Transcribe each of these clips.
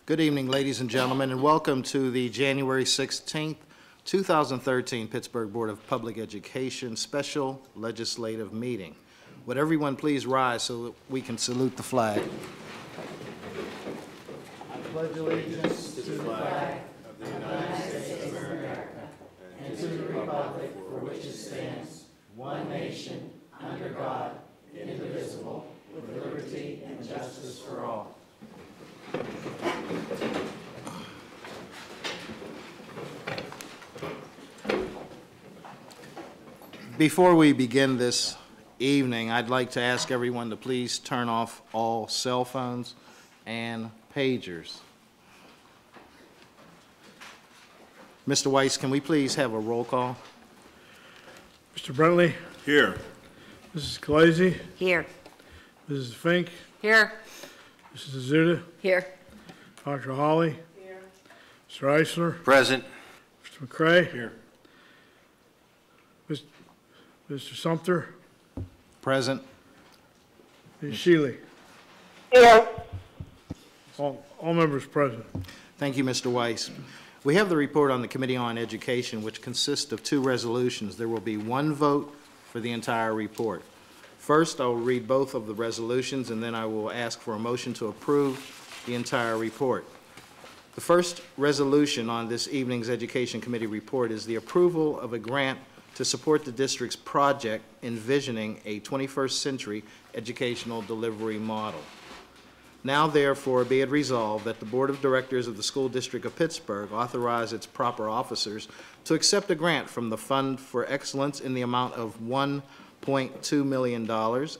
Good evening, ladies and gentlemen, and welcome to the January 16th, 2013 Pittsburgh Board of Public Education Special Legislative Meeting. Would everyone please rise so that we can salute the flag? I pledge allegiance to the flag of the United States of America and to the republic for which it stands, one nation, under God, indivisible, with liberty and justice for all. Before we begin this evening, I'd like to ask everyone to please turn off all cell phones and pagers. Mr. Weiss, can we please have a roll call? Mr. Brentley? Here. Mrs. Khaleesi? Here. Mrs. Fink? Here. Mrs. Azuda? Here. Dr. Hawley? Here. Mr. Eisler? Present. Mr. McCray? Here. Mr. Sumter? Present. Ms. Shealy? Here. All members present. Thank you, Mr. Weiss. We have the report on the Committee on Education, which consists of two resolutions. There will be one vote for the entire report. First, I will read both of the resolutions, and then I will ask for a motion to approve the entire report. The first resolution on this evening's Education Committee report is the approval of a grant to support the district's project envisioning a 21st century educational delivery model. Now, therefore, be it resolved that the Board of Directors of the School District of Pittsburgh authorize its proper officers to accept a grant from the Fund for Excellence in the amount of $1.2 million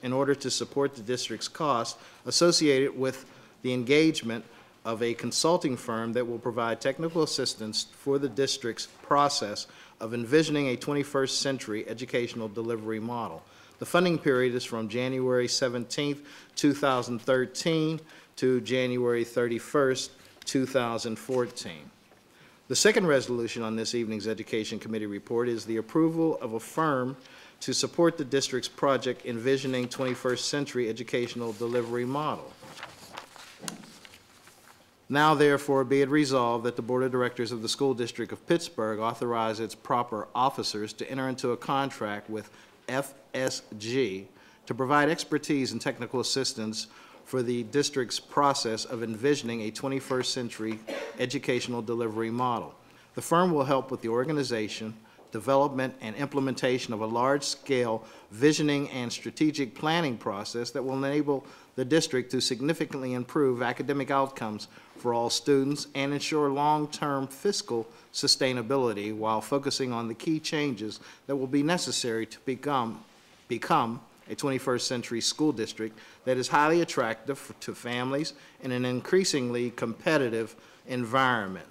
in order to support the district's costs associated with the engagement of a consulting firm that will provide technical assistance for the district's process of envisioning a 21st century educational delivery model. The funding period is from January 17th, 2013 to January 31st, 2014. The second resolution on this evening's Education Committee report is the approval of a firm to support the district's project envisioning 21st century educational delivery model. Now, therefore, be it resolved that the Board of Directors of the School District of Pittsburgh authorize its proper officers to enter into a contract with FSG to provide expertise and technical assistance for the district's process of envisioning a 21st century educational delivery model. The firm will help with the organization, development, and implementation of a large-scale visioning and strategic planning process that will enable the district to significantly improve academic outcomes for all students and ensure long-term fiscal sustainability while focusing on the key changes that will be necessary to become a 21st century school district that is highly attractive to families in an increasingly competitive environment.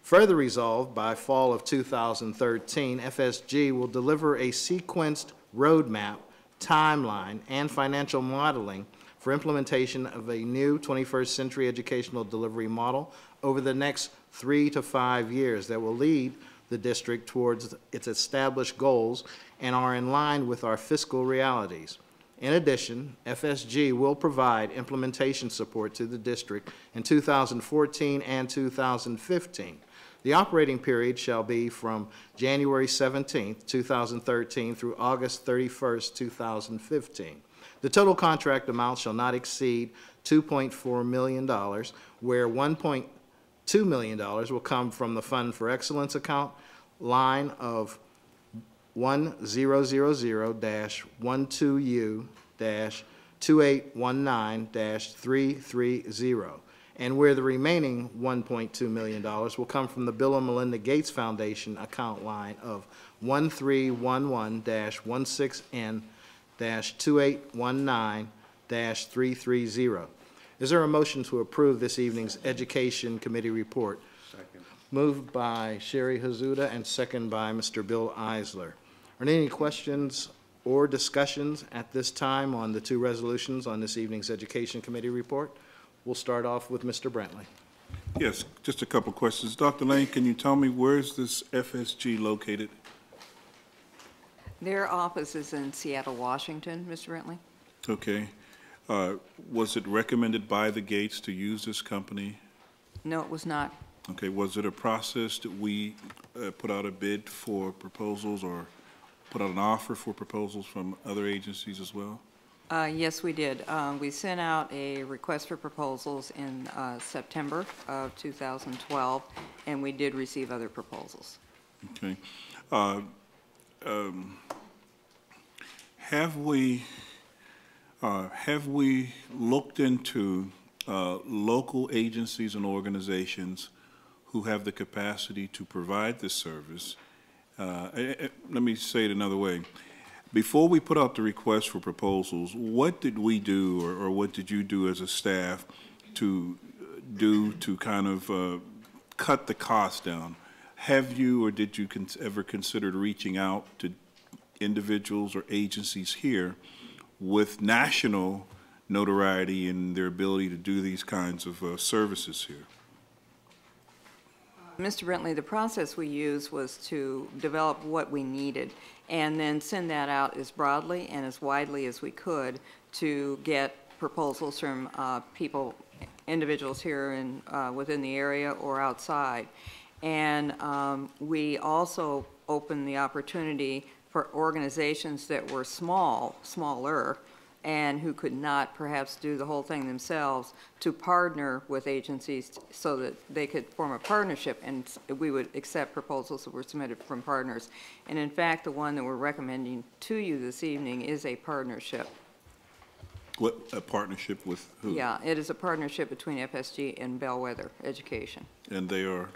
Further resolved, by fall of 2013, FSG will deliver a sequenced roadmap, timeline, and financial modeling for implementation of a new 21st century educational delivery model over the next 3 to 5 years that will lead the district towards its established goals and are in line with our fiscal realities. In addition, FSG will provide implementation support to the district in 2014 and 2015. The operating period shall be from January 17, 2013 through August 31, 2015. The total contract amount shall not exceed $2.4 million, where $1.2 million will come from the Fund for Excellence account line of 1000-12U-2819-330, and where the remaining $1.2 million will come from the Bill and Melinda Gates Foundation account line of 1311-16N-2819-330. Is there a motion to approve this evening's Education Committee report? Second. Moved by Sherry Hazuda and second by Mr. Bill Eisler. Are there any questions or discussions at this time on the two resolutions on this evening's Education Committee report? We'll start off with Mr. Brentley. Yes, just a couple questions. Dr. Lane, can you tell me where's this FSG located? Their office is in Seattle, Washington, Mr. Brentley. Okay. Was it recommended by the Gates to use this company No, it was not. Okay, was it a process that we put out a bid for proposals or put out an offer for proposals from other agencies as well? Yes, we did. We sent out a request for proposals in September of 2012, and we did receive other proposals. Okay. Have we looked into local agencies and organizations who have the capacity to provide this service? Let me say it another way. Before we put out the request for proposals, what did we do, or what did you do as a staff to kind of cut the cost down? Have you or did you ever consider reaching out to individuals or agencies here with national notoriety and their ability to do these kinds of services here? Mr. Brentley, the process we used was to develop what we needed and then send that out as broadly and as widely as we could to get proposals from individuals here in, within the area or outside. And we also opened the opportunity for organizations that were smaller, and who could not perhaps do the whole thing themselves to partner with agencies so that they could form a partnership, and we would accept proposals that were submitted from partners. And in fact, the one that we're recommending to you this evening is a partnership. What, a partnership with who? Yeah, it is a partnership between FSG and Bellwether Education. And they are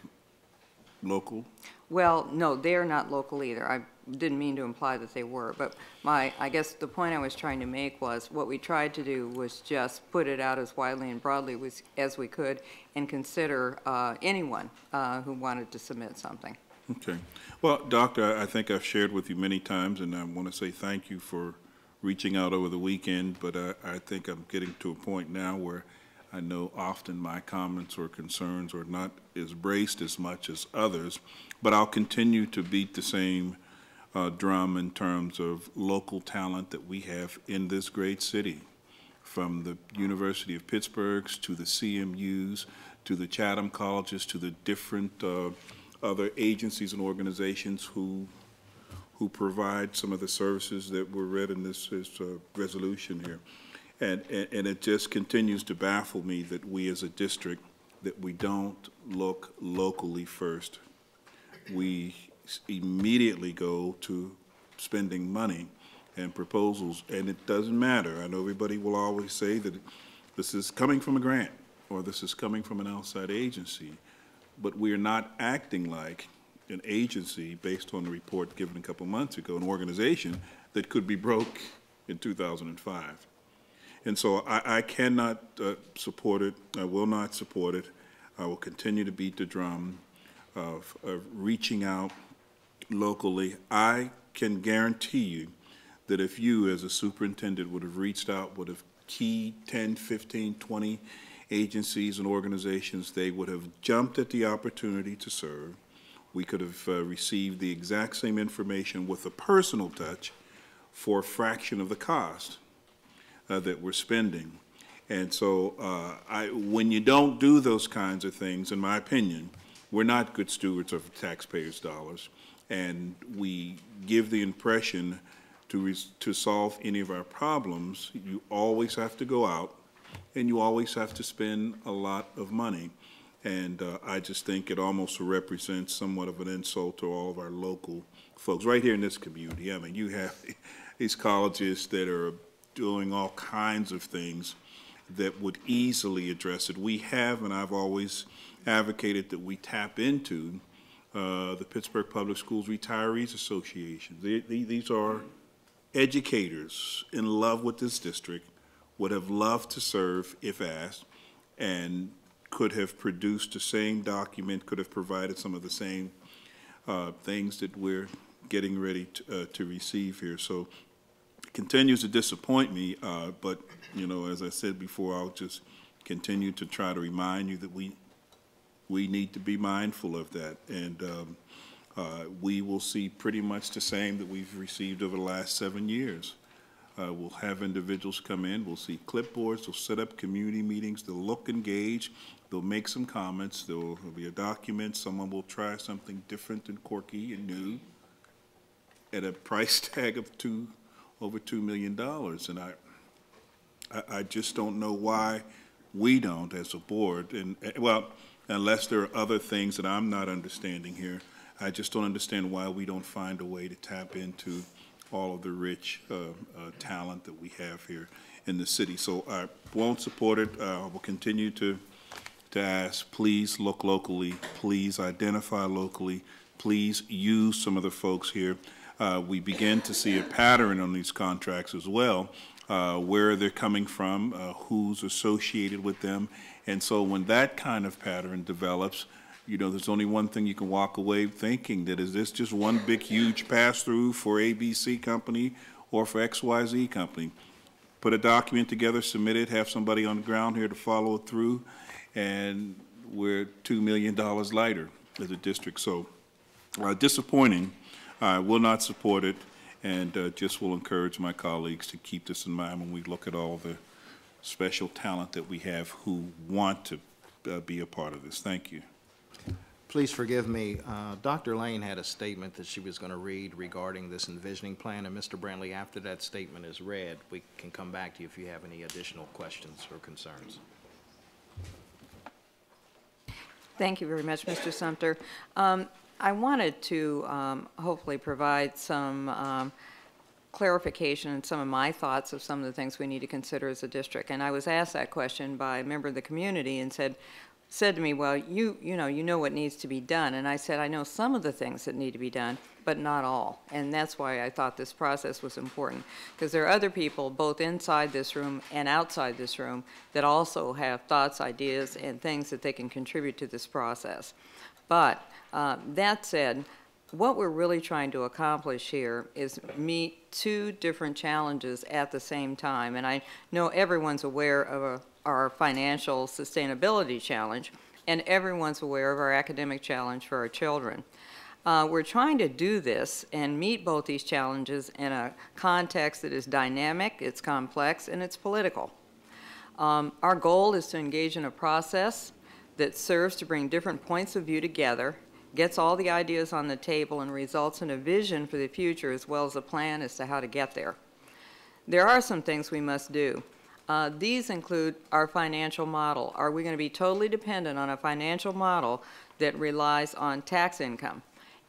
local? Well, no, they're not local either. I didn't mean to imply that they were, but I guess the point I was trying to make was what we tried to do was just put it out as widely and broadly as we could and consider anyone who wanted to submit something. Okay. Well, Doctor, I think I've shared with you many times, and I want to say thank you for reaching out over the weekend, but I think I'm getting to a point now where I know often my comments or concerns are not as braced as much as others, but I'll continue to beat the same drum in terms of local talent that we have in this great city, from the University of Pittsburgh's to the CMUs, to the Chatham colleges, to the different other agencies and organizations who provide some of the services that were read in this resolution here. And it just continues to baffle me that we as a district, that we don't look locally first. We immediately go to spending money and proposals, and it doesn't matter. I know everybody will always say that this is coming from a grant or this is coming from an outside agency, but we are not acting like an agency based on the report given a couple months ago, an organization that could be broke in 2005. And so I cannot support it. I will not support it. I will continue to beat the drum of reaching out locally. I can guarantee you that if you as a superintendent would have reached out with a key 10, 15, 20 agencies and organizations, they would have jumped at the opportunity to serve. We could have received the exact same information with a personal touch for a fraction of the cost that we're spending. And so when you don't do those kinds of things, in my opinion, we're not good stewards of taxpayers' dollars, and we give the impression to solve any of our problems, you always have to go out and you always have to spend a lot of money. And I just think it almost represents somewhat of an insult to all of our local folks right here in this community. I mean, you have these colleges that are doing all kinds of things that would easily address it. We have, and I've always advocated that we tap into the Pittsburgh Public Schools Retirees Association. These are educators in love with this district, would have loved to serve if asked, and could have produced the same document, could have provided some of the same things that we're getting ready to receive here. So it continues to disappoint me, but, you know, as I said before, I'll just continue to try to remind you that we need to be mindful of that. And we will see pretty much the same that we've received over the last 7 years. We'll have individuals come in, we'll see clipboards, they'll set up community meetings, they'll look engaged, they'll make some comments, there'll be a document, someone will try something different and quirky and new at a price tag of over $2 million. And I just don't know why we don't as a board, and well, unless there are other things that I'm not understanding here, I just don't understand why we don't find a way to tap into all of the rich talent that we have here in the city. So I won't support it. I will continue to ask, please look locally, please identify locally, please use some of the folks here. We begin to see a pattern on these contracts as well, where they're coming from, who's associated with them. And so when that kind of pattern develops, you know, there's only one thing you can walk away thinking, that is this just one big, huge pass-through for ABC company or for XYZ company? Put a document together, submit it, have somebody on the ground here to follow it through, and we're $2 million lighter as a district. So disappointing. I will not support it, and just will encourage my colleagues to keep this in mind when we look at all the special talent that we have who want to be a part of this. Thank you. Please forgive me. Dr. Lane had a statement that she was going to read regarding this envisioning plan, and Mr. Brantley, after that statement is read, we can come back to you if you have any additional questions or concerns. Thank you very much, Mr. Sumter. I wanted to hopefully provide some clarification and some of my thoughts of some of the things we need to consider as a district. And I was asked that question by a member of the community and said to me, well, you know what needs to be done. And I said, I know some of the things that need to be done, but not all. And that's why I thought this process was important, because there are other people both inside this room and outside this room that also have thoughts, ideas, and things that they can contribute to this process. But that said, what we're really trying to accomplish here is meet two different challenges at the same time. And I know everyone's aware of our financial sustainability challenge, and everyone's aware of our academic challenge for our children. We're trying to do this and meet both these challenges in a context that is dynamic, it's complex, and it's political. Our goal is to engage in a process that serves to bring different points of view together, gets all the ideas on the table, and results in a vision for the future as well as a plan as to how to get there. There are some things we must do. These include our financial model. Are we going to be totally dependent on a financial model that relies on tax income?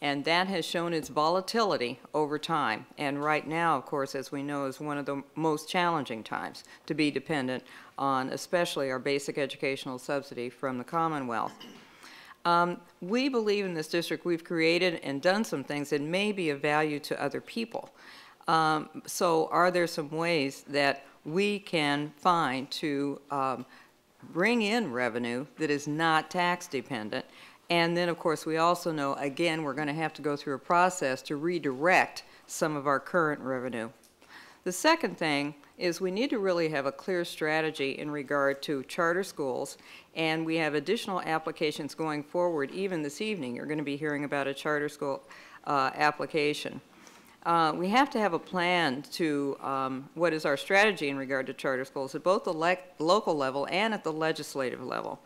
And that has shown its volatility over time. And right now, of course, as we know, is one of the most challenging times to be dependent on, especially our basic educational subsidy from the Commonwealth. We believe in this district we've created and done some things that may be of value to other people. So are there some ways that we can find to bring in revenue that is not tax dependent? And then, of course, we also know, again, we're going to have to go through a process to redirect some of our current revenue. The second thing is we need to really have a clear strategy in regard to charter schools, and we have additional applications going forward. Even this evening, you're going to be hearing about a charter school application. We have to have a plan to what is our strategy in regard to charter schools at both the local level and at the legislative level.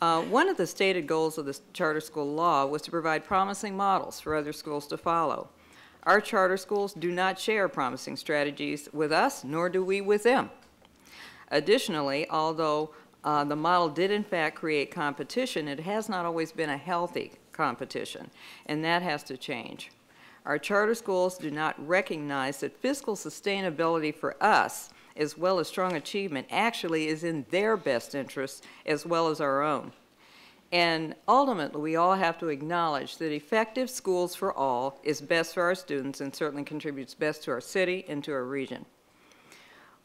One of the stated goals of the charter school law was to provide promising models for other schools to follow. Our charter schools do not share promising strategies with us, nor do we with them. Additionally, although the model did in fact create competition, it has not always been a healthy competition, and that has to change. Our charter schools do not recognize that fiscal sustainability for us, as well as strong achievement, actually is in their best interest as well as our own. And ultimately, we all have to acknowledge that effective schools for all is best for our students and certainly contributes best to our city and to our region.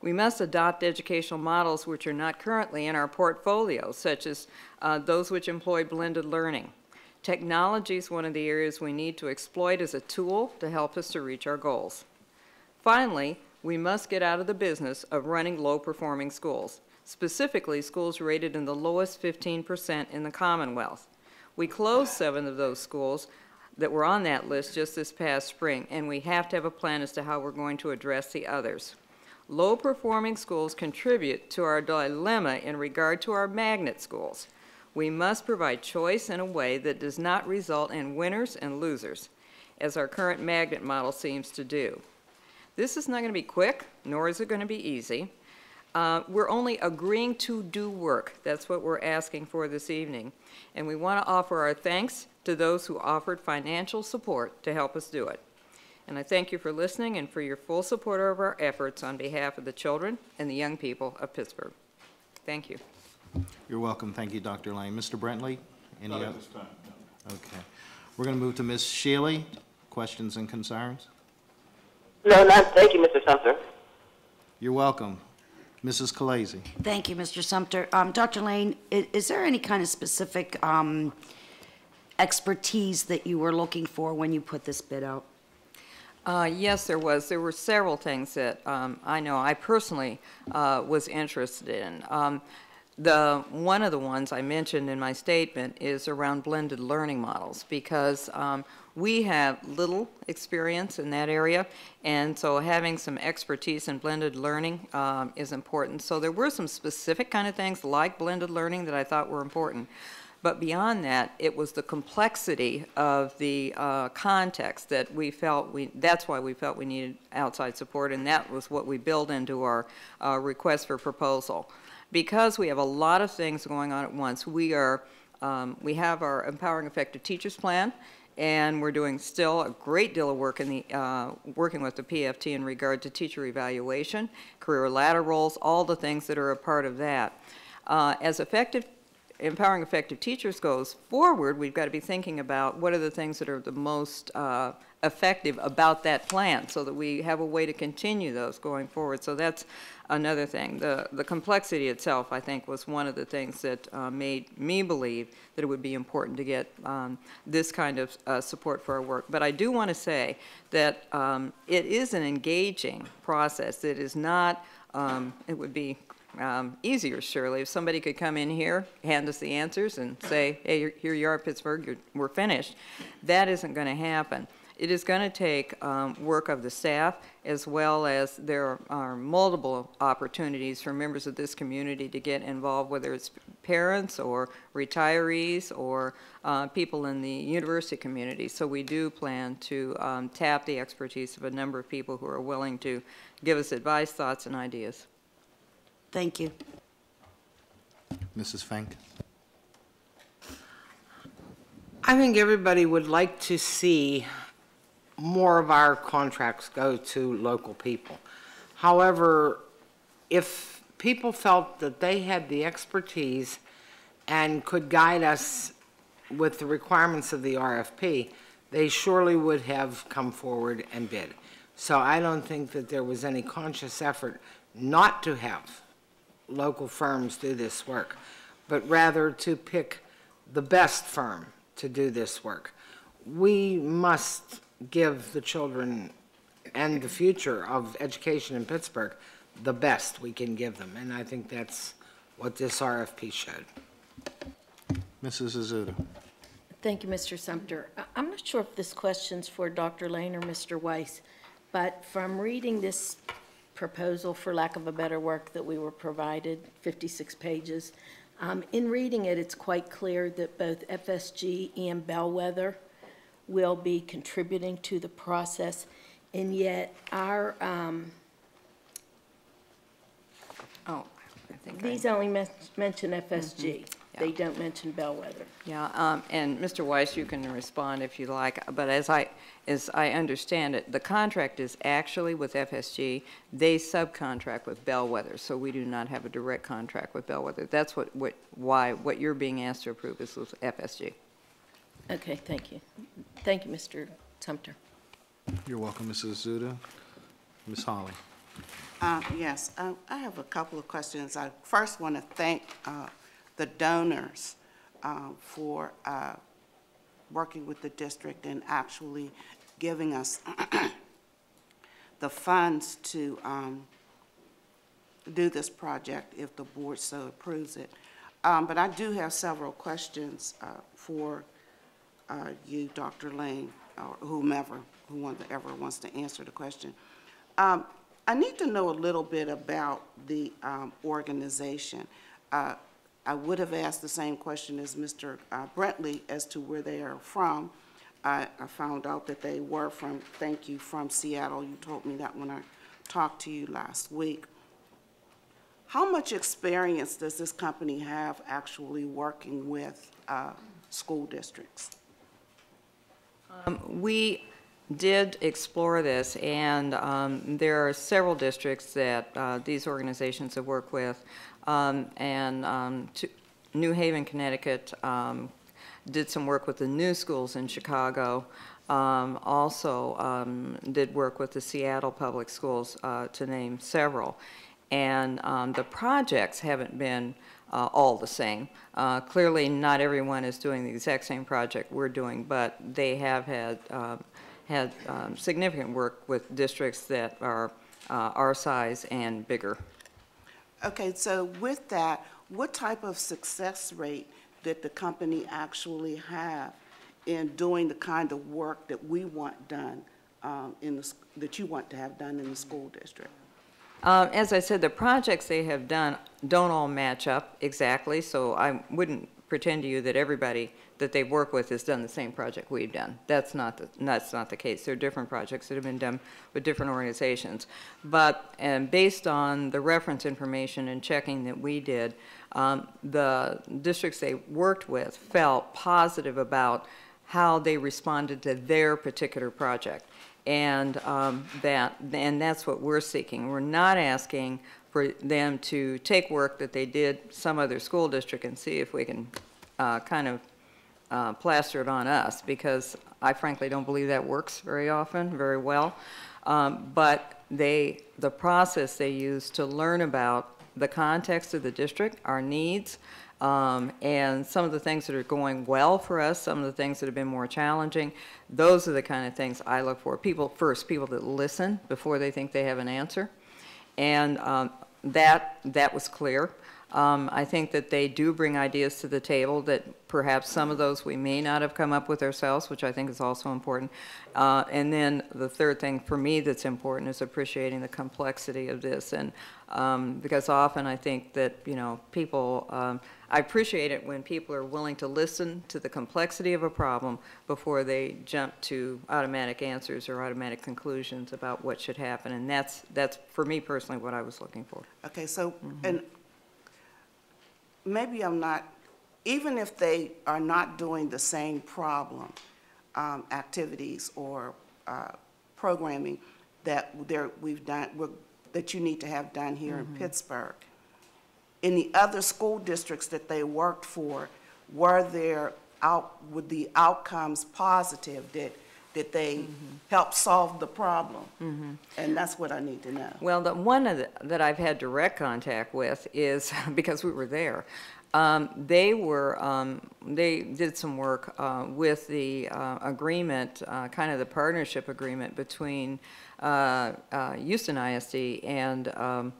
We must adopt educational models which are not currently in our portfolio, such as those which employ blended learning. Technology is one of the areas we need to exploit as a tool to help us to reach our goals. Finally, we must get out of the business of running low-performing schools, specifically schools rated in the lowest 15% in the Commonwealth. We closed 7 of those schools that were on that list just this past spring, and we have to have a plan as to how we're going to address the others. Low-performing schools contribute to our dilemma in regard to our magnet schools. We must provide choice in a way that does not result in winners and losers, as our current magnet model seems to do. This is not going to be quick, nor is it going to be easy. We're only agreeing to do work. That's what we're asking for this evening. And we want to offer our thanks to those who offered financial support to help us do it. And I thank you for listening and for your full support of our efforts on behalf of the children and the young people of Pittsburgh. Thank you. You're welcome. Thank you, Dr. Lane. Mr. Brentley? Any other? This time, no. Okay. We're going to move to Ms. Shealy. Questions and concerns? No, not, thank you, Mr. Sumter. You're welcome. Mrs. Khaleesi. Thank you, Mr. Sumter. Dr. Lane, is there any kind of specific expertise that you were looking for when you put this bid out? Yes, there was. There were several things that I know I personally was interested in. One of the ones I mentioned in my statement is around blended learning models, because we have little experience in that area, and so having some expertise in blended learning is important. So there were some specific kind of things like blended learning that I thought were important. But beyond that, it was the complexity of the context that we felt that's why we felt we needed outside support, and that was what we built into our request for proposal. Because we have a lot of things going on at once, we have our Empowering Effective Teachers Plan, and we're doing still a great deal of work in the working with the PFT in regard to teacher evaluation, career ladder roles, all the things that are a part of that. As Empowering Effective Teachers goes forward, we've got to be thinking about what are the things that are the most effective about that plan, so that we have a way to continue those going forward. So that's another thing. The complexity itself, I think, was one of the things that made me believe that it would be important to get this kind of support for our work. But I do want to say that it is an engaging process. It is not, it would be easier, surely, if somebody could come in here, hand us the answers, and say, hey, here you are, Pittsburgh, we're finished. That isn't going to happen. It is going to take work of the staff, as well as there are multiple opportunities for members of this community to get involved, whether it's parents or retirees or people in the university community. So we do plan to tap the expertise of a number of people who are willing to give us advice, thoughts, and ideas. Thank you. Mrs. Fink. I think everybody would like to see more of our contracts go to local people. However, if people felt that they had the expertise and could guide us with the requirements of the RFP, they surely would have come forward and bid. So I don't think that there was any conscious effort not to have local firms do this work, but rather to pick the best firm to do this work. We must give the children and the future of education in Pittsburgh the best we can give them, and I think that's what this RFP showed. Mrs. Azuda. Thank you, Mr. Sumter. I'm not sure if this question's for Dr. Lane or Mr. Weiss, but from reading this proposal, for lack of a better word, that we were provided, 56 pages, in reading it, it's quite clear that both FSG and Bellwether will be contributing to the process, and yet our, these only mention FSG. Yeah. They don't mention Bellwether. Yeah, and Mr. Weiss, you can respond if you like, but as I understand it, the contract is actually with FSG. They subcontract with Bellwether, so we do not have a direct contract with Bellwether. That's what you're being asked to approve is with FSG. Okay, thank you. Thank you, Mr. Sumter. You're welcome, Mrs. Azuda. Ms. Holly. Yes, I have a couple of questions. I first want to thank the donors for working with the district and actually giving us the funds to do this project if the board so approves it. But I do have several questions for you, Dr. Lane, or whomever wants to answer the question. I need to know a little bit about the organization. I would have asked the same question as Mr. Brentley as to where they are from. I found out that they were from, thank you, from Seattle. You told me that when I talked to you last week. How much experience does this company have actually working with school districts? We did explore this, and there are several districts that these organizations have worked with, New Haven, Connecticut did some work with the new schools in Chicago, also did work with the Seattle Public Schools, to name several. And the projects haven't been all the same. Clearly, not everyone is doing the exact same project we're doing, but they have had significant work with districts that are our size and bigger. Okay, so with that, what type of success rate did the company actually have in doing the kind of work that we want done that you want to have done in the school district? As I said, the projects they have done don't all match up exactly, so I wouldn't pretend to you that everybody that they work with has done the same project we've done. That's not the case. There are different projects that have been done with different organizations. But based on the reference information and checking that we did, the districts they worked with felt positive about how they responded to their particular project. And that's what we're seeking. We're not asking for them to take work that they did some other school district and see if we can kind of plaster it on us, because I frankly don't believe that works very often, very well. But the process they use to learn about the context of the district, our needs, and some of the things that are going well for us, some of the things that have been more challenging, those are the kind of things I look for. People that listen before they think they have an answer. And that was clear. I think that they do bring ideas to the table that perhaps some of those we may not have come up with ourselves, which I think is also important. And then the third thing for me that's important is appreciating the complexity of this. And because often I think that, you know, people, I appreciate it when people are willing to listen to the complexity of a problem before they jump to automatic answers or automatic conclusions about what should happen. And that's for me personally what I was looking for. Okay, so, and maybe I'm not, even if they are not doing the same problem, activities or programming that we've done, that you need to have done here in Pittsburgh, in the other school districts that they worked for, were the outcomes positive? Did they help solve the problem? And that's what I need to know. Well, the one that I've had direct contact with is, because we were there, they did some work with the agreement, kind of the partnership agreement between Houston ISD and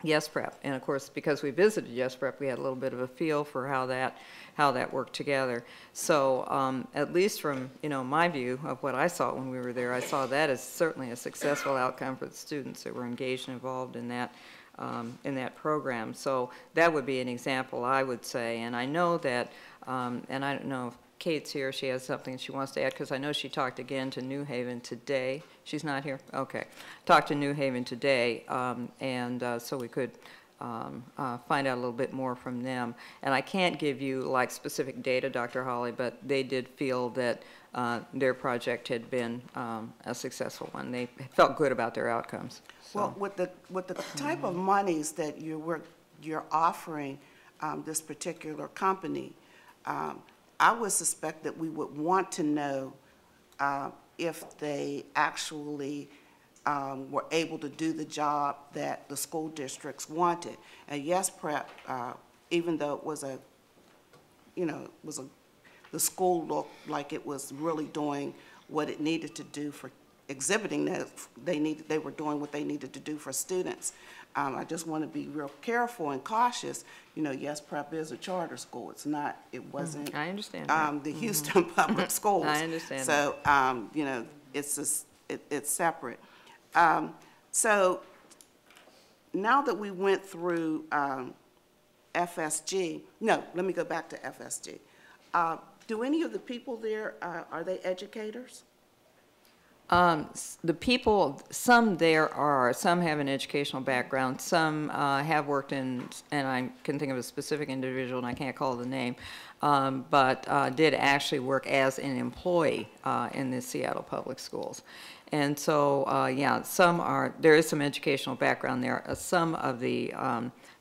YesPrep. And of course, because we visited YesPrep, we had a little bit of a feel for how that worked together. So at least from, you know, my view of what I saw when we were there, I saw that as certainly a successful outcome for the students that were engaged and involved in that program. So that would be an example, I would say. And I know that, and I don't know if Kate's here, she has something she wants to add, because I know she talked again to New Haven today. She's not here? Okay. Talked to New Haven today, and so we could find out a little bit more from them. And I can't give you like specific data, Dr. Hawley, but they did feel that their project had been a successful one. They felt good about their outcomes. So. Well, with the type of monies that you're offering this particular company, I would suspect that we would want to know if they actually were able to do the job that the school districts wanted. And YesPrep, even though it was the school looked like it was really doing what it needed to do for exhibiting that they were doing what they needed to do for students. I just want to be real careful and cautious. You know, YesPrep is a charter school. It wasn't. I understand. The Houston Public Schools. I understand. So, you know, it's separate. So now that we went through FSG, no, let me go back to FSG. Do any of the people there, are they educators? The people, some there are, some have an educational background, some have worked in, and I can think of a specific individual, and I can't call the name, but did actually work as an employee in the Seattle Public Schools. And so, yeah, there is some educational background there. Some of the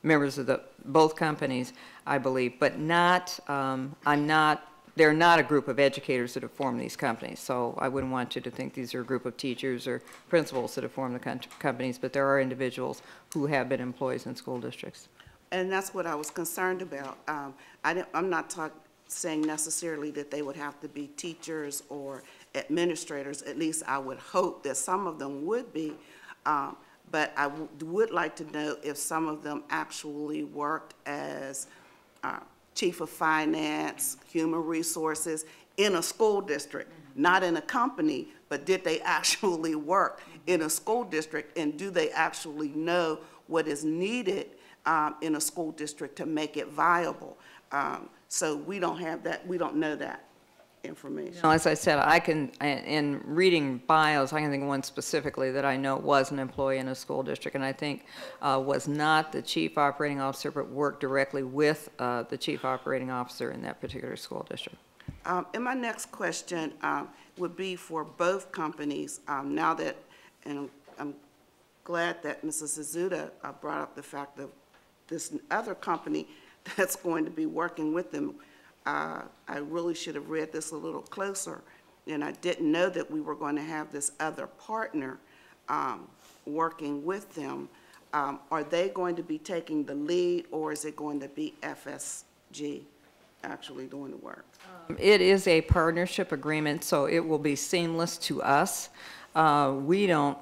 members of both companies, I believe, but not, they're not a group of educators that have formed these companies. So I wouldn't want you to think these are a group of teachers or principals that have formed the companies, but there are individuals who have been employees in school districts. And that's what I was concerned about. I'm not saying necessarily that they would have to be teachers or administrators. At least I would hope that some of them would be. But I would like to know if some of them actually worked as chief of finance, human resources in a school district, not in a company, but did they actually work in a school district, and do they actually know what is needed in a school district to make it viable? So we don't have that, we don't know that information. No, as I said, I can, in reading bios, I can think of one specifically that I know was an employee in a school district, and I think was not the chief operating officer, but worked directly with the chief operating officer in that particular school district. And my next question would be for both companies. Now that, and I'm glad that Mrs. Azuda brought up the fact of this other company that's going to be working with them. I really should have read this a little closer, and I didn't know that we were going to have this other partner working with them. Are they going to be taking the lead, or is it going to be FSG actually doing the work? It is a partnership agreement, so it will be seamless to us. We don't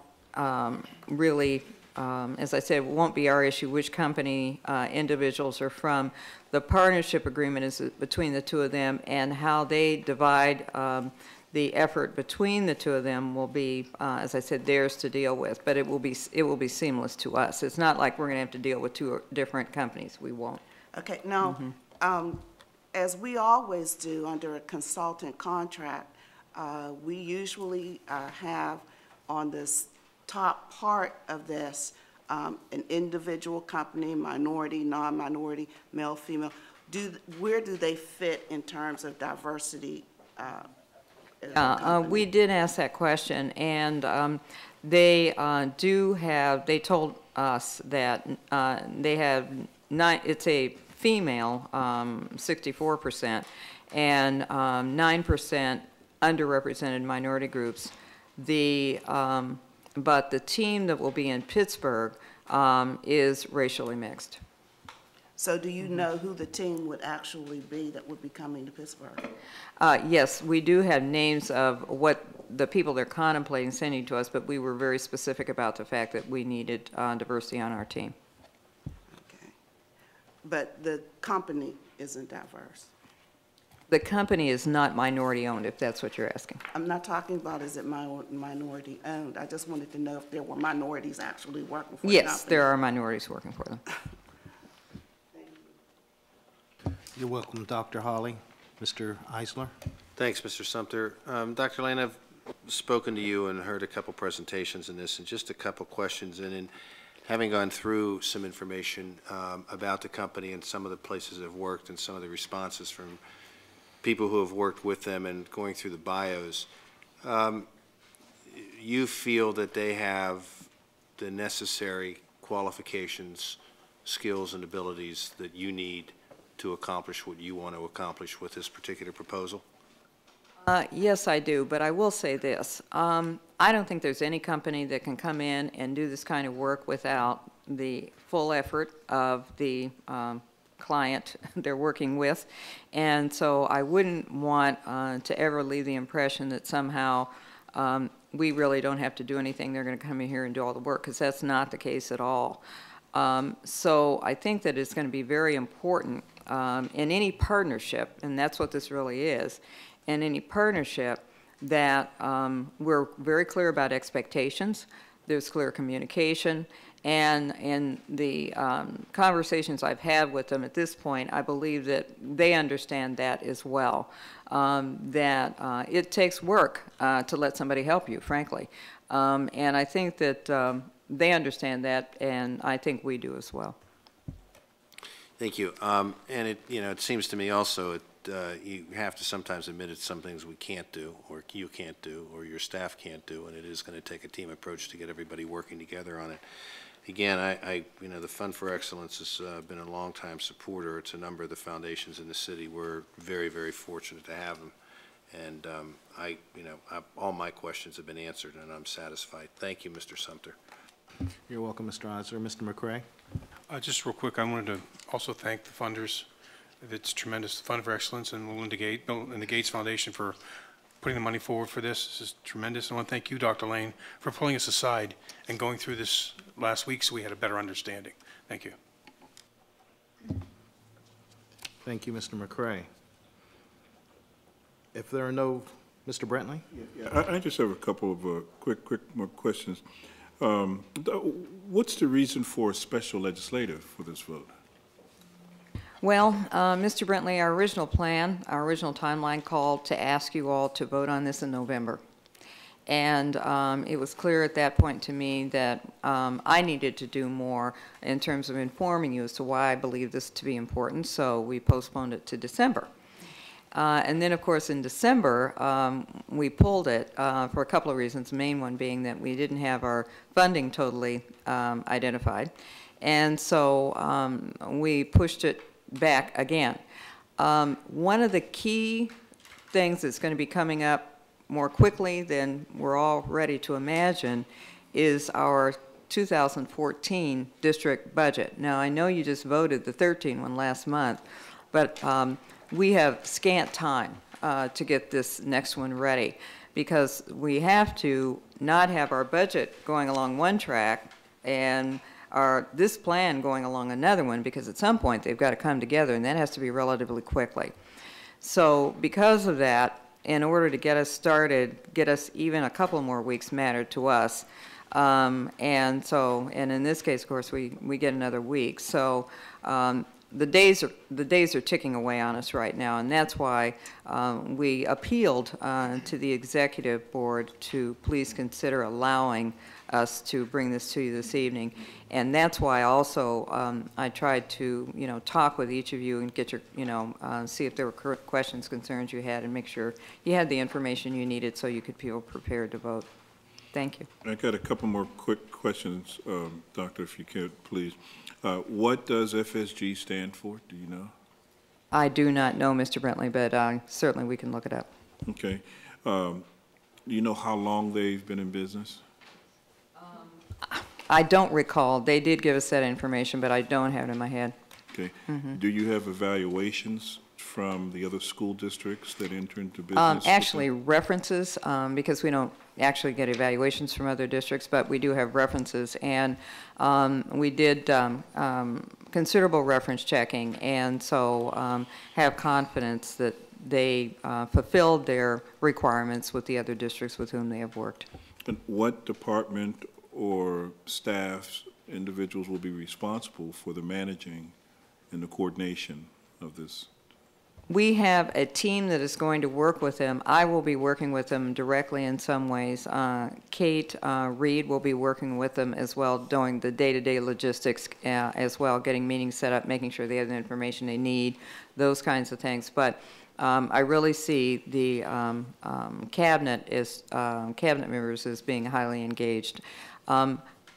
really, as I said, it won't be our issue which company individuals are from. The partnership agreement is between the two of them, and how they divide the effort between the two of them will be, as I said, theirs to deal with. But it will be seamless to us. It's not like we're going to have to deal with two different companies. We won't. Okay. Now, as we always do under a consultant contract, we usually have on this top part of this an individual company, minority, non-minority, male, female. Where do they fit in terms of diversity? We did ask that question, and they they told us that they have it's a female, 64%, and 9% underrepresented minority groups. But the team that will be in Pittsburgh is racially mixed. So do you know who the team would actually be that would be coming to Pittsburgh? Yes, we do have names of what the people they're contemplating sending to us, but we were very specific about the fact that we needed diversity on our team. Okay. But the company isn't diverse? The company is not minority-owned, if that's what you're asking. I'm not talking about is it minority-owned. I just wanted to know if there were minorities actually working for the company. Yes, there are minorities working for them. You're welcome, Dr. Hawley. Mr. Eisler? Thanks, Mr. Sumter. Dr. Lane, I've spoken to you and heard a couple presentations in this, and just a couple questions. And in having gone through some information about the company and some of the places I've worked and some of the responses from people who have worked with them and going through the bios, you feel that they have the necessary qualifications, skills, and abilities that you need to accomplish what you want to accomplish with this particular proposal? Yes, I do, but I will say this. I don't think there's any company that can come in and do this kind of work without the full effort of the client they're working with. And so I wouldn't want to ever leave the impression that somehow we really don't have to do anything. They're going to come in here and do all the work, because that's not the case at all. So I think that it's going to be very important in any partnership, and that's what this really is, in any partnership, that we're very clear about expectations, there's clear communication, And in the conversations I've had with them at this point, I believe that they understand that as well, that it takes work to let somebody help you, frankly. And I think that they understand that, and I think we do as well. Thank you. And it seems to me also, you have to sometimes admit it's some things we can't do, or you can't do, or your staff can't do, and it is going to take a team approach to get everybody working together on it. Again, the Fund for Excellence has been a long-time supporter. It's a number of the foundations in the city. We're very, very fortunate to have them. And all my questions have been answered, and I'm satisfied. Thank you, Mr. Sumter. You're welcome, Mr. Osler. Mr. McCray? Just real quick, I wanted to also thank the funders. It's tremendous, the Fund for Excellence and Bill and the Gates Foundation for putting the money forward for this. This is tremendous. I want to thank you, Dr. Lane, for pulling us aside and going through this last week so we had a better understanding. Thank you. Thank you, Mr. McCray. If there are no, Mr. Brantley? Yeah, I just have a couple of quick more questions. What's the reason for special legislative for this vote? Well, Mr. Brentley, our original plan, our original timeline called to ask you all to vote on this in November. And it was clear at that point to me that I needed to do more in terms of informing you as to why I believe this to be important, so we postponed it to December. And then, of course, in December, we pulled it for a couple of reasons, the main one being that we didn't have our funding totally identified. And so we pushed it back again. One of the key things that's going to be coming up more quickly than we're all ready to imagine is our 2014 district budget. Now, I know you just voted the 13 one last month, but we have scant time to get this next one ready, because we have to not have our budget going along one track and this plan going along another one, because at some point they've got to come together, and that has to be relatively quickly. So because of that, in order to get us started, get us even a couple more weeks mattered to us. And in this case, of course, we get another week. So the days are ticking away on us right now, and that's why we appealed to the executive board to please consider allowing us to bring this to you this evening. And that's why also I tried to, talk with each of you and get your, see if there were questions, concerns you had, and make sure you had the information you needed so you could feel prepared to vote. Thank you. I got a couple more quick questions, Doctor, if you could, please. What does FSG stand for? Do you know? I do not know, Mr. Brentley, but certainly we can look it up. Okay. Do you know how long they've been in business? I don't recall. They did give us that information, but I don't have it in my head. Okay. Do you have evaluations from the other school districts that enter into business? Actually, references, because we don't actually get evaluations from other districts, but we do have references. And we did considerable reference checking, and so have confidence that they fulfilled their requirements with the other districts with whom they have worked. And what department or staff individuals will be responsible for the managing and the coordination of this? We have a team that is going to work with them. I will be working with them directly in some ways. Kate Reed will be working with them as well, doing the day-to-day logistics as well, getting meetings set up, making sure they have the information they need, those kinds of things. But I really see the cabinet members as being highly engaged.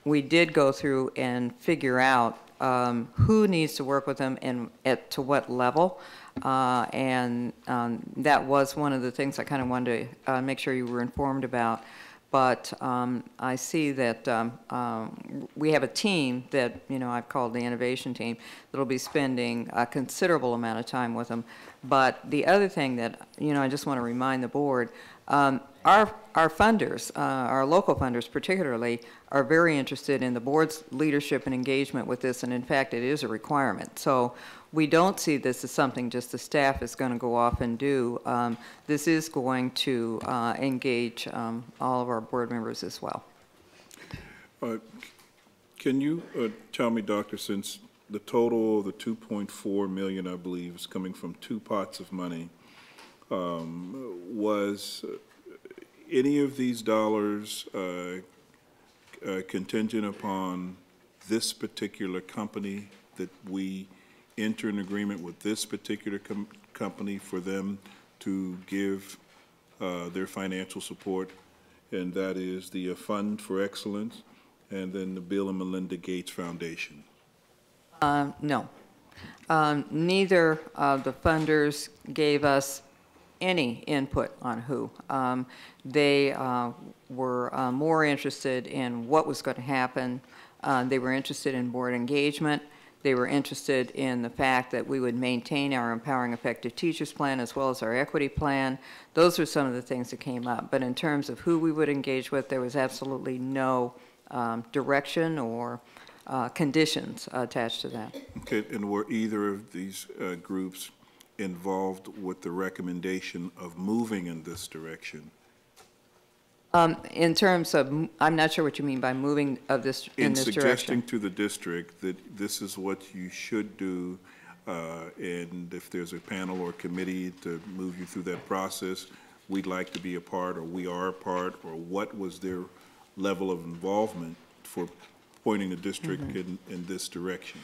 We did go through and figure out who needs to work with them and to what level. And that was one of the things I kind of wanted to make sure you were informed about. But I see that we have a team that, I've called the innovation team, that will be spending a considerable amount of time with them. But the other thing that, I just want to remind the board, our funders, our local funders particularly, are very interested in the board's leadership and engagement with this, and in fact, it is a requirement. So we don't see this as something just the staff is going to go off and do. This is going to engage all of our board members as well. Can you tell me, Doctor, since the total of the 2.4 million, I believe, is coming from two pots of money, was any of these dollars contingent upon this particular company, that we enter an agreement with this particular company for them to give their financial support, and that is the Fund for Excellence and then the Bill and Melinda Gates Foundation? No. Neither of the funders gave us any input on who. They were more interested in what was going to happen. They were interested in board engagement. They were interested in the fact that we would maintain our Empowering Effective Teachers plan as well as our equity plan. Those are some of the things that came up. But in terms of who we would engage with, there was absolutely no direction or conditions attached to that. Okay, and were either of these groups involved with the recommendation of moving in this direction? In terms of, I'm not sure what you mean by moving of this in this direction. In suggesting to the district that this is what you should do, and if there's a panel or committee to move you through that process, we'd like to be a part, or we are a part, or what was their level of involvement for pointing the district in this direction?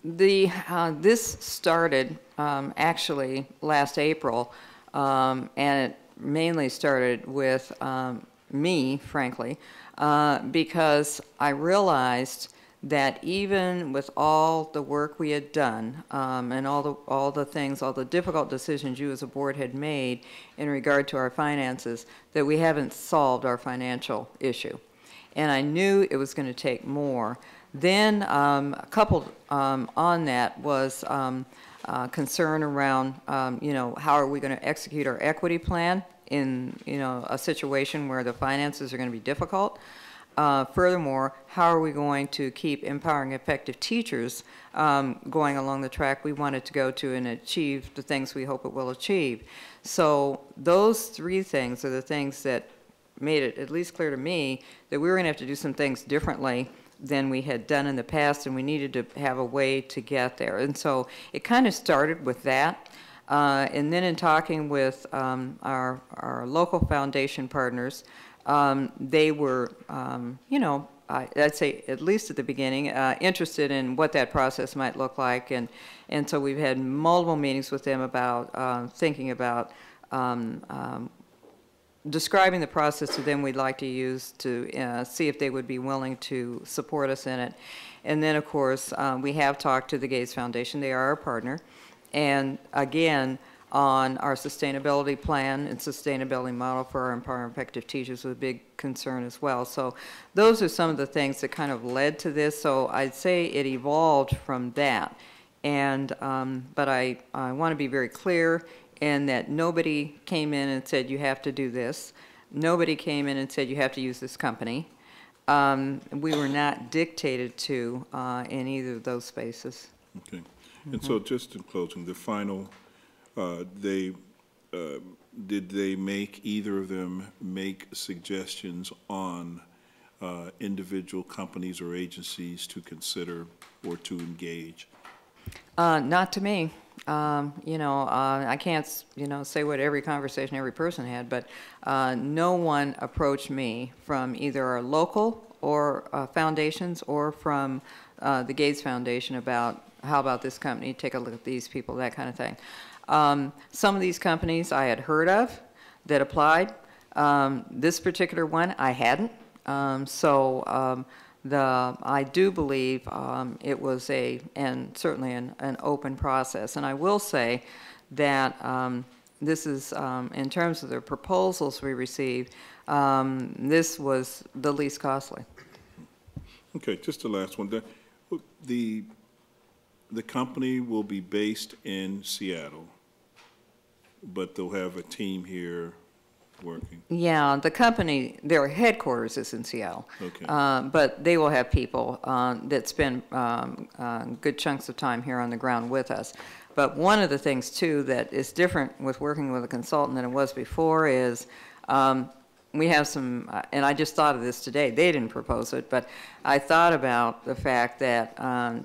This started actually last April, and it mainly started with me, frankly, because I realized that even with all the work we had done and all the things, all the difficult decisions you as a board had made in regard to our finances, that we haven't solved our financial issue. And I knew it was going to take more. Then coupled on that was concern around, how are we going to execute our equity plan in, a situation where the finances are going to be difficult. Furthermore, how are we going to keep Empowering Effective Teachers going along the track we want it to go to and achieve the things we hope it will achieve? So those three things are the things that made it at least clear to me that we were going to have to do some things differently than we had done in the past, and we needed to have a way to get there. And so it kind of started with that. And then in talking with our local foundation partners, they were, I'd say at least at the beginning, interested in what that process might look like. And so we've had multiple meetings with them about thinking about describing the process to them we'd like to use to see if they would be willing to support us in it. And then, of course, we have talked to the Gates Foundation. They are our partner. And again, on our sustainability plan and sustainability model for our Empowering Effective Teachers was a big concern as well. So those are some of the things that kind of led to this. So I'd say it evolved from that. And but I want to be very clear in that nobody came in and said, you have to do this. Nobody came in and said, you have to use this company. We were not dictated to in either of those spaces. Okay. And so just in closing, the final, did they make, either of them, make suggestions on individual companies or agencies to consider or to engage? Not to me. I can't, say what every conversation every person had, but no one approached me from either our local or foundations or from the Gates Foundation about how about this company, take a look at these people, that kind of thing. Some of these companies I had heard of that applied. This particular one I hadn't. I do believe it was and certainly an open process. And I will say that this is, in terms of the proposals we received, this was the least costly. Okay, just the last one. The company will be based in Seattle, but they'll have a team here working. Yeah, the company, their headquarters is in Seattle. Okay. But they will have people that spend good chunks of time here on the ground with us. But one of the things, too, that is different with working with a consultant than it was before is we have some, and I just thought of this today, they didn't propose it, but I thought about the fact that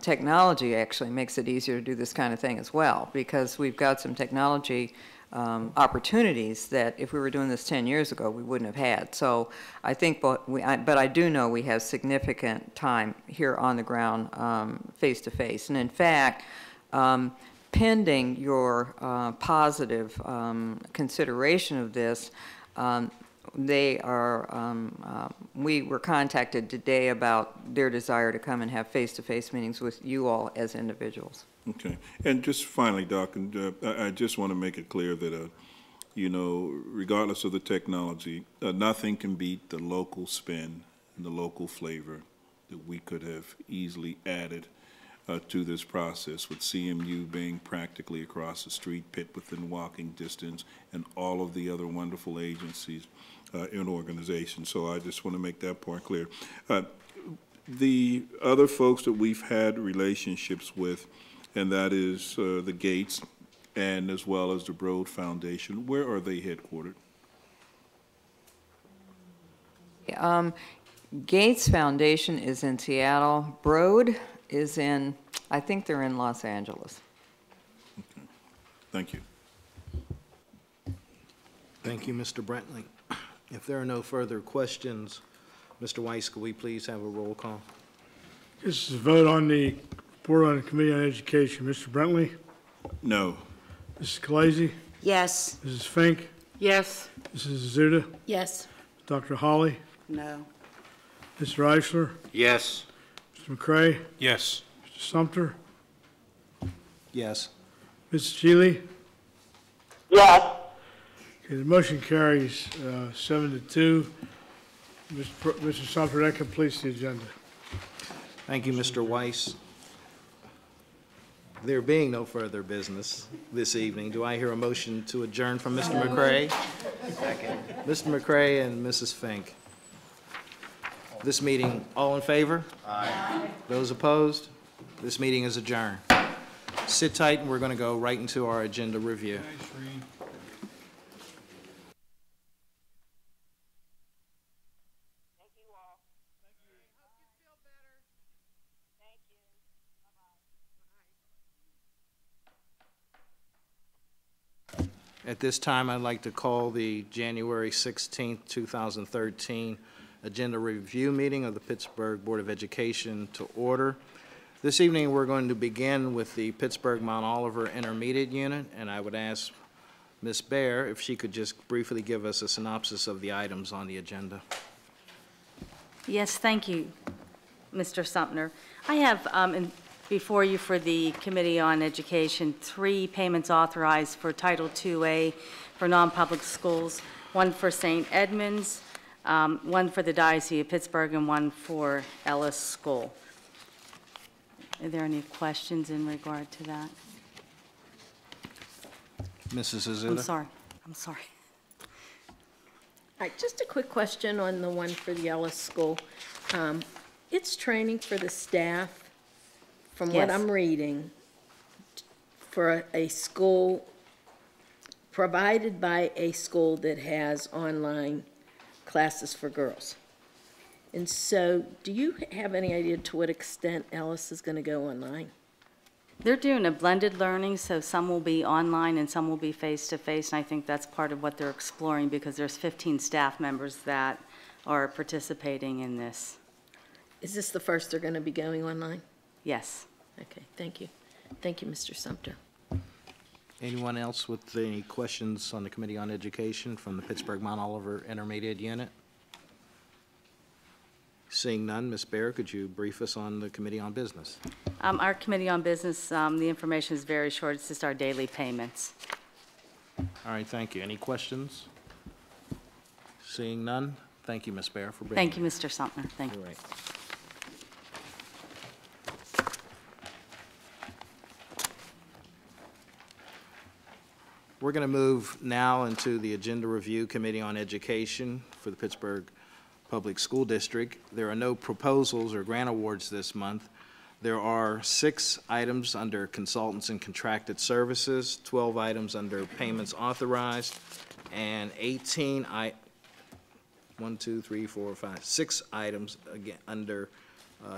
technology actually makes it easier to do this kind of thing as well, because we've got some technology opportunities that if we were doing this 10 years ago, we wouldn't have had. So I think, but I do know we have significant time here on the ground, face-to-face. And in fact, pending your positive consideration of this, we were contacted today about their desire to come and have face-to-face meetings with you all as individuals. Okay. And just finally, Doc, and I just want to make it clear that, you know, regardless of the technology, nothing can beat the local spin and the local flavor that we could have easily added to this process, with CMU being practically across the street, Pitt within walking distance, and all of the other wonderful agencies and organizations. So I just want to make that point clear. The other folks that we've had relationships with, and that is the Gates and as well as the Broad Foundation, where are they headquartered? Gates Foundation is in Seattle. Broad is in, I think they're in Los Angeles. Okay. Thank you. Thank you, Mr. Brentley. If there are no further questions, Mr. Weiss, could we please have a roll call? This is a vote on the report on the Committee on Education. Mr. Brentley? No. Mrs. Khaleesi? Yes. Mrs. Fink? Yes. Mrs. Azuda? Yes. Dr. Holly? No. Mr. Eisler? Yes. Mr. McCray? Yes. Mr. Sumter? Yes. Mrs. Shealy? Yes. Okay, the motion carries 7-2. Mr. Sumter, that completes the agenda. Thank you, Mr. Weiss. There being no further business this evening, do I hear a motion to adjourn from Mr. McCray? Second. Mr. McCray and Mrs. Fink. This meeting, all in favor? Aye. Those opposed? This meeting is adjourned. Sit tight, and we're going to go right into our agenda review. At this time, I'd like to call the January 16th, 2013 Agenda Review Meeting of the Pittsburgh Board of Education to order. This evening, we're going to begin with the Pittsburgh Mount Oliver Intermediate Unit, and I would ask Ms. Baer if she could just briefly give us a synopsis of the items on the agenda. Yes, thank you, Mr. Sumter. I have before you for the Committee on Education 3 payments authorized for Title II-A for non-public schools, one for St. Edmunds, one for the Diocese of Pittsburgh, and one for Ellis School. Are there any questions in regard to that? Mrs. Azuda? I'm sorry. All right, just a quick question on the one for the Ellis School. It's training for the staff, from what Yes. I'm reading, for a school, provided by a school that has online classes for girls. And so, do you have any idea to what extent Ellis is going to go online? They're doing a blended learning, so some will be online and some will be face-to-face, and I think that's part of what they're exploring because there's 15 staff members that are participating in this. Is this the first they're going to be going online? Yes. Okay, thank you. Thank you, Mr. Sumter. Anyone else with any questions on the Committee on Education from the Pittsburgh Mount Oliver Intermediate Unit? Seeing none, Ms. Baer, could you brief us on the Committee on Business? Our Committee on Business, the information is very short. It's just our daily payments. All right, thank you. Any questions? Seeing none, thank you, Ms. Baer, for bringing Thank you, Mr. Sumter. Thank you. You're right. We're going to move now into the Agenda Review Committee on Education for the Pittsburgh Public School District. There are no proposals or grant awards this month. There are 6 items under consultants and contracted services, 12 items under payments authorized, and 18 one, two, three, four, five, 6 items, again, under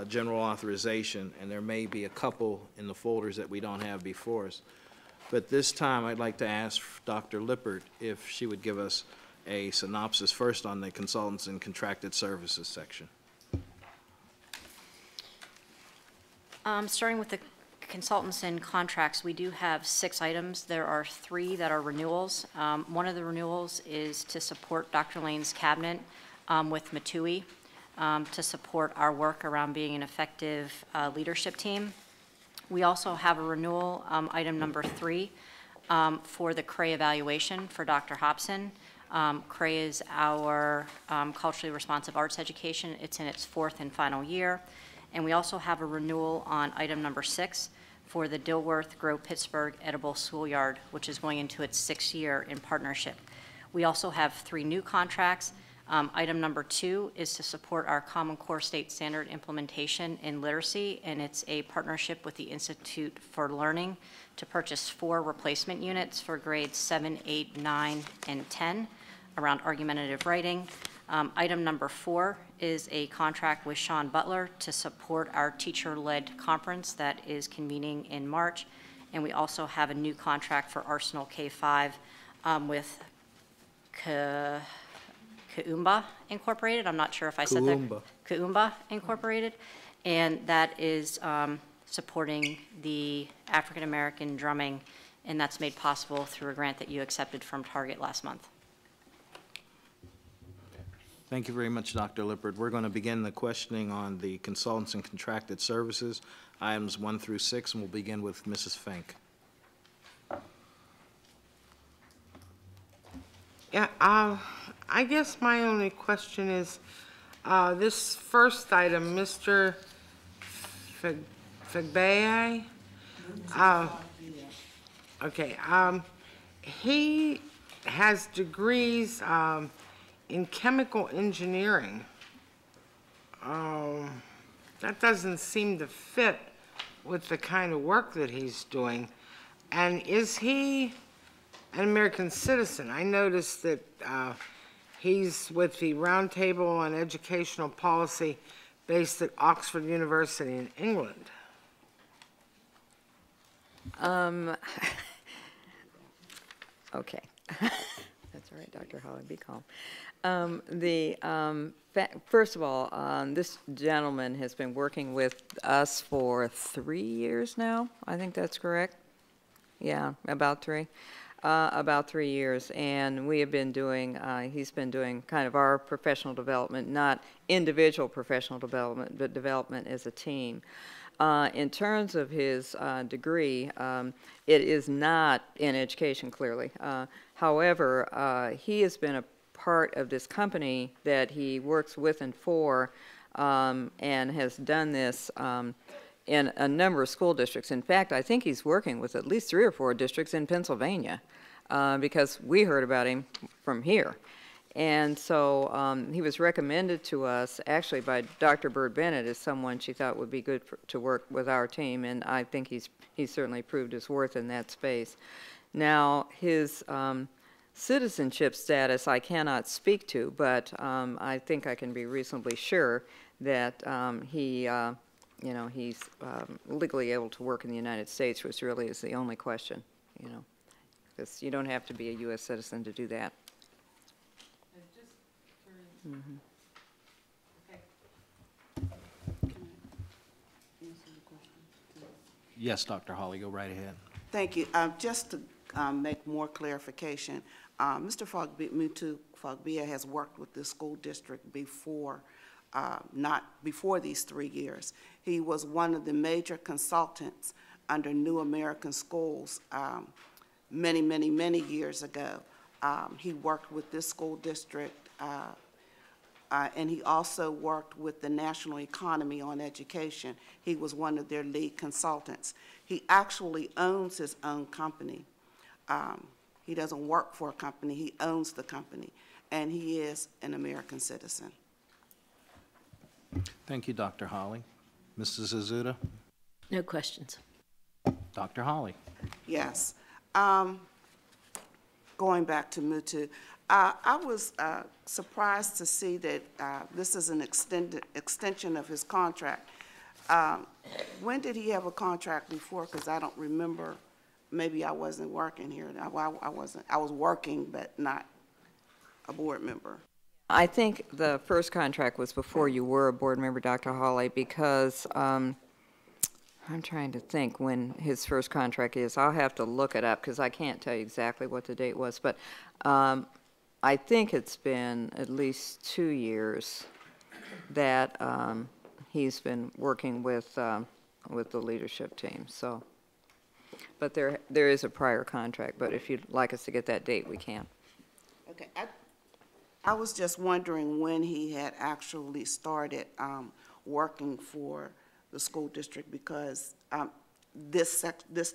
general authorization, and there may be a couple in the folders that we don't have before us. But this time, I'd like to ask Dr. Lippert if she would give us a synopsis first on the consultants and contracted services section. Starting with the consultants and contracts, we do have 6 items. There are 3 that are renewals. One of the renewals is to support Dr. Lane's cabinet with Matui to support our work around being an effective leadership team. We also have a renewal, item number 3, for the CRAE evaluation for Dr. Hobson. CRAE is our culturally responsive arts education. It's in its 4th and final year. And we also have a renewal on item number 6 for the Dilworth Grow Pittsburgh Edible Schoolyard, which is going into its 6th year in partnership. We also have 3 new contracts. Item number 2 is to support our Common Core State Standard implementation in literacy, and it's a partnership with the Institute for Learning to purchase 4 replacement units for grades 7, 8, 9, and 10 around argumentative writing. Item number 4 is a contract with Sean Butler to support our teacher-led conference that is convening in March. And we also have a new contract for Arsenal K-5 with Kuumba Incorporated. I'm not sure if I said that. Kuumba Incorporated. And that is supporting the African-American drumming, and that's made possible through a grant that you accepted from Target last month. Thank you very much, Dr. Lippert. We're going to begin the questioning on the consultants and contracted services, items 1 through 6, and we'll begin with Mrs. Fink. Yeah, I guess my only question is, this first item, Mr. Fagbaye? Okay, he has degrees in chemical engineering. That doesn't seem to fit with the kind of work that he's doing. And is he an American citizen? I noticed that he's with the Roundtable on Educational Policy based at Oxford University in England. Okay. That's all right, Dr. Holly, be calm. First of all, this gentleman has been working with us for 3 years now. I think that's correct. Yeah, about 3. About 3 years, and we have been doing, he's been doing kind of our professional development, not individual professional development, but development as a team. In terms of his degree, it is not in education, clearly. However, he has been a part of this company that he works with and for, and has done this in a number of school districts. In fact, I think he's working with at least 3 or 4 districts in Pennsylvania, because we heard about him from here. And so he was recommended to us actually by Dr. Bird Bennett as someone she thought would be good to work with our team, and I think he's certainly proved his worth in that space. Now, his citizenship status I cannot speak to, but I think I can be reasonably sure that he's legally able to work in the United States, which really is the only question, because you don't have to be a U.S. citizen to do that. Mm-hmm. Yes, Dr. Holly, go right ahead. Thank you. Just to make more clarification, Mr. Mutu Fagbia has worked with the school district before, not before these 3 years. He was one of the major consultants under New American Schools many, many, many years ago. He worked with this school district, and he also worked with the National Economy on Education. He was one of their lead consultants. He actually owns his own company. He doesn't work for a company, he owns the company, and he is an American citizen. Thank you, Dr. Holly. Mrs. Azuda? No questions. Dr. Holly? Yes. Going back to Mutu, I was surprised to see that this is an extension of his contract. When did he have a contract before? Because I don't remember. Maybe I wasn't working here. I was working, but not a board member. I think the first contract was before you were a board member, Dr. Hawley, because I'm trying to think when his first contract is. I'll have to look it up because I can't tell you exactly what the date was. But I think it's been at least 2 years that he's been working with the leadership team. So, but there is a prior contract. But if you'd like us to get that date, we can. Okay. I was just wondering when he had actually started working for the school district, because this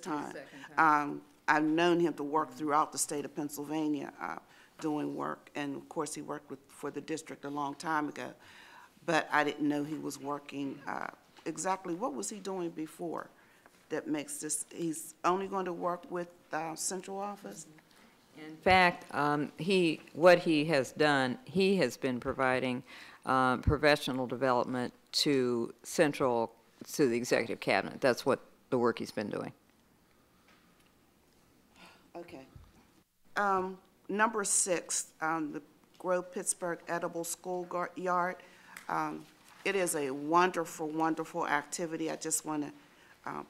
time I've known him to work throughout the state of Pennsylvania doing work, and of course he worked for the district a long time ago, but I didn't know he was working exactly. What was he doing before that makes this, he's only going to work with central office? In fact, what he has done, he has been providing professional development to the executive cabinet. That's what the work he's been doing. Okay. Number 6, the Grow Pittsburgh Edible School Yard. It is a wonderful, wonderful activity. I just want to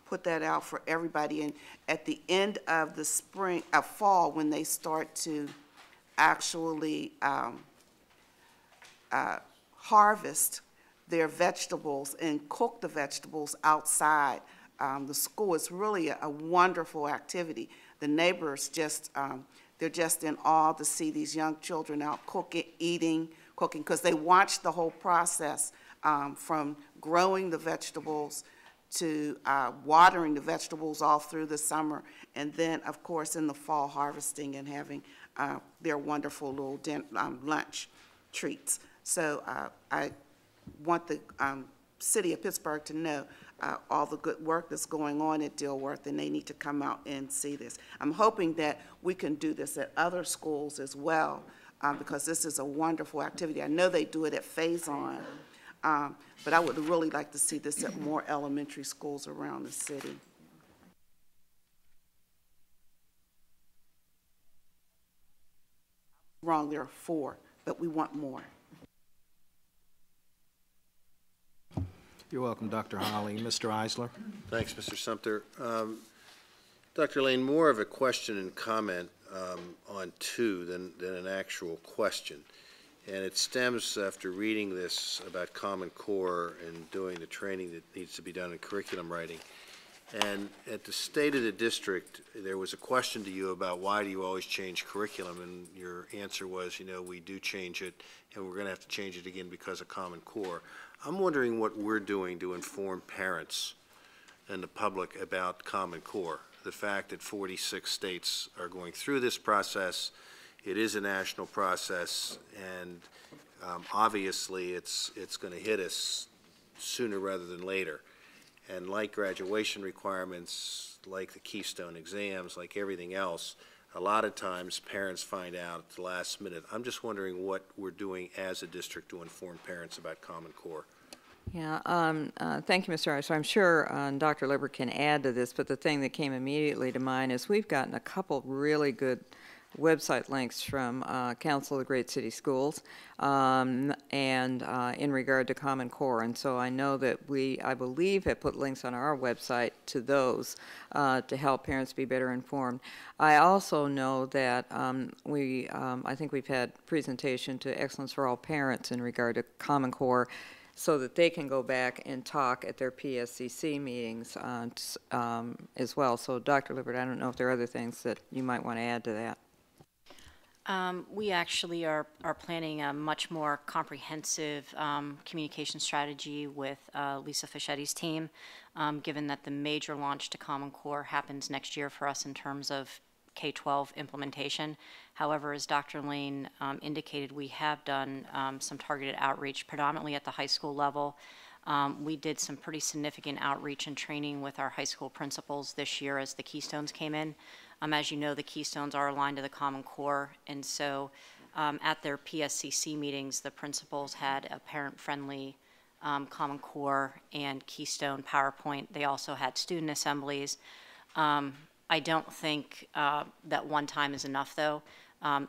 put that out for everybody. And at the end of the fall, when they start to actually harvest their vegetables and cook the vegetables outside the school, it's really a wonderful activity. The neighbors just, they're just in awe to see these young children out cooking, because they watch the whole process from growing the vegetables to watering the vegetables all through the summer, and then, of course, in the fall, harvesting and having their wonderful little lunch treats. So I want the city of Pittsburgh to know all the good work that's going on at Dilworth, and they need to come out and see this. I'm hoping that we can do this at other schools as well, because this is a wonderful activity. I know they do it at Faison. But I would really like to see this at more elementary schools around the city. Wrong, there are 4, but we want more. You're welcome, Dr. Hawley. Mr. Eisler? Thanks, Mr. Sumter. Dr. Lane, more of a question and comment on 2 than an actual question. And it stems after reading this about Common Core and doing the training that needs to be done in curriculum writing. And at the State of the District, there was a question to you about why do you always change curriculum, and your answer was, we do change it, and we're going to have to change it again because of Common Core. I'm wondering what we're doing to inform parents and the public about Common Core. The fact that 46 states are going through this process, it is a national process, and obviously it's going to hit us sooner rather than later. And like graduation requirements, like the Keystone exams, like everything else, a lot of times parents find out at the last minute. I'm just wondering what we're doing as a district to inform parents about Common Core. Yeah, thank you, Mr. Eisler. I'm sure Dr. Lippert can add to this, but the thing that came immediately to mind is we've gotten a couple really good website links from Council of the Great City Schools and in regard to Common Core. And so I know that I believe, have put links on our website to those to help parents be better informed. I also know that I think we've had presentation to Excellence for All Parents in regard to Common Core, so that they can go back and talk at their PSCC meetings as well. So Dr. Lippert, I don't know if there are other things that you might want to add to that. We actually are planning a much more comprehensive communication strategy with Lisa Fichetti's team, given that the major launch to Common Core happens next year for us in terms of K-12 implementation. However, as Dr. Lane indicated, we have done some targeted outreach, predominantly at the high school level. We did some pretty significant outreach and training with our high school principals this year as the Keystones came in. As you know, the Keystones are aligned to the Common Core, and so at their PSCC meetings, the principals had a parent-friendly Common Core and Keystone PowerPoint. They also had student assemblies. I don't think that one time is enough, though.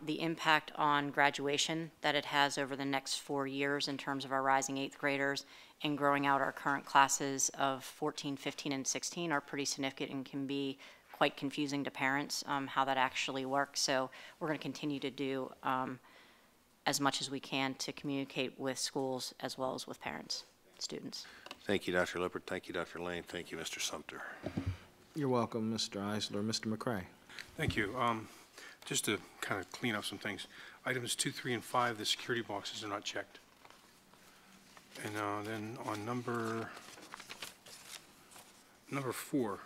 The impact on graduation that it has over the next 4 years in terms of our rising 8th graders and growing out our current classes of 14, 15, and 16 are pretty significant and can be quite confusing to parents how that actually works. So we're going to continue to do as much as we can to communicate with schools as well as with parents, students. Thank you, Dr. Lippert. Thank you, Dr. Lane. Thank you, Mr. Sumter. You're welcome, Mr. Eisler. Mr. McCray. Thank you. Just to kind of clean up some things, items 2, 3, and 5, the security boxes are not checked. And then on number 4,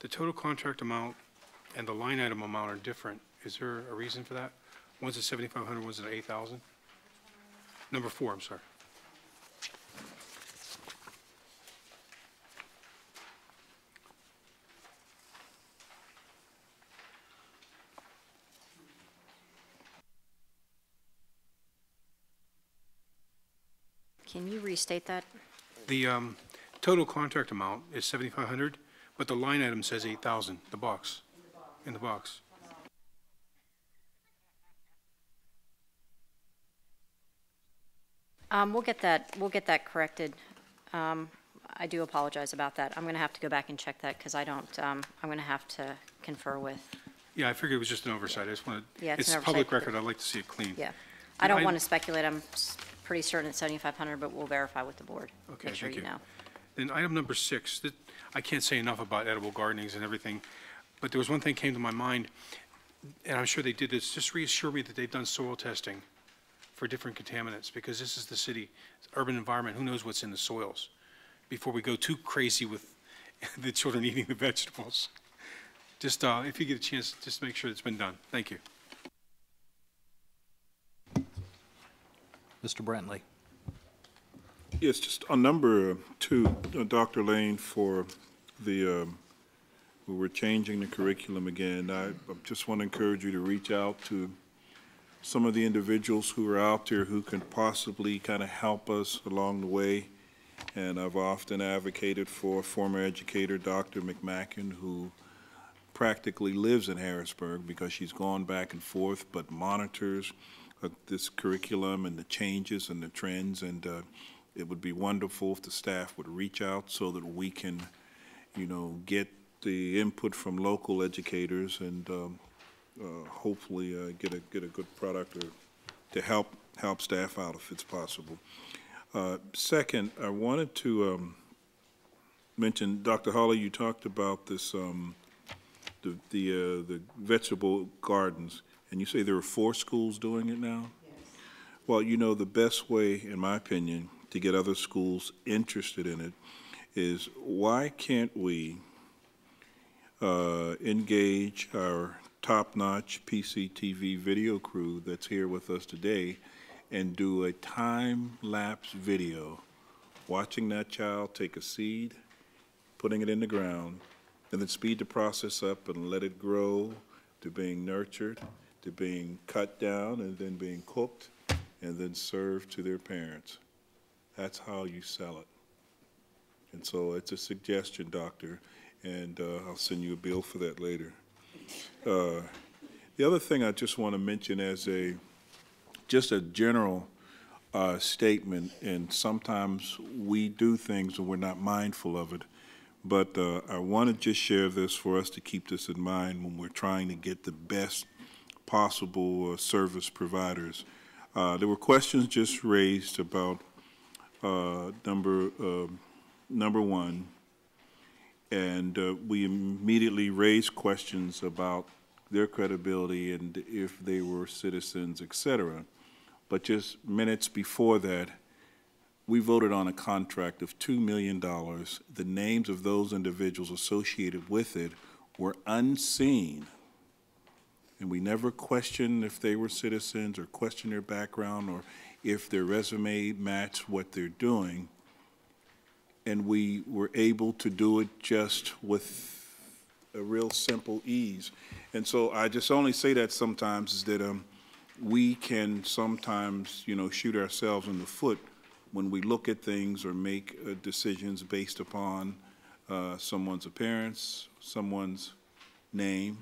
the total contract amount and the line item amount are different. Is there a reason for that? One's at 7,500, one's at 8,000? Number 4, I'm sorry. Can you restate that? The total contract amount is 7,500, but the line item says 8,000, the box, in the box. We'll get that corrected. I do apologize about that. I'm going to have to go back and check that because I don't, I'm going to have to confer with. Yeah, I figured it was just an oversight. I just wanted, Yeah, it's an public oversight. record. I'd like to see it clean. Yeah. I don't want to speculate. I'm pretty certain it's 7,500, but we'll verify with the board. Okay, Make sure thank you you. know. Then item number 6, I can't say enough about edible gardenings and everything, but there was one thing came to my mind, and I'm sure they did this. Just reassure me that they've done soil testing for different contaminants, because this is the city, urban environment. Who knows what's in the soils? Before we go too crazy with the children eating the vegetables. Just, if you get a chance, just make sure it's been done. Thank you. Mr. Brantley. Yes, just on number 2, Dr. Lane, for the, we're changing the curriculum again. I just want to encourage you to reach out to some of the individuals who are out there who can possibly kind of help us along the way. And I've often advocated for former educator Dr. McMacken, who practically lives in Harrisburg because she's gone back and forth but monitors this curriculum and the changes and the trends. And it would be wonderful if the staff would reach out so that we can, get the input from local educators and hopefully get a good product or to help staff out if it's possible. Second, I wanted to mention, Dr. Hawley, you talked about this the vegetable gardens, and you say there are 4 schools doing it now? Yes. Well, the best way, in my opinion, to get other schools interested in it is, why can't we engage our top-notch PCTV video crew that's here with us today and do a time-lapse video watching that child take a seed, putting it in the ground, and then speed the process up and let it grow to being nurtured, to being cut down, and then being cooked, and then served to their parents. That's how you sell it. And so it's a suggestion, doctor, and I'll send you a bill for that later. The other thing I just want to mention as just a general statement, and sometimes we do things and we're not mindful of it, but I want to just share this for us to keep this in mind when we're trying to get the best possible service providers. There were questions just raised about number 1, and we immediately raised questions about their credibility and if they were citizens, et cetera. But just minutes before that, we voted on a contract of $2 million. The names of those individuals associated with it were unseen. And we never questioned if they were citizens or questioned their background or if their resume matched what they're doing. And we were able to do it just with a real simple ease. And so I just only say that sometimes is that we can sometimes, shoot ourselves in the foot when we look at things or make decisions based upon someone's appearance, someone's name,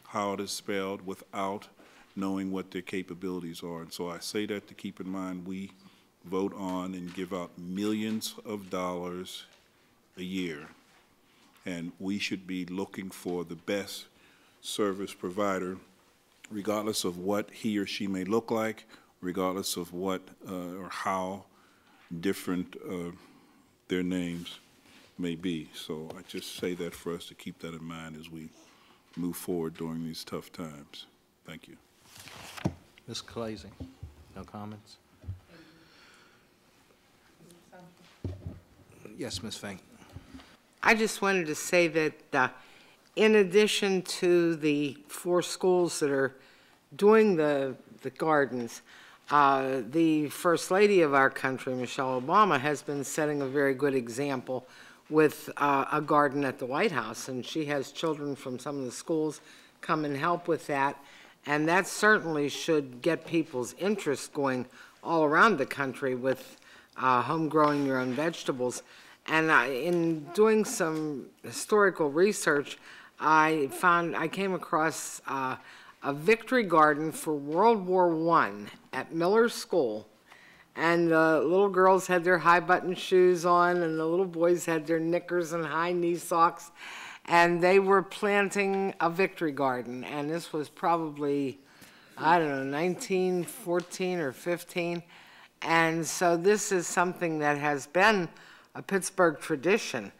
how it is spelled, without knowing what their capabilities are. And so I say that to keep in mind we vote on and give out millions of dollars a year. And we should be looking for the best service provider, regardless of what he or she may look like, regardless of what or how different their names may be. So I just say that for us to keep that in mind as we move forward during these tough times. Thank you. Ms. Clazy, no comments? Yes, Ms. Fink. I just wanted to say that in addition to the 4 schools that are doing the gardens, the First Lady of our country, Michelle Obama, has been setting a very good example with a garden at the White House, and she has children from some of the schools come and help with that, and that certainly should get people's interest going all around the country with home growing your own vegetables. And in doing some historical research, I came across a victory garden for World War I at Miller School. And the little girls had their high button shoes on, and the little boys had their knickers and high knee socks. And they were planting a victory garden. And this was probably, I don't know, 1914 or 15. And so this is something that has been a Pittsburgh tradition.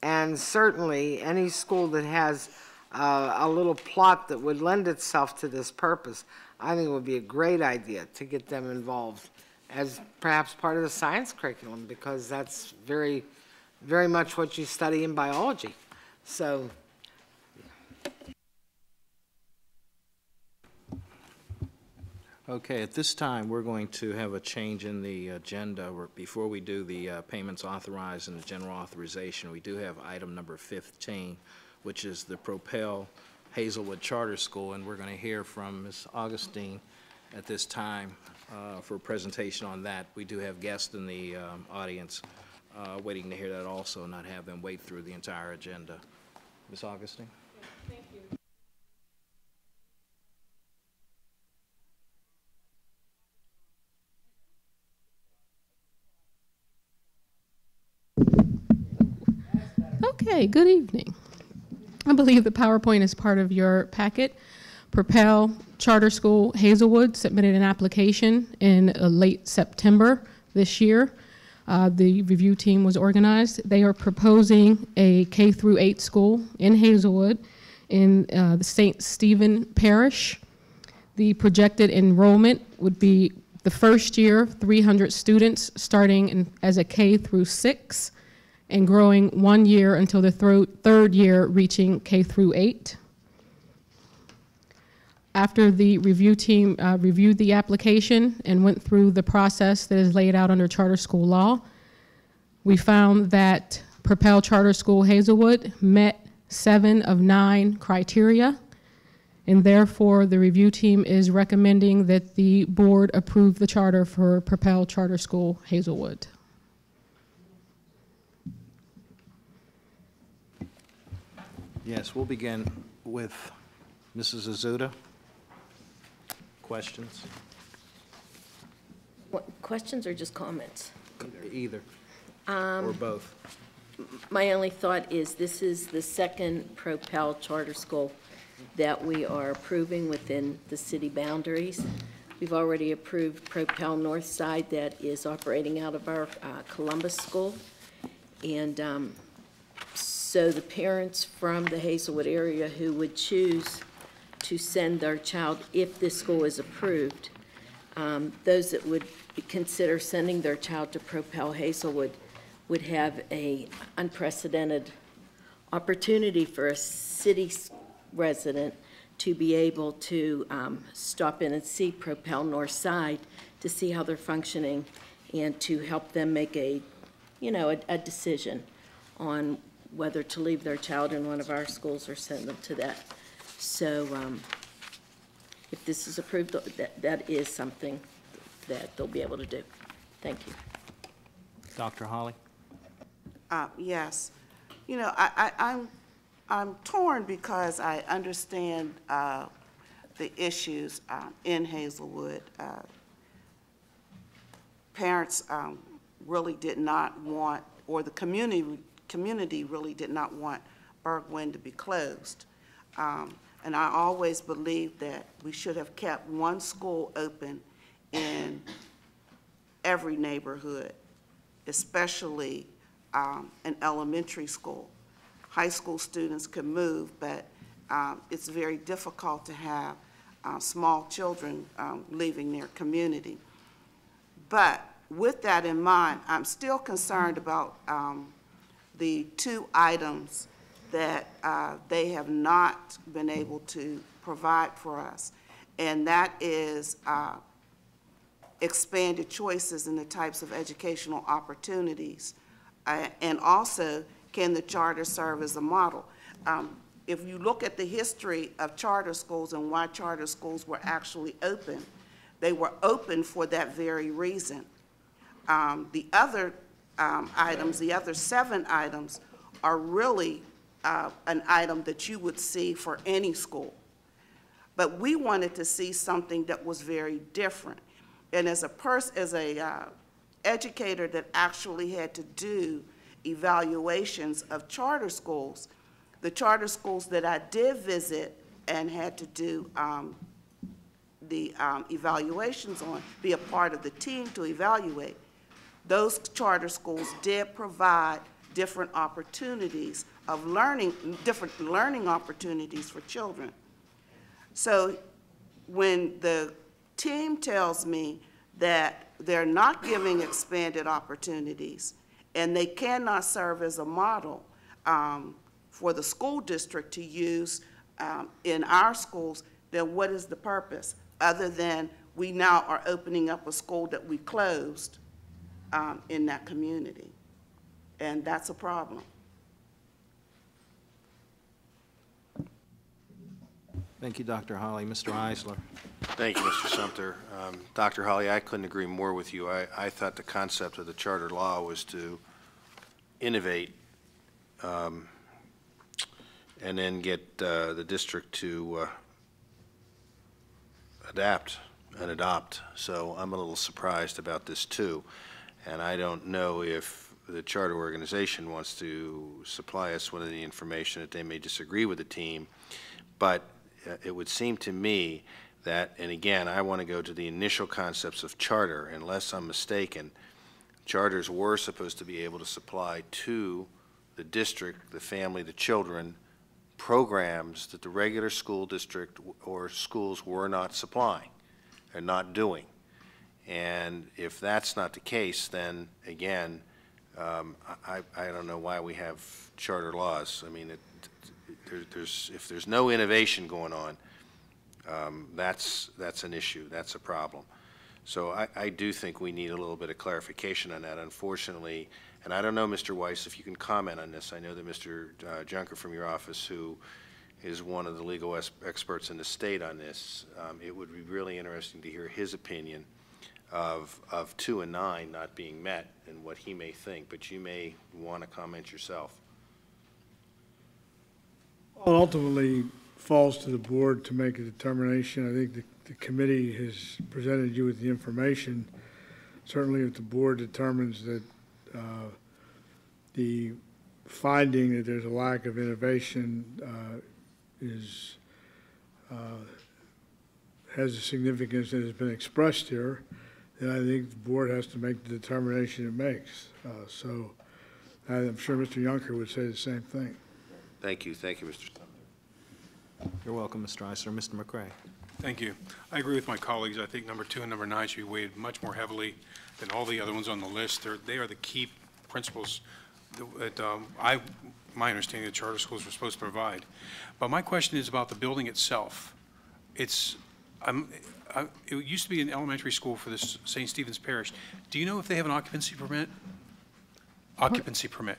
And certainly any school that has a little plot that would lend itself to this purpose, I think it would be a great idea to get them involved as perhaps part of the science curriculum, because that's very, very much what you study in biology. So. Okay, at this time, we're going to have a change in the agenda. Before we do the payments authorized and the general authorization, we do have item number 15, which is the Propel Hazelwood Charter School, and we're going to hear from Ms. Augustine at this time for a presentation on that. We do have guests in the audience waiting to hear that also, not have them wait through the entire agenda. Ms. Augustine? Thank you. Okay, good evening. I believe the PowerPoint is part of your packet. Propel Charter School Hazelwood submitted an application in late September this year. The review team was organized. They are proposing a K-8 school in Hazelwood in the St. Stephen Parish. The projected enrollment would be the first year, 300 students starting as a K-6 and growing 1 year until the third year, reaching K-8. After the review team reviewed the application and went through the process that is laid out under charter school law, we found that Propel Charter School Hazelwood met 7 of 9 criteria, and therefore the review team is recommending that the board approve the charter for Propel Charter School Hazelwood. Yes, we'll begin with Mrs. Azuda. Questions? What, questions or just comments? Either, or both. My only thought is this is the second Propel Charter School that we are approving within the city boundaries. We've already approved Propel Northside that is operating out of our Columbus School. And so the parents from the Hazelwood area who would choose to send their child, if this school is approved, those that would consider sending their child to Propel Hazelwood would have a unprecedented opportunity for a city resident to be able to stop in and see Propel Northside to see how they're functioning and to help them make a decision on whether to leave their child in one of our schools or send them to that. So if this is approved, that is something that they'll be able to do. Thank you. Dr. Holly? Yes. You know, I'm torn because I understand the issues in Hazelwood. Parents really did not want, or the community really did not want Bergwijn to be closed. And I always believed that we should have kept one school open in every neighborhood, especially an elementary school. High school students can move, but it's very difficult to have small children leaving their community. But with that in mind, I'm still concerned about the 2 items that they have not been able to provide for us, and that is expanded choices in the types of educational opportunities, and also, can the charter serve as a model? If you look at the history of charter schools and why charter schools were actually open, they were open for that very reason. The other items, the other 7 items, are really an item that you would see for any school. But we wanted to see something that was very different. And as a educator that actually had to do evaluations of charter schools, the charter schools that I did visit and had to do the evaluations on, be a part of the team to evaluate, those charter schools did provide different opportunities of learning, different learning opportunities for children. So when the team tells me that they're not giving expanded opportunities and they cannot serve as a model for the school district to use in our schools, then what is the purpose? Other than we now are opening up a school that we closed in that community. And that's a problem. Thank you, Dr. Holly. Mr. Eisler? Thank you, Mr. Sumter. Dr. Holly, I couldn't agree more with you. I thought the concept of the charter law was to innovate and then get the district to adapt and adopt. So I'm a little surprised about this too. And I don't know if the charter organization wants to supply us with any information that they may disagree with the team, but it would seem to me that, and again, I want to go to the initial concepts of charter. Unless I'm mistaken, charters were supposed to be able to supply to the district, the family, the children, programs that the regular school district or schools were not supplying and not doing. And if that's not the case, then again, I don't know why we have charter laws. I mean, if there's no innovation going on, that's an issue. That's a problem. So I do think we need a little bit of clarification on that. Unfortunately, and I don't know, Mr. Weiss, if you can comment on this. I know that Mr. Junker from your office, who is one of the legal experts in the state on this, it would be really interesting to hear his opinion of 2 and 9 not being met and what he may think, but you may want to comment yourself. Well, ultimately falls to the board to make a determination. I think the committee has presented you with the information. Certainly if the board determines that the finding that there's a lack of innovation has a significance that has been expressed here, then I think the board has to make the determination it makes. So I'm sure Mr. Junker would say the same thing. Thank you. Thank you, Mr. Sumner. You're welcome, Mr. Eisler. Mr. McCray? Thank you. I agree with my colleagues. I think number 2 and number 9 should be weighted much more heavily than all the other ones on the list. They are the key principles that my understanding of charter schools were supposed to provide. But my question is about the building itself. It used to be an elementary school for the St. Stephen's Parish. Do you know if they have an occupancy permit? Occupancy permit.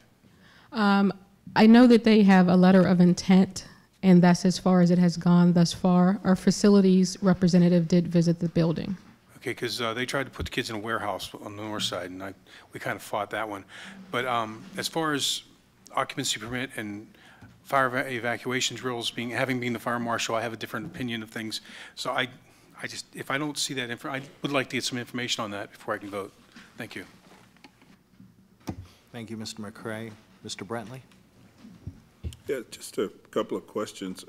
I know that they have a letter of intent and that's as far as it has gone thus far. Our facilities representative did visit the building. Okay, because they tried to put the kids in a warehouse on the north side, and we kind of fought that one. But as far as occupancy permit and fire evacuation drills having been the fire marshal, I have a different opinion of things. So I just, if I don't see that, I would like to get some information on that before I can vote. Thank you. Thank you, Mr. McCray. Mr. Brentley? Yeah, just a couple of questions.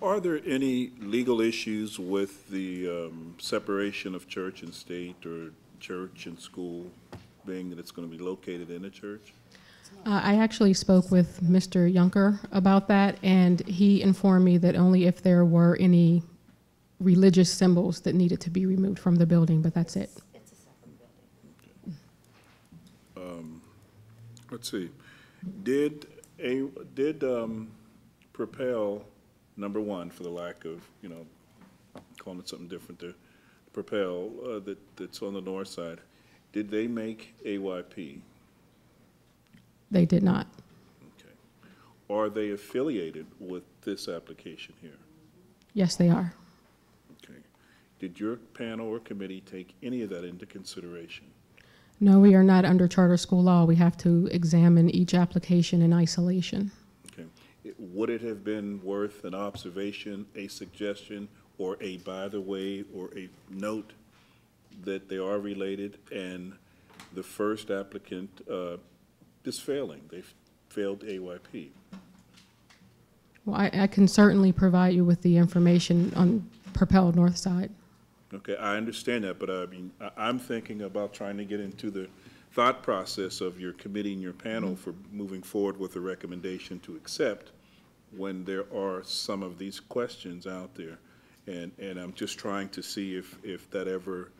Are there any legal issues with the separation of church and state or church and school, being that it's going to be located in a church? I actually spoke with Mr. Junker about that, and he informed me that only if there were any religious symbols that needed to be removed from the building, but that's it. It's a separate building. Let's see. Did Propel, number one, for the lack of, calling it something different there, Propel, that's on the north side, did they make AYP? They did not. Okay. Are they affiliated with this application here? Yes, they are. Okay. Did your panel or committee take any of that into consideration? No, we are not under charter school law. We have to examine each application in isolation. Okay. Would it have been worth an observation, a suggestion, or a by the way, or a note that they are related and the first applicant is failing? They've failed AYP. Well, I can certainly provide you with the information on Propel North Side. Okay, I understand that, but I mean, I'm thinking about trying to get into the thought process of your committee and your panel for moving forward with a recommendation to accept when there are some of these questions out there. And I'm just trying to see if that ever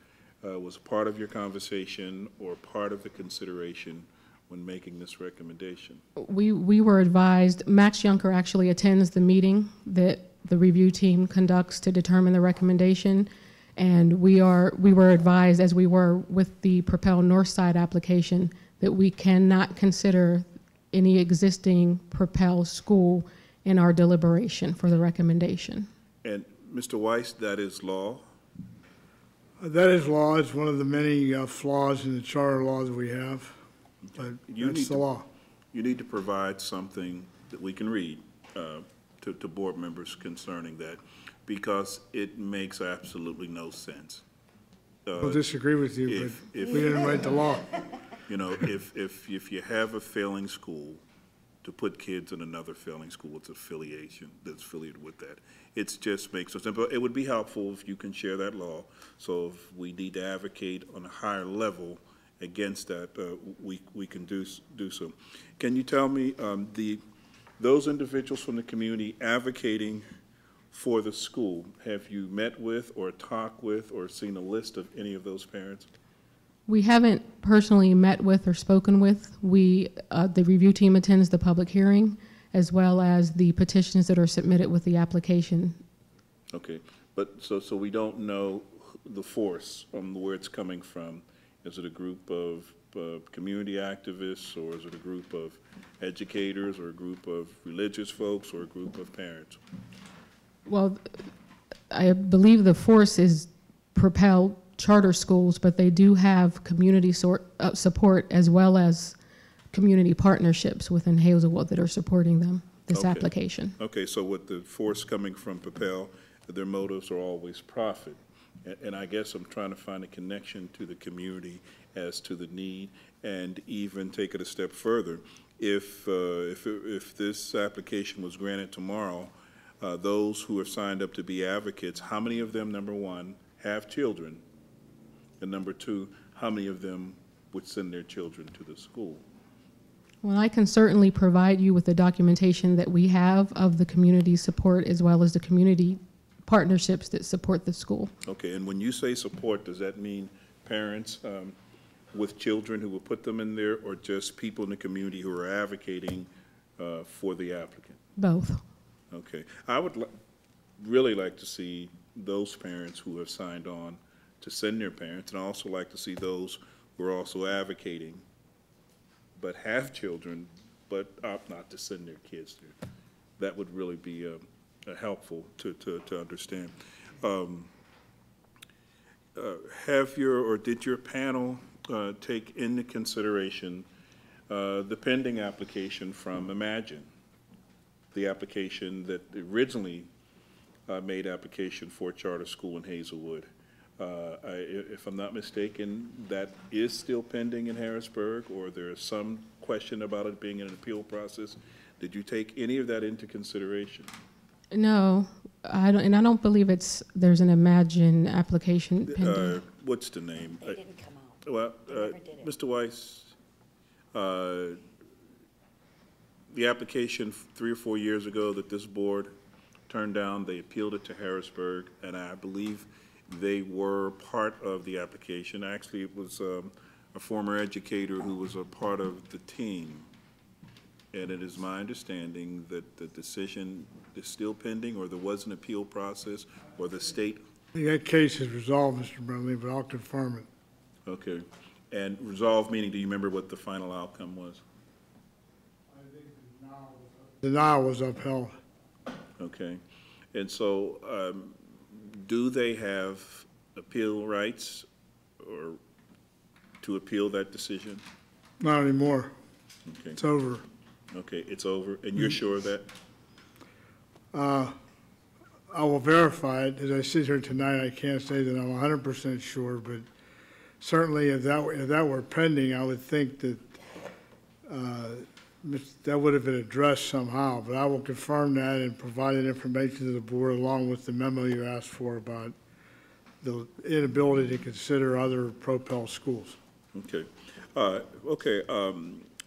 was part of your conversation or part of the consideration when making this recommendation. We were advised, Max Junker actually attends the meeting that the review team conducts to determine the recommendation. And we were advised, as we were with the Propel North Side application, that we cannot consider any existing Propel school in our deliberation for the recommendation. And Mr. Weiss, that is law? That is law. It's one of the many flaws in the charter law that we have, but that's the law. You need to provide something that we can read to board members concerning that, because it makes absolutely no sense. I'll disagree with you, but we didn't write the law. If you have a failing school, to put kids in another failing school, it's affiliation that's affiliated with that. It just makes no sense. But it would be helpful if you can share that law. So if we need to advocate on a higher level against that, we can do so. Can you tell me those individuals from the community advocating for the school, have you met with or talked with or seen a list of any of those parents? We haven't personally met with or spoken with. The review team attends the public hearing, as well as the petitions that are submitted with the application. Okay, but so we don't know the force on where it's coming from. Is it a group of community activists, or is it a group of educators, or a group of religious folks, or a group of parents? Well, I believe the force is Propel charter schools, but they do have community support as well as community partnerships within Hazelwood that are supporting them, this application. Okay, so with the force coming from Propel, their motives are always profit. And I guess I'm trying to find a connection to the community as to the need, and even take it a step further. If this application was granted tomorrow, those who have signed up to be advocates, how many of them, number one, have children? And number two, how many of them would send their children to the school? Well, I can certainly provide you with the documentation that we have of the community support as well as the community partnerships that support the school. Okay, and when you say support, does that mean parents with children who will put them in there, or just people in the community who are advocating for the applicant? Both. Okay. I would really like to see those parents who have signed on to send their parents, and I also like to see those who are also advocating but have children but opt not to send their kids there. that would really be helpful to understand. Did your panel take into consideration the pending application from Imagine, the application that originally made application for a charter school in Hazelwood? If I'm not mistaken, that is still pending in Harrisburg, or there is some question about it being in an appeal process. Did you take any of that into consideration? No, I don't, and I don't believe there's an Imagine application pending. What's the name? They didn't come out. Well, They never did it. Mr. Weiss, the application 3 or 4 years ago that this board turned down, they appealed it to Harrisburg, and I believe they were part of the application. Actually, it was a former educator who was a part of the team. And it is my understanding that the decision is still pending, or there was an appeal process, or the state. That case is resolved, Mr. Brumley, but I'll confirm it. Okay. And resolved meaning, do you remember what the final outcome was? The denial was upheld. Okay. And so do they have appeal rights or to appeal that decision? Not anymore. Okay. It's over. Okay, it's over. And you're sure of that? I will verify it. As I sit here tonight, I can't say that I'm 100% sure, but certainly if that were pending, I would think that that would have been addressed somehow. But I will confirm that and provide that information to the board along with the memo you asked for about the inability to consider other Propel schools. Okay.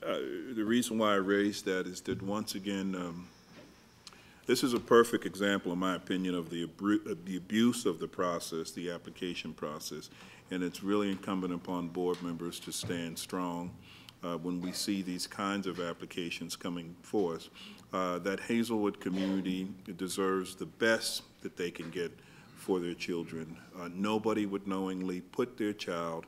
The reason why I raised that is that, once again, this is a perfect example, in my opinion, of the abuse of the process, the application process, and it's really incumbent upon board members to stand strong when we see these kinds of applications coming for us. That Hazelwood community deserves the best that they can get for their children. Nobody would knowingly put their child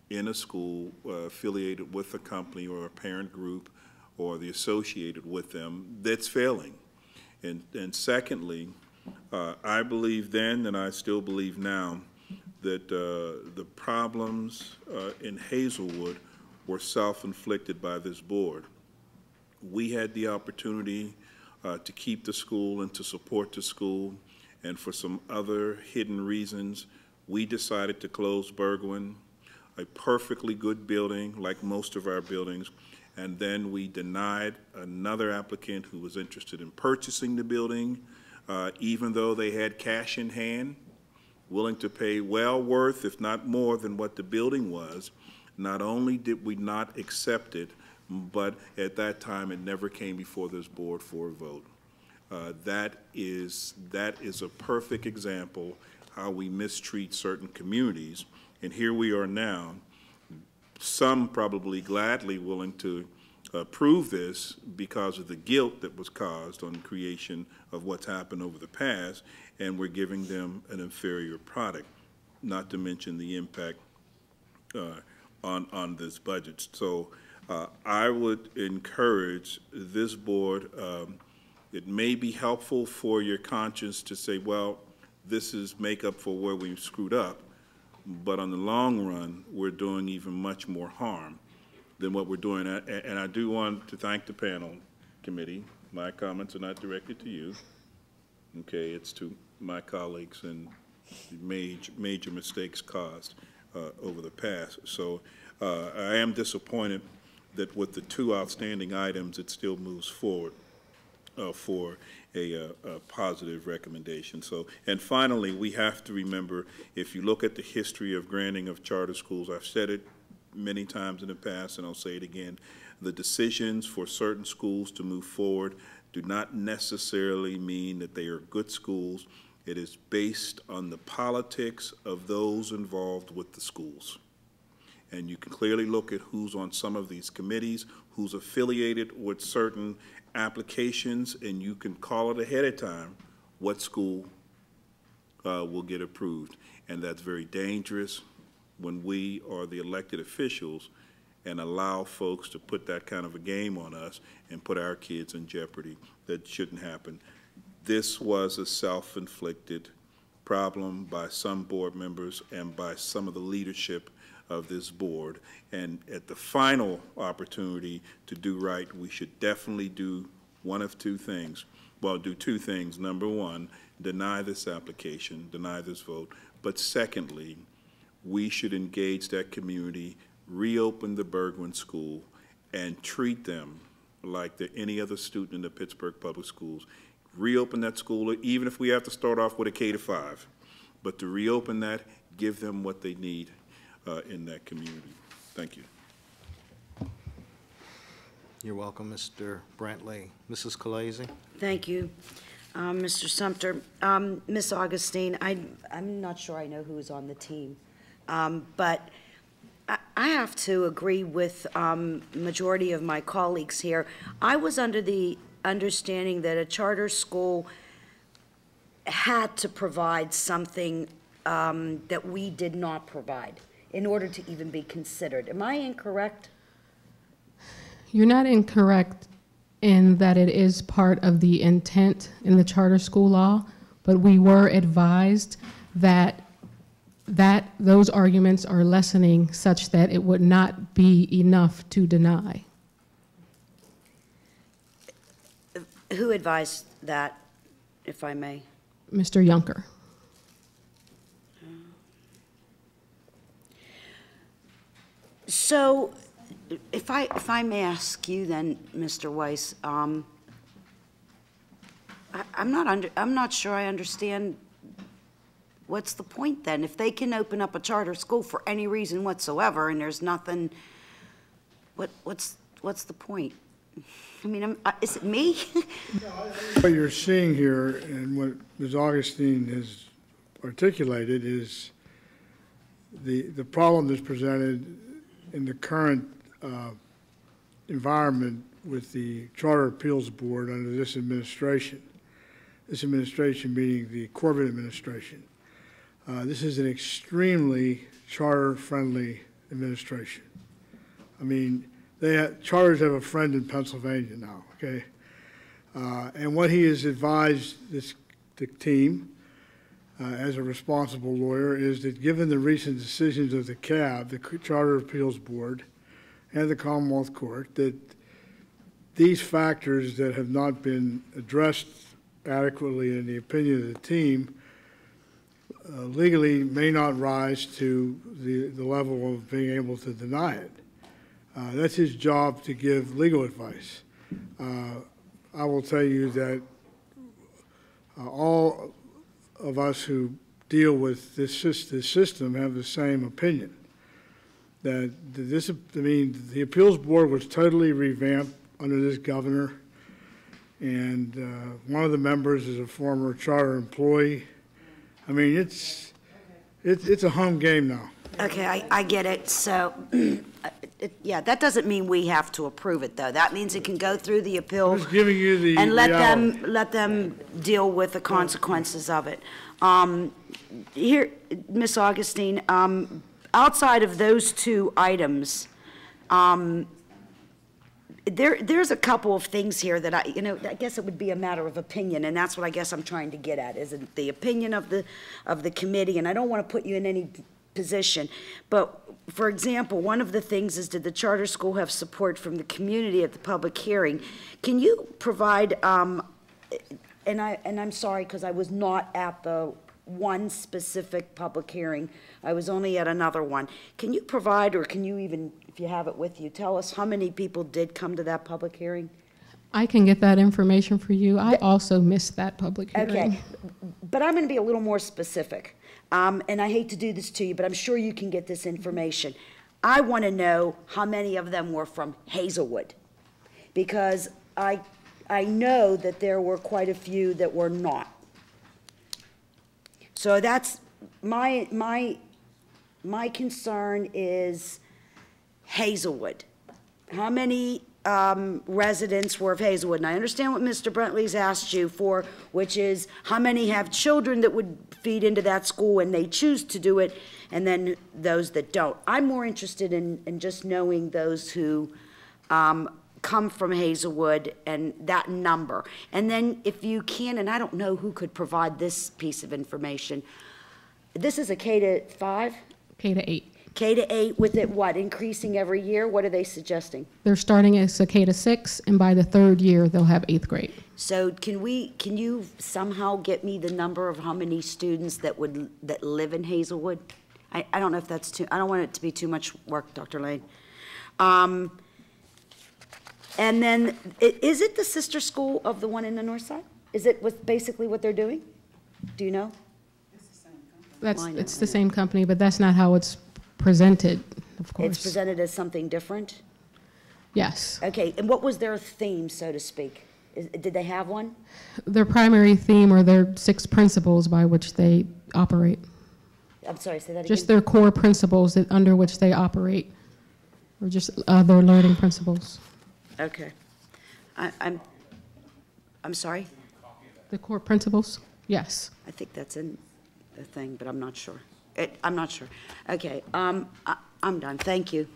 in a school affiliated with a company or a parent group or the associated with them that's failing. And secondly, I believe then, and I still believe now, that the problems in Hazelwood were self-inflicted by this board. We had the opportunity to keep the school and to support the school, and for some other hidden reasons, we decided to close Burgoyne, a perfectly good building like most of our buildings, and then we denied another applicant who was interested in purchasing the building, even though they had cash in hand, willing to pay well worth, if not more, than what the building was. Not only did we not accept it, but at that time it never came before this board for a vote. That is a perfect example how we mistreat certain communities. And here we are now, some probably gladly willing to approve this because of the guilt that was caused on creation of what's happened over the past, and we're giving them an inferior product, not to mention the impact on this budget. So I would encourage this board, it may be helpful for your conscience to say, well, this is make up for where we've screwed up, but on the long run, we're doing even much more harm than what we're doing. And I do want to thank the panel committee. My comments are not directed to you. Okay, it's to my colleagues and major mistakes caused over the past. So I am disappointed that with the 2 outstanding items, it still moves forward for a positive recommendation. So, and finally, we have to remember, if you look at the history of granting of charter schools, I've said it many times in the past, and I'll say it again, the decisions for certain schools to move forward do not necessarily mean that they are good schools. It is based on the politics of those involved with the schools. And you can clearly look at who's on some of these committees, who's affiliated with certain applications, and you can call it ahead of time what school will get approved. And that's very dangerous when we are the elected officials and allow folks to put that kind of a game on us and put our kids in jeopardy. That shouldn't happen. This was a self-inflicted problem by some board members and by some of the leadership of this board. And at the final opportunity to do right, we should definitely do one of two things. Well, do two things. Number one, deny this application, deny this vote. But secondly, we should engage that community, reopen the Bergman School, and treat them like any other student in the Pittsburgh Public Schools. Reopen that school, even if we have to start off with a K-5. But to reopen that, give them what they need in that community. Thank you. You're welcome, Mr. Brantley. Mrs. Khaleesi? Thank you, Mr. Sumter. Ms. Augustine, I'm not sure I know who's on the team, but I have to agree with majority of my colleagues here. I was under the understanding that a charter school had to provide something that we did not provide in order to even be considered. Am I incorrect? You're not incorrect in that it is part of the intent in the charter school law, but we were advised that those arguments are lessening such that it would not be enough to deny. Who advised that, if I may? Mr. Yunker. So, if I may ask you then, Mr. Weiss, I'm not sure I understand. What's the point then? If they can open up a charter school for any reason whatsoever and there's nothing, what's the point? I mean, is it me? What you're seeing here and what Ms. Augustine has articulated is the problem that's presented in the current environment with the Charter Appeals Board under this administration meaning the Corbett administration. This is an extremely charter-friendly administration. I mean, charters have a friend in Pennsylvania now, okay? And what he has advised the team as a responsible lawyer is that given the recent decisions of the CAB, the Charter Appeals Board, and the Commonwealth Court, that these factors that have not been addressed adequately in the opinion of the team legally may not rise to the level of being able to deny it. That's his job to give legal advice. I will tell you that all of us who deal with this system have the same opinion. That the appeals board was totally revamped under this governor, and one of the members is a former charter employee. I mean, it's a home game now. Okay, I get it. So, yeah, that doesn't mean we have to approve it, though. That means it can go through the appeal. Just giving you the and reality. let them deal with the consequences of it. Here, Ms. Augustine, outside of those two items, there's a couple of things here that I guess it would be a matter of opinion, and that's what I guess I'm trying to get at, is the opinion of the committee, and I don't want to put you in any position. But, for example, one of the things is, did the charter school have support from the community at the public hearing? Can you provide, and I'm sorry because I was not at the one specific public hearing, I was only at another one. Can you provide, or can you even, if you have it with you, tell us how many people did come to that public hearing? I can get that information for you. I also missed that public hearing. Okay, but I'm going to be a little more specific. And I hate to do this to you, but I'm sure you can get this information. I want to know how many of them were from Hazelwood, because I know that there were quite a few that were not. So that's my concern is Hazelwood. How many residents were of Hazelwood. And I understand what Mr. Brentley's asked you for, which is how many have children that would feed into that school and they choose to do it, and then those that don't. I'm more interested in just knowing those who come from Hazelwood and that number. And then if you can, and I don't know who could provide this piece of information, this is a K-5? K-8. K-8 with it, what, increasing every year? What are they suggesting? They're starting as a K-6, and by the 3rd year, they'll have 8th grade. So can you somehow get me the number of how many students that live in Hazelwood? I don't know if that's I don't want it to be too much work, Dr. Lane. And then, is it the sister school of the one in the north side? Is it basically what they're doing? Do you know? It's the same company, but that's not how it's presented, of course. It's presented as something different? Yes. Okay, and what was their theme, so to speak? Did they have one? Their primary theme are their 6 principles by which they operate. I'm sorry, say that again? Just their core principles under which they operate, or just their learning principles. Okay. I'm sorry? The core principles? Yes. I think that's in the thing, but I'm not sure. I'm not sure. Okay, I'm done. Thank you.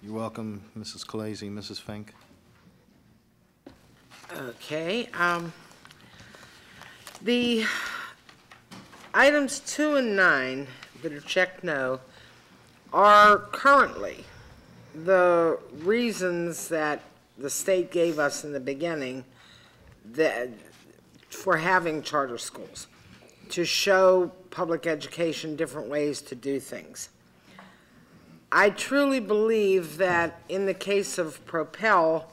You're welcome, Mrs. Khaleesi. Mrs. Fink? Okay, the items 2 and 9 that are checked no are currently the reasons that the state gave us in the beginning for having charter schools, to show public education different ways to do things. I truly believe that in the case of Propel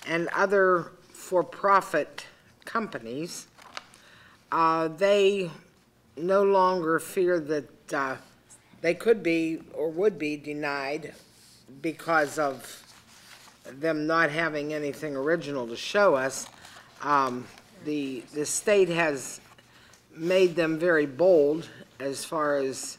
and other for-profit companies, they no longer fear that they could be or would be denied because of them not having anything original to show us. The state has made them very bold as far as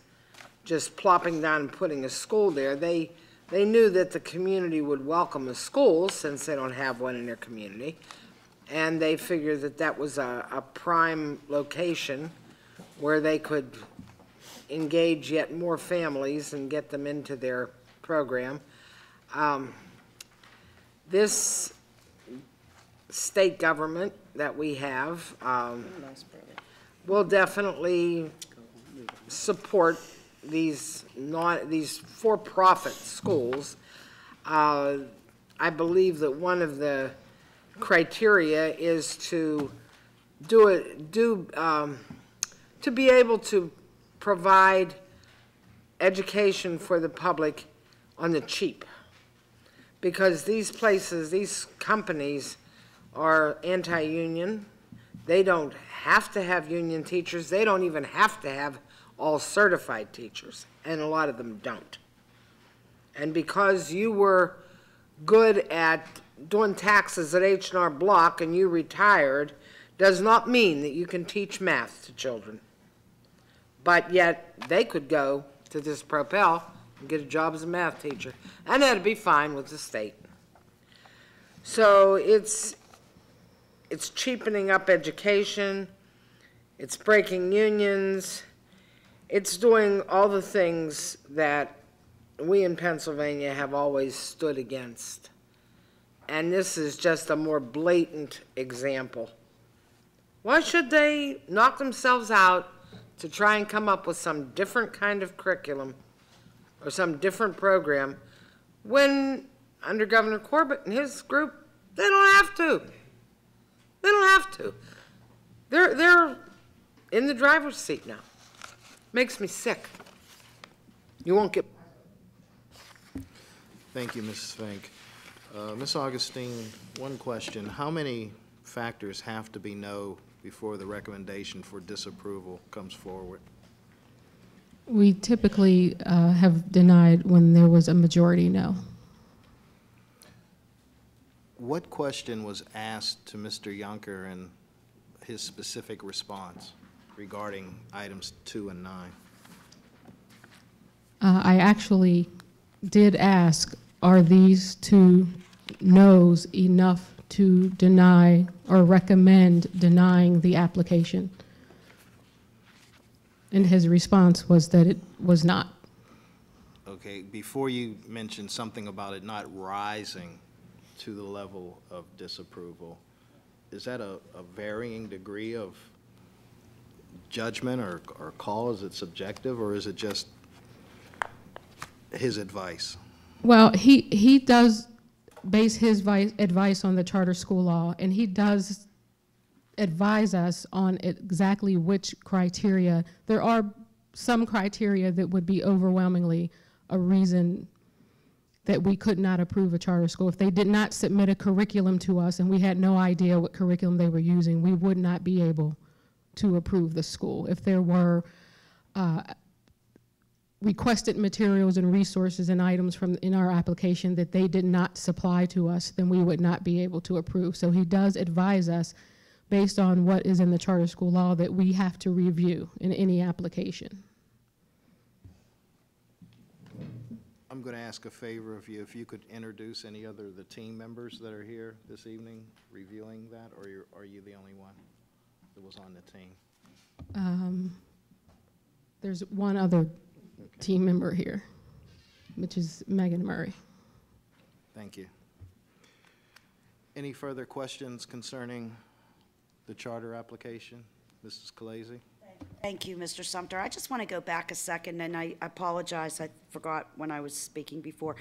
just plopping down and putting a school there. They knew that the community would welcome a school since they don't have one in their community, and they figured that that was a prime location where they could engage yet more families and get them into their program. This state government that we have will definitely support these for-profit schools. I believe that one of the criteria is to to be able to provide education for the public on the cheap, because these places, these companies are anti-union. They don't have to have union teachers. They don't even have to have all certified teachers, and a lot of them don't. And because you were good at doing taxes at H&R Block and you retired, does not mean that you can teach math to children. But yet, they could go to this Propel and get a job as a math teacher, and that'd be fine with the state. So it's cheapening up education, it's breaking unions, it's doing all the things that we in Pennsylvania have always stood against. And this is just a more blatant example. Why should they knock themselves out to try and come up with some different kind of curriculum or some different program when, under Governor Corbett and his group, they don't have to? They don't have to. They're in the driver's seat now. Makes me sick. You won't get... Thank you, Mrs. Fink. Ms. Augustine, one question. How many factors have to be no before the recommendation for disapproval comes forward? We typically have denied when there was a majority no. What question was asked to Mr. Yunker and his specific response regarding items 2 and 9? I actually did ask are these two no's enough to deny or recommend denying the application? And his response was that it was not. Okay, before you mentioned something about it not rising to the level of disapproval, is that a varying degree of judgment or call? Is it subjective, or is it just his advice? Well, he does base his advice on the charter school law, and he does advise us on exactly which criteria. There are some criteria that would be overwhelmingly a reason that we could not approve a charter school. If they did not submit a curriculum to us and we had no idea what curriculum they were using, we would not be able to approve the school. If there were requested materials and resources and items in our application that they did not supply to us, then we would not be able to approve. So he does advise us based on what is in the charter school law that we have to review in any application. I'm going to ask a favor of you, if you could introduce any other of the team members that are here this evening reviewing that, or are you the only one that was on the team? There's one other team member here, which is Megan Murray. Thank you. Any further questions concerning the charter application? Mrs. Khaleesi? Thank you, Mr. Sumter. I just want to go back a second, and I apologize, I forgot when I was speaking before.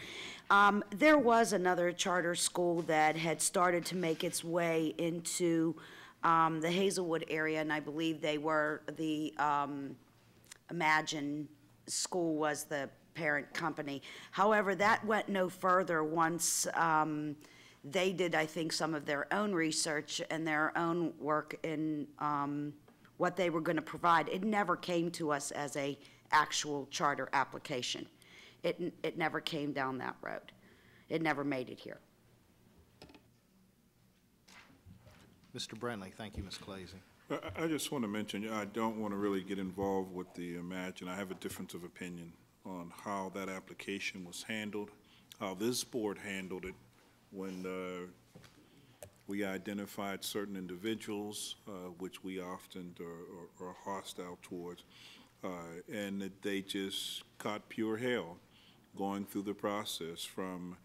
There was another charter school that had started to make its way into the Hazelwood area, and I believe they were the Imagine School was the parent company. However, that went no further once they did, I think, some of their own research and their own work in what they were going to provide. It never came to us as a actual charter application. It never came down that road. It never made it here. Mr. Brentley. Thank you, Ms. Khaleesi. I just want to mention, I don't want to really get involved with the Imagine. I have a difference of opinion on how that application was handled, how this board handled it when we identified certain individuals, which we often are hostile towards, and that they just caught pure hell going through the process from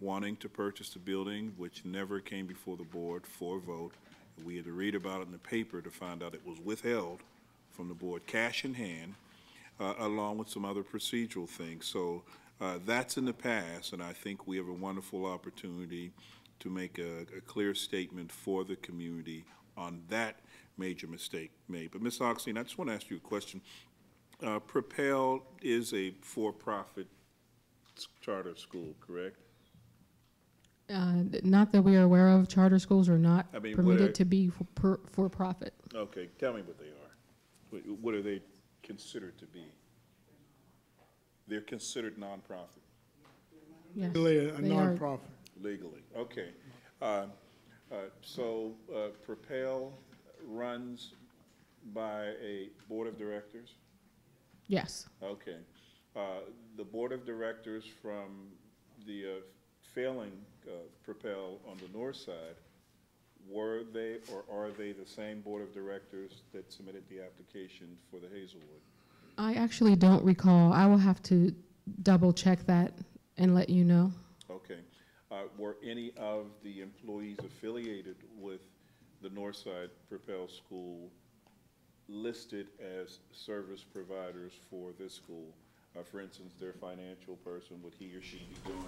wanting to purchase the building, which never came before the board for a vote. We had to read about it in the paper to find out it was withheld from the board, cash in hand, along with some other procedural things. So that's in the past, and I think we have a wonderful opportunity to make a clear statement for the community on that major mistake made. But Ms. Oxley, I just want to ask you a question. Propel is a for-profit charter school, correct? Not that we are aware of. Charter schools are not I permitted to be for profit. Okay, tell me what they are. What are they considered to be? They're considered nonprofit. Yes, Really a they are. nonprofit. Legally, okay. So Propel runs by a board of directors? Yes. Okay. The board of directors from the failing Propel on the north side, were they or are they the same board of directors that submitted the application for the Hazelwood? I actually don't recall. I will have to double check that and let you know. Okay. Were any of the employees affiliated with the Northside Propel School listed as service providers for this school? For instance, their financial person, would he or she be doing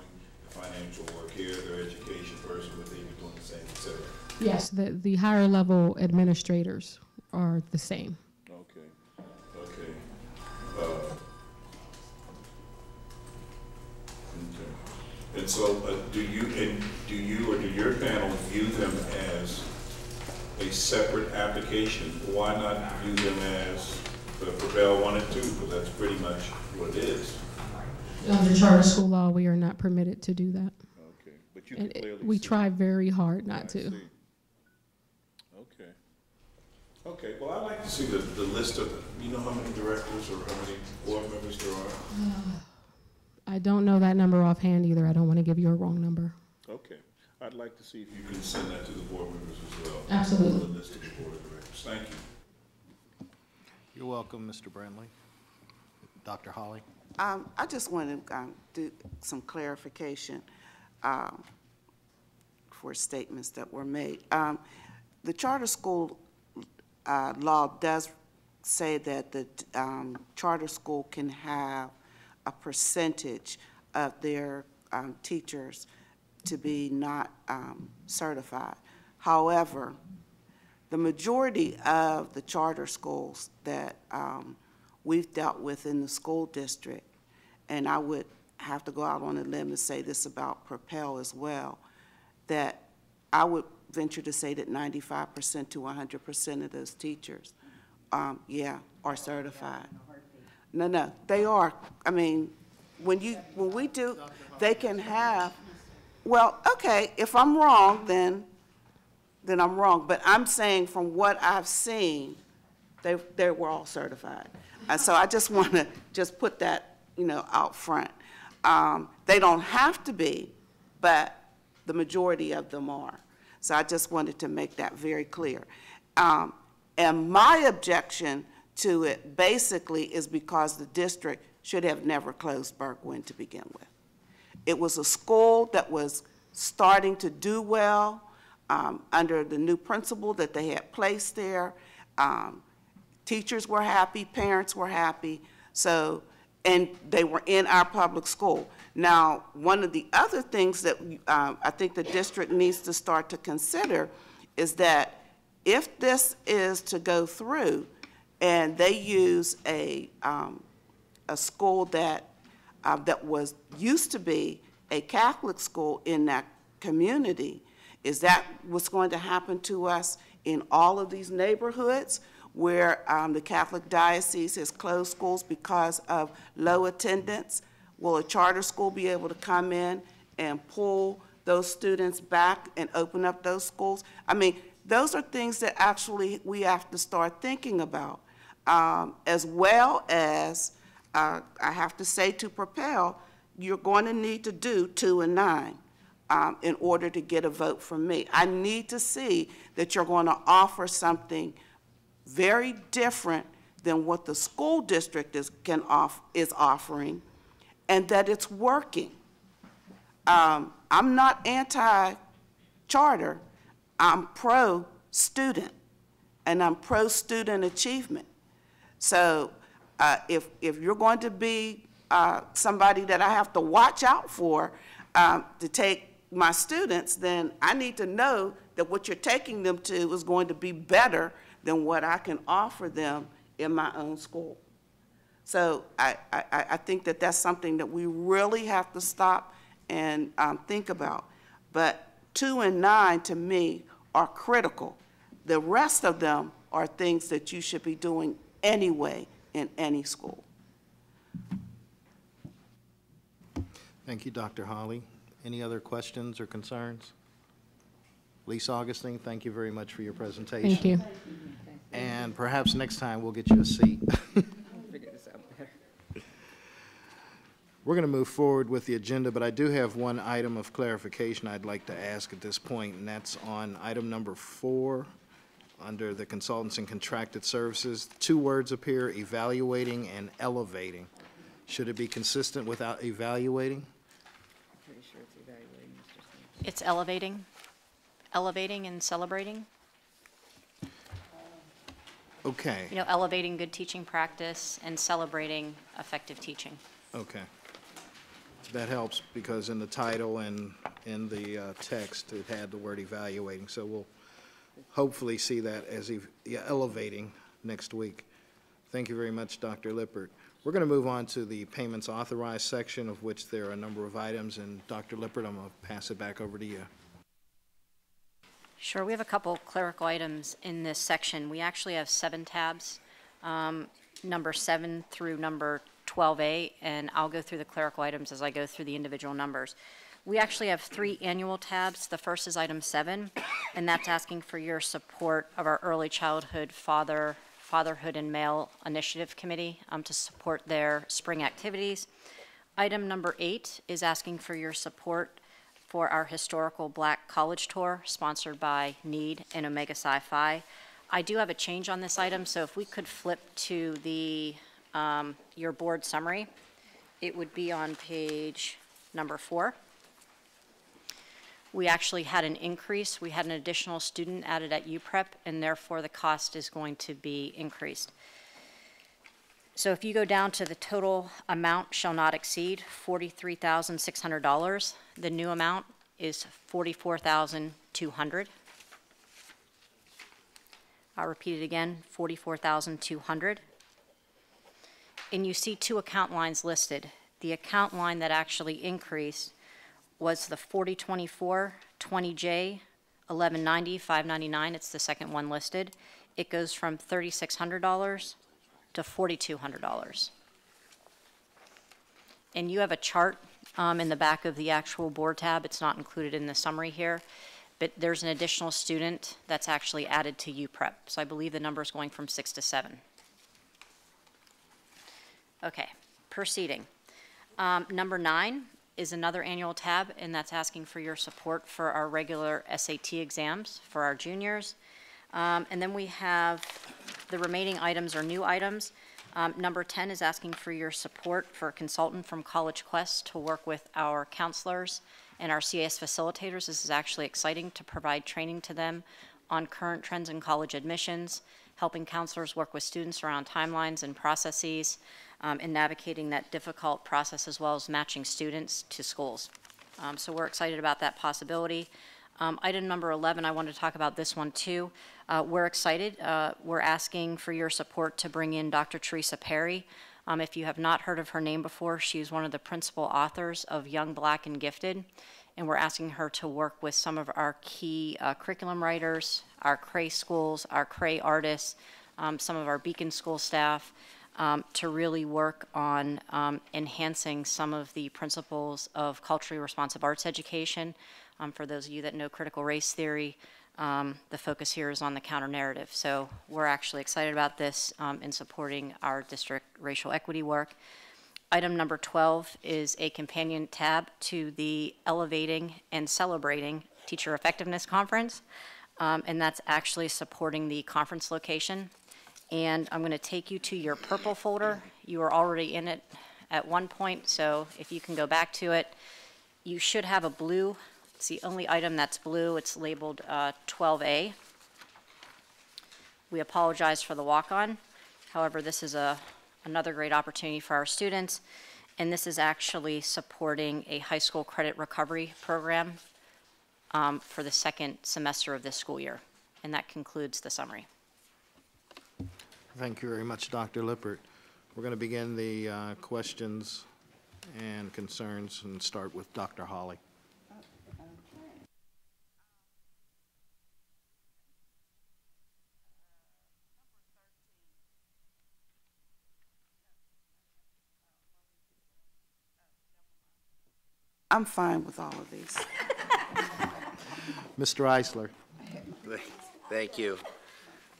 the financial work here? Their education person, would they be doing the same, et cetera? Yes, the higher level administrators are the same. Okay. Okay. And so, do you or do your panel view them as a separate application? Why not view them as the Propel 1 and 2? Because that's pretty much what it is. Under charter school law, we are not permitted to do that. Okay, but you can clearly We see. try very hard not I to. see. Okay. Okay, well, I'd like to see the list of, you know how many directors or how many board members there are? I don't know that number offhand either. I don't want to give you a wrong number. Okay. I'd like to see if you can send that to the board members as well. Absolutely. The list of the board of directors. Thank you. You're welcome, Mr. Brantley. Dr. Holly? I just want to do some clarification for statements that were made. The charter school law does say that the charter school can have a percentage of their teachers to be not certified. However, the majority of the charter schools that we've dealt with in the school district, and I would have to go out on a limb and say this about Propel as well, that I would venture to say that 95% to 100% of those teachers, are certified. No, they are. I mean, when we do, they can have, well, okay, if I'm wrong, then I'm wrong. But I'm saying from what I've seen, they were all certified. So I just want to just put that, out front. They don't have to be, but the majority of them are. So I just wanted to make that very clear. And my objection to it basically is because the district should have never closed Bergwin to begin with. It was a school that was starting to do well under the new principal that they had placed there. Teachers were happy, parents were happy, and they were in our public school. Now, one of the other things that I think the district needs to start to consider is that if this is to go through and they use a school that used to be a Catholic school in that community, is that what's going to happen to us in all of these neighborhoods where the Catholic diocese has closed schools because of low attendance? Will a charter school be able to come in and pull those students back and open up those schools? I mean, those are things that actually we have to start thinking about, as well as, I have to say to Propel, you're going to need to do 2 and 9 in order to get a vote from me. I need to see that you're going to offer something very different than what the school district is offering, and that it's working. I'm not anti-charter. I'm pro-student, and I'm pro-student achievement. So if you're going to be somebody that I have to watch out for to take my students, then I need to know that what you're taking them to is going to be better than what I can offer them in my own school. So I think that that's something that we really have to stop and think about. But 2 and 9, to me, are critical. The rest of them are things that you should be doing anyway in any school. Thank you, Dr. Holly. Any other questions or concerns? Lisa Augustine, thank you very much for your presentation. Thank you. And perhaps next time we'll get you a seat. Figure this out better. We're going to move forward with the agenda, but I do have one item of clarification I'd like to ask at this point, and that's on item number 4 under the consultants and contracted services. 2 words appear, evaluating and elevating. Should it be consistent without evaluating? Pretty sure it's evaluating, Mr. Smith. It's elevating and celebrating. Okay. Elevating good teaching practice and celebrating effective teaching. Okay. That helps because in the title and in the text, it had the word evaluating. So we'll hopefully see that as elevating next week. Thank you very much, Dr. Lippert. We're going to move on to the payments authorized section, of which there are a number of items. And Dr. Lippert, I'm going to pass it back over to you. Sure, we have a couple clerical items in this section. We actually have 7 tabs, number 7 through number 12A, and I'll go through the clerical items as I go through the individual numbers. We actually have 3 annual tabs. The first is item 7, and that's asking for your support of our Early Childhood Fatherhood and Male Initiative Committee to support their spring activities. Item number 8 is asking for your support for our historical Black College Tour, sponsored by NEED and Omega Psi-Phi. I do have a change on this item, so if we could flip to the, your board summary, it would be on page number 4. We actually had an increase. We had an additional student added at UPrep, and therefore the cost is going to be increased. So if you go down to the total amount shall not exceed $43,600, the new amount is $44,200. I'll repeat it again, $44,200. And you see 2 account lines listed. The account line that actually increased was the 4024 20J 1190 599. It's the second one listed. It goes from $3,600 to $4,200. And you have a chart in the back of the actual board tab. It's not included in the summary here, but there's an additional student that's actually added to UPrep. So I believe the number is going from 6 to 7. Okay, proceeding. Number 9 is another annual tab, and that's asking for your support for our regular SAT exams for our juniors. And then we have the remaining items are new items. Number 10 is asking for your support for a consultant from College Quest to work with our counselors and our CAS facilitators. This is actually exciting to provide training to them on current trends in college admissions, helping counselors work with students around timelines and processes, and navigating that difficult process, as well as matching students to schools. So we're excited about that possibility. Item number 11, I want to talk about this one too. We're excited. We're asking for your support to bring in Dr. Teresa Perry. If you have not heard of her name before, she's one of the principal authors of Young, Black, and Gifted, and we're asking her to work with some of our key curriculum writers, our CRAE schools, our CRAE artists, some of our Beacon School staff, to really work on enhancing some of the principles of culturally responsive arts education. For those of you that know critical race theory, the focus here is on the counter-narrative. So we're actually excited about this in supporting our district racial equity work. Item number 12 is a companion tab to the Elevating and Celebrating Teacher Effectiveness Conference, and that's actually supporting the conference location. And I'm going to take you to your purple folder. You were already in it at one point, so if you can go back to it, you should have a blue. It's the only item that's blue. It's labeled 12A. We apologize for the walk-on. However, this is another great opportunity for our students, and this is actually supporting a high school credit recovery program for the second semester of this school year. And that concludes the summary. Thank you very much, Dr. Lippert. We're going to begin the questions and concerns and start with Dr. Hawley. I'm fine with all of these. Mr. Eisler. Thank you.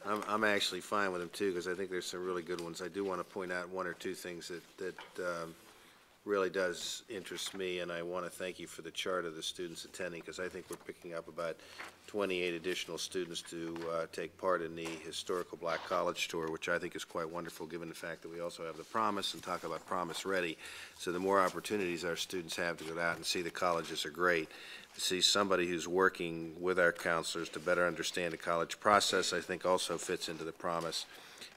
I'm actually fine with them too, because I think there's some really good ones. I do want to point out 1 or 2 things that really does interest me, and I want to thank you for the chart of the students attending, because I think we're picking up about 28 additional students to take part in the historical Black College Tour, which I think is quite wonderful, given the fact that we also have the Promise and talk about Promise Ready. So the more opportunities our students have to go out and see the colleges are great. To see somebody who's working with our counselors to better understand the college process, I think also fits into the Promise.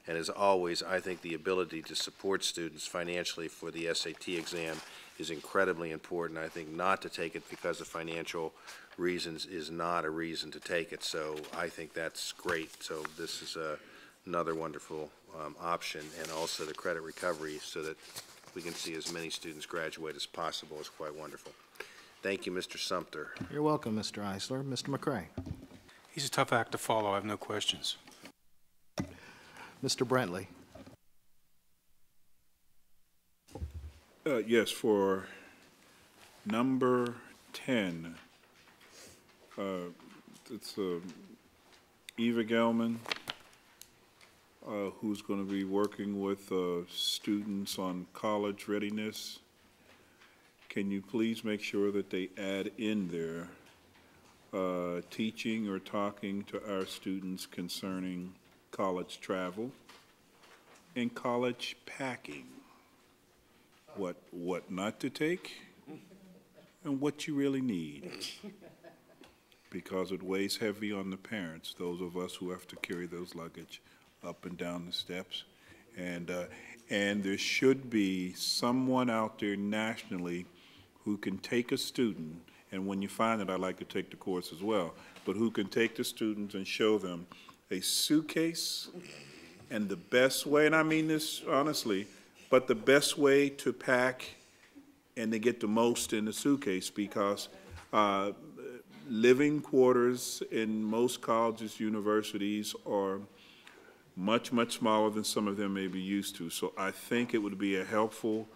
And as always, I think the ability to support students financially for the SAT exam is incredibly important. I think not to take it because of financial reasons is not a reason to take it. So I think that's great. So this is another wonderful option, and also the credit recovery so that we can see as many students graduate as possible is quite wonderful. Thank you, Mr. Sumter. You're welcome, Mr. Eisler. Mr. McCray. He's a tough act to follow. I have no questions. Mr. Brentley. Yes, for number 10, it's Eva Gelman, who's going to be working with students on college readiness. can you please make sure that they add in there teaching or talking to our students concerning college travel and college packing? What not to take and what you really need. Because it weighs heavy on the parents, those of us who have to carry those luggage up and down the steps. And there should be someone out there nationally who can take a student, and when you find it, I'd like to take the course as well, but who can take the students and show them a suitcase and the best way, and I mean this honestly, but the best way to pack and to get the most in the suitcase, because living quarters in most colleges, universities are much, much smaller than some of them may be used to. So I think it would be a helpful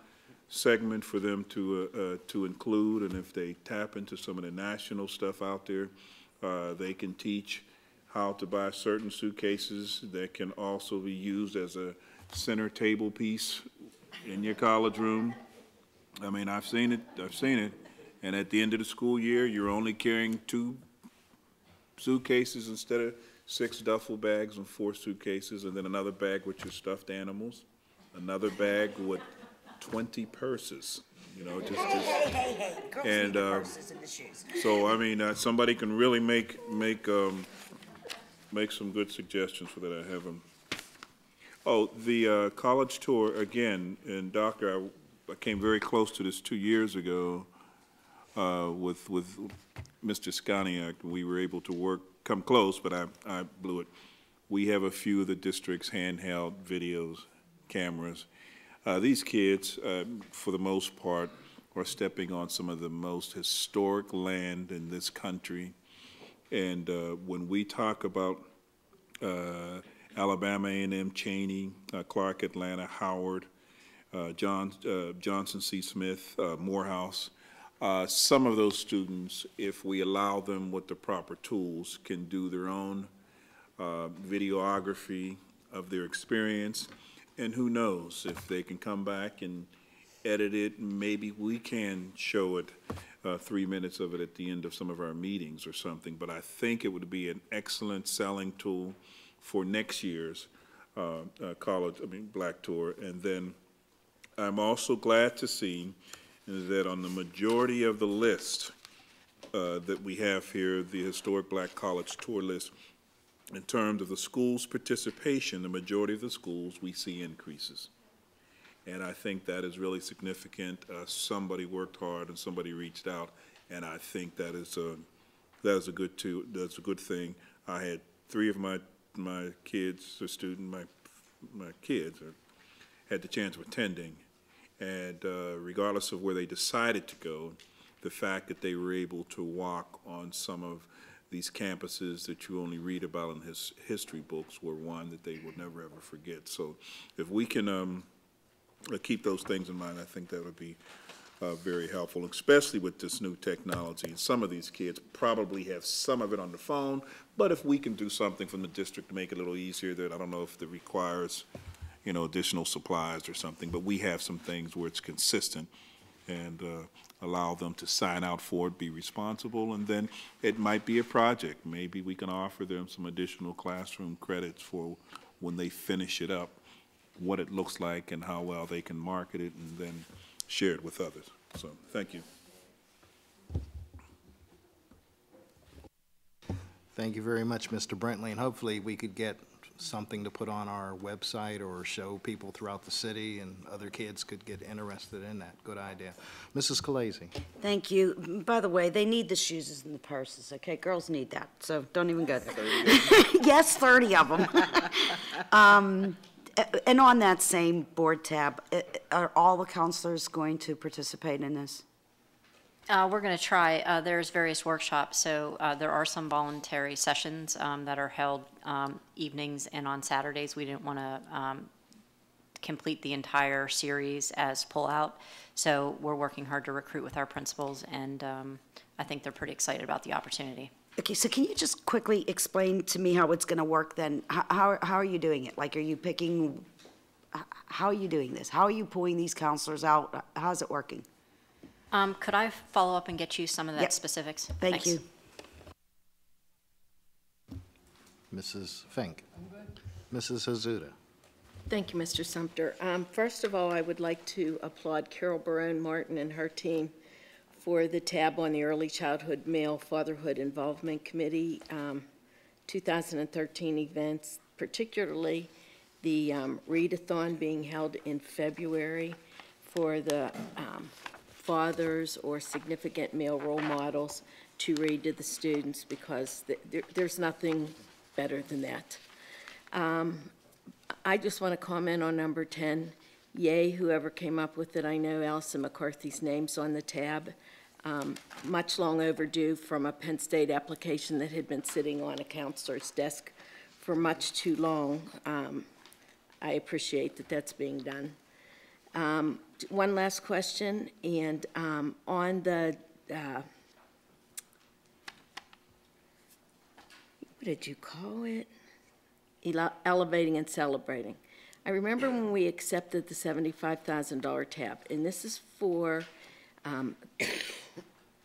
segment for them to include, and if they tap into some of the national stuff out there, they can teach how to buy certain suitcases that can also be used as a center table piece in your college room. I mean, I've seen it, and at the end of the school year, you're only carrying 2 suitcases instead of 6 duffel bags and 4 suitcases, and then another bag with your stuffed animals, another bag with 20 purses, you know, just and so I mean, somebody can really make some good suggestions for that. I have them. Oh, the college tour again, and Doctor, I came very close to this 2 years ago with Mr. Skaniak. We were able to come close, but I blew it. We have a few of the district's handheld videos, cameras. These kids, for the most part, are stepping on some of the most historic land in this country. And when we talk about Alabama A&M, Cheney, Clark, Atlanta, Howard, Johnson C. Smith, Morehouse, some of those students, if we allow them with the proper tools, can do their own videography of their experience. And who knows, if they can come back and edit it, maybe we can show it, 3 minutes of it at the end of some of our meetings or something. But I think it would be an excellent selling tool for next year's Black Tour. And then I'm also glad to see that on the majority of the list that we have here, the Historic Black College Tour list, in terms of the schools' participation, the majority of the schools, we see increases. And I think that is really significant. Somebody worked hard and somebody reached out, and I think that is a good thing. I had 3 of my kids, my kids had the chance of attending, and regardless of where they decided to go, the fact that they were able to walk on some of these campuses that you only read about in his history books were one that they will never ever forget. So if we can keep those things in mind, I think that would be very helpful, especially with this new technology. And some of these kids probably have some of it on the phone, but if we can do something from the district to make it a little easier, that I don't know if it requires, you know, additional supplies or something, but we have some things where it's consistent, and allow them to sign out for it, be responsible, and then it might be a project. Maybe we can offer them some additional classroom credits for when they finish it up, what it looks like and how well they can market it, and then share it with others. So, thank you. Thank you very much, Mr. Brentley, and hopefully we could get something to put on our website or show people throughout the city, and other kids could get interested in that. Good idea. Mrs. Khaleesi. Thank you. By the way, they need the shoes and the purses, okay? Girls need that, so don't even go there. Yes, 30 of them. And on that same board tab, are all the counselors going to participate in this? We're going to try. There's various workshops, so there are some voluntary sessions that are held evenings and on Saturdays. We didn't want to complete the entire series as pull-out, so we're working hard to recruit with our principals, and I think they're pretty excited about the opportunity. Okay, so can you just quickly explain to me how it's going to work then? How are you doing it? Like, are you picking, how are you doing this? How are you pulling these counselors out? How's it working? Could I follow up and get you some of that Yep. specifics? Thank Thanks. you. Mrs. Fink. Mrs. Hazuda. Thank you, Mr. Sumter. First of all, I would like to applaud Carol Barone Martin and her team for the tab on the Early Childhood Male Fatherhood Involvement Committee 2013 events, particularly the readathon being held in February for the fathers or significant male role models to read to the students, because there's nothing better than that. I just want to comment on number 10. Yay, whoever came up with it. I know Allison McCarthy's name's on the tab. Much long overdue from a Penn State application that had been sitting on a counselor's desk for much too long. I appreciate that that's being done. One last question, and on the, what did you call it? Elevating and celebrating. I remember when we accepted the $75,000 tab, and this is for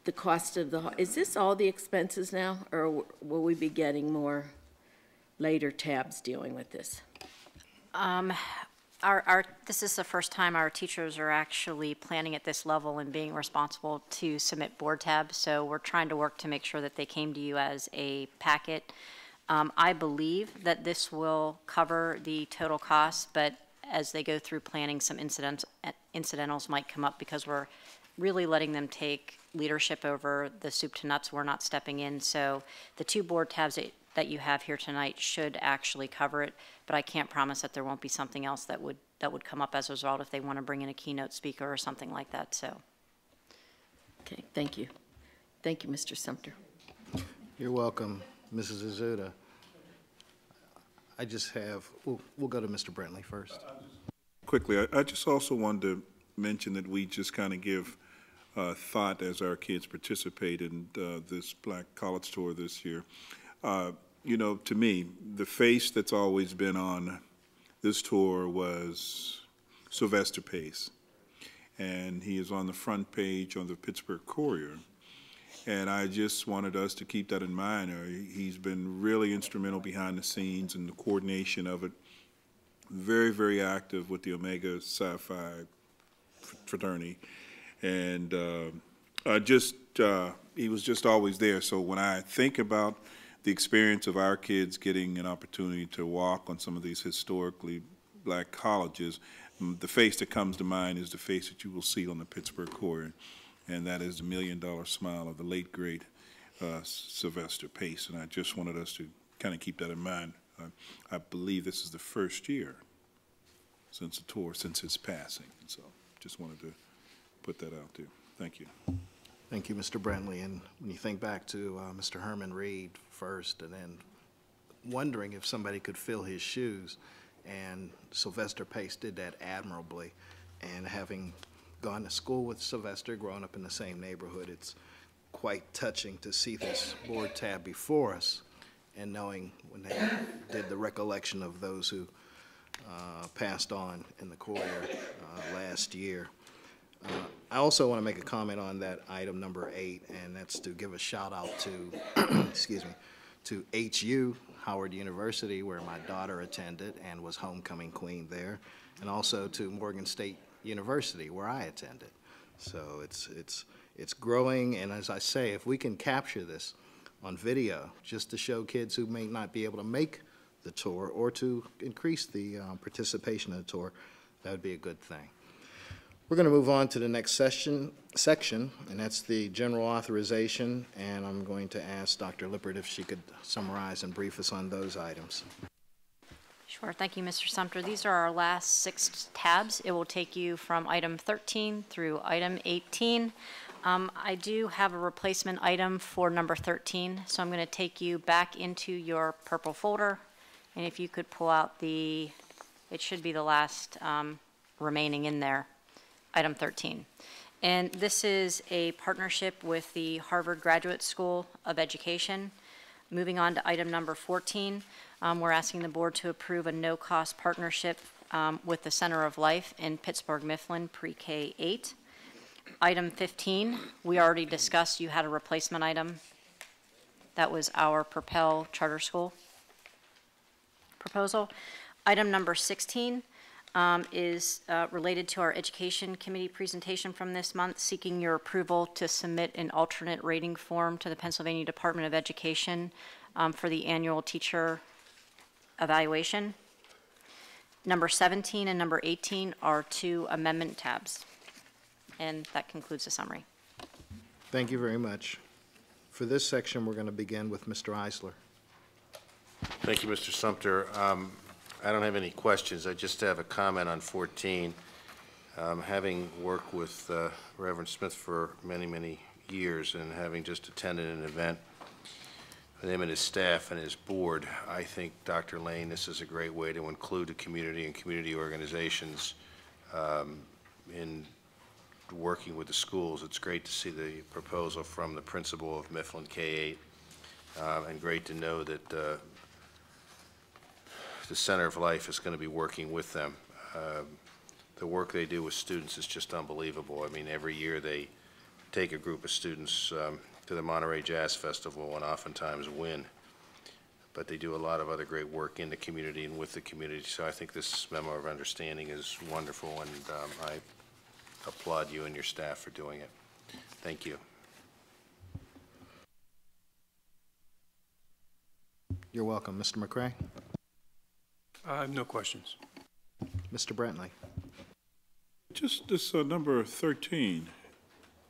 the cost of the, is this all the expenses now, or will we be getting more later tabs dealing with this? This is the first time our teachers are actually planning at this level and being responsible to submit board tabs, so we're trying to work to make sure that they came to you as a packet. I believe that this will cover the total cost, but as they go through planning, some incidentals might come up, because we're really letting them take leadership over the soup to nuts. We're not stepping in. So the two board tabs that you have here tonight should actually cover it, but I can't promise that there won't be something else that would come up as a result if they want to bring in a keynote speaker or something like that. So. Okay, thank you. Thank you, Mr. Sumter. You're welcome, Mrs. Azuda. I just have, we'll go to Mr. Brentley first. Quickly, I just also wanted to mention that we just kind of give thought as our kids participate in this Black College Tour this year. You know, to me, the face that's always been on this tour was Sylvester Pace, and he is on the front page on the Pittsburgh Courier. And I just wanted us to keep that in mind. He's been really instrumental behind the scenes in the coordination of it. Very, very active with the Omega Psi Phi fraternity. And he was just always there. So when I think about the experience of our kids getting an opportunity to walk on some of these historically Black colleges, the face that comes to mind is the face that you will see on the Pittsburgh Courier. And that is the $1 Million Smile of the late, great Sylvester Pace. And I just wanted us to kind of keep that in mind. I believe this is the first year since the tour, since his passing. And so just wanted to put that out there. Thank you. Thank you, Mr. Brentley. And when you think back to Mr. Herman Reed first, and then wondering if somebody could fill his shoes, and Sylvester Pace did that admirably. And having gone to school with Sylvester, growing up in the same neighborhood, it's quite touching to see this board tab before us, and knowing when they did the recollection of those who passed on in the Courier last year. I also want to make a comment on that item number 8, and that's to give a shout out to, excuse me, to HU, Howard University, where my daughter attended and was homecoming queen there, and also to Morgan State University, where I attended. So it's growing, and as I say, if we can capture this on video, just to show kids who may not be able to make the tour, or to increase the participation in the tour, that would be a good thing. We're going to move on to the next section, and that's the general authorization, and I'm going to ask Dr. Lippert if she could summarize and brief us on those items. Sure. Thank you, Mr. Sumter. These are our last 6 tabs. It will take you from item 13 through item 18. I do have a replacement item for number 13, so I'm going to take you back into your purple folder, and if you could pull out it should be the last remaining in there, item 13. And this is a partnership with the Harvard Graduate School of Education. Moving on to item number 14, we're asking the board to approve a no-cost partnership with the Center of Life in Pittsburgh Mifflin Pre-K 8. Item 15, we already discussed, you had a replacement item. That was our Propel Charter School proposal. Item number 16 is related to our Education Committee presentation from this month, seeking your approval to submit an alternate rating form to the Pennsylvania Department of Education for the annual teacher evaluation. Number 17 and number 18 are 2 amendment tabs. And that concludes the summary. Thank you very much. For this section, we're going to begin with Mr. Eisler. Thank you, Mr. Sumter. I don't have any questions. I just have a comment on 14. Having worked with Reverend Smith for many, many years and having just attended an event with him and his staff and his board, I think, Dr. Lane, this is a great way to include the community and community organizations in working with the schools. It's great to see the proposal from the principal of Mifflin K-8, and great to know that the Center of Life is going to be working with them. The work they do with students is just unbelievable. I mean, every year they take a group of students to the Monterey Jazz Festival and oftentimes win. But they do a lot of other great work in the community and with the community. So I think this memo of understanding is wonderful, and I applaud you and your staff for doing it. Thank you. You're welcome. Mr. McCray? I have no questions. Mr. Brantley? Just this number 13,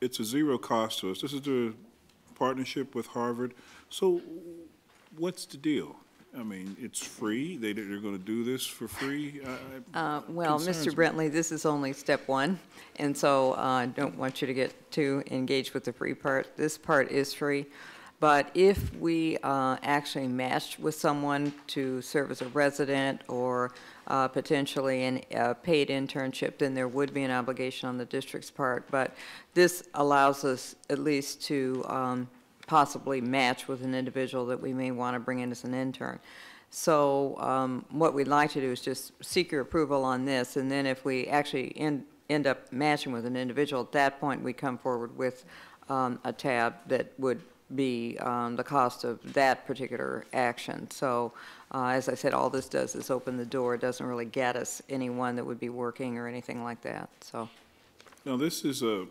it's a zero cost to us. This is the partnership with Harvard. So what's the deal? I mean, it's free. They're going to do this for free? Well, Mr. Brentley, this is only step 1, and so I don't want you to get too engaged with the free part. This part is free, but if we actually matched with someone to serve as a resident or potentially a paid internship, then there would be an obligation on the district's part. But this allows us at least to possibly match with an individual that we may want to bring in as an intern. So what we'd like to do is just seek your approval on this, and then if we actually end up matching with an individual, at that point we come forward with a tab that would be the cost of that particular action. So as I said, all this does is open the door. It doesn't really get us anyone that would be working or anything like that. So now this is the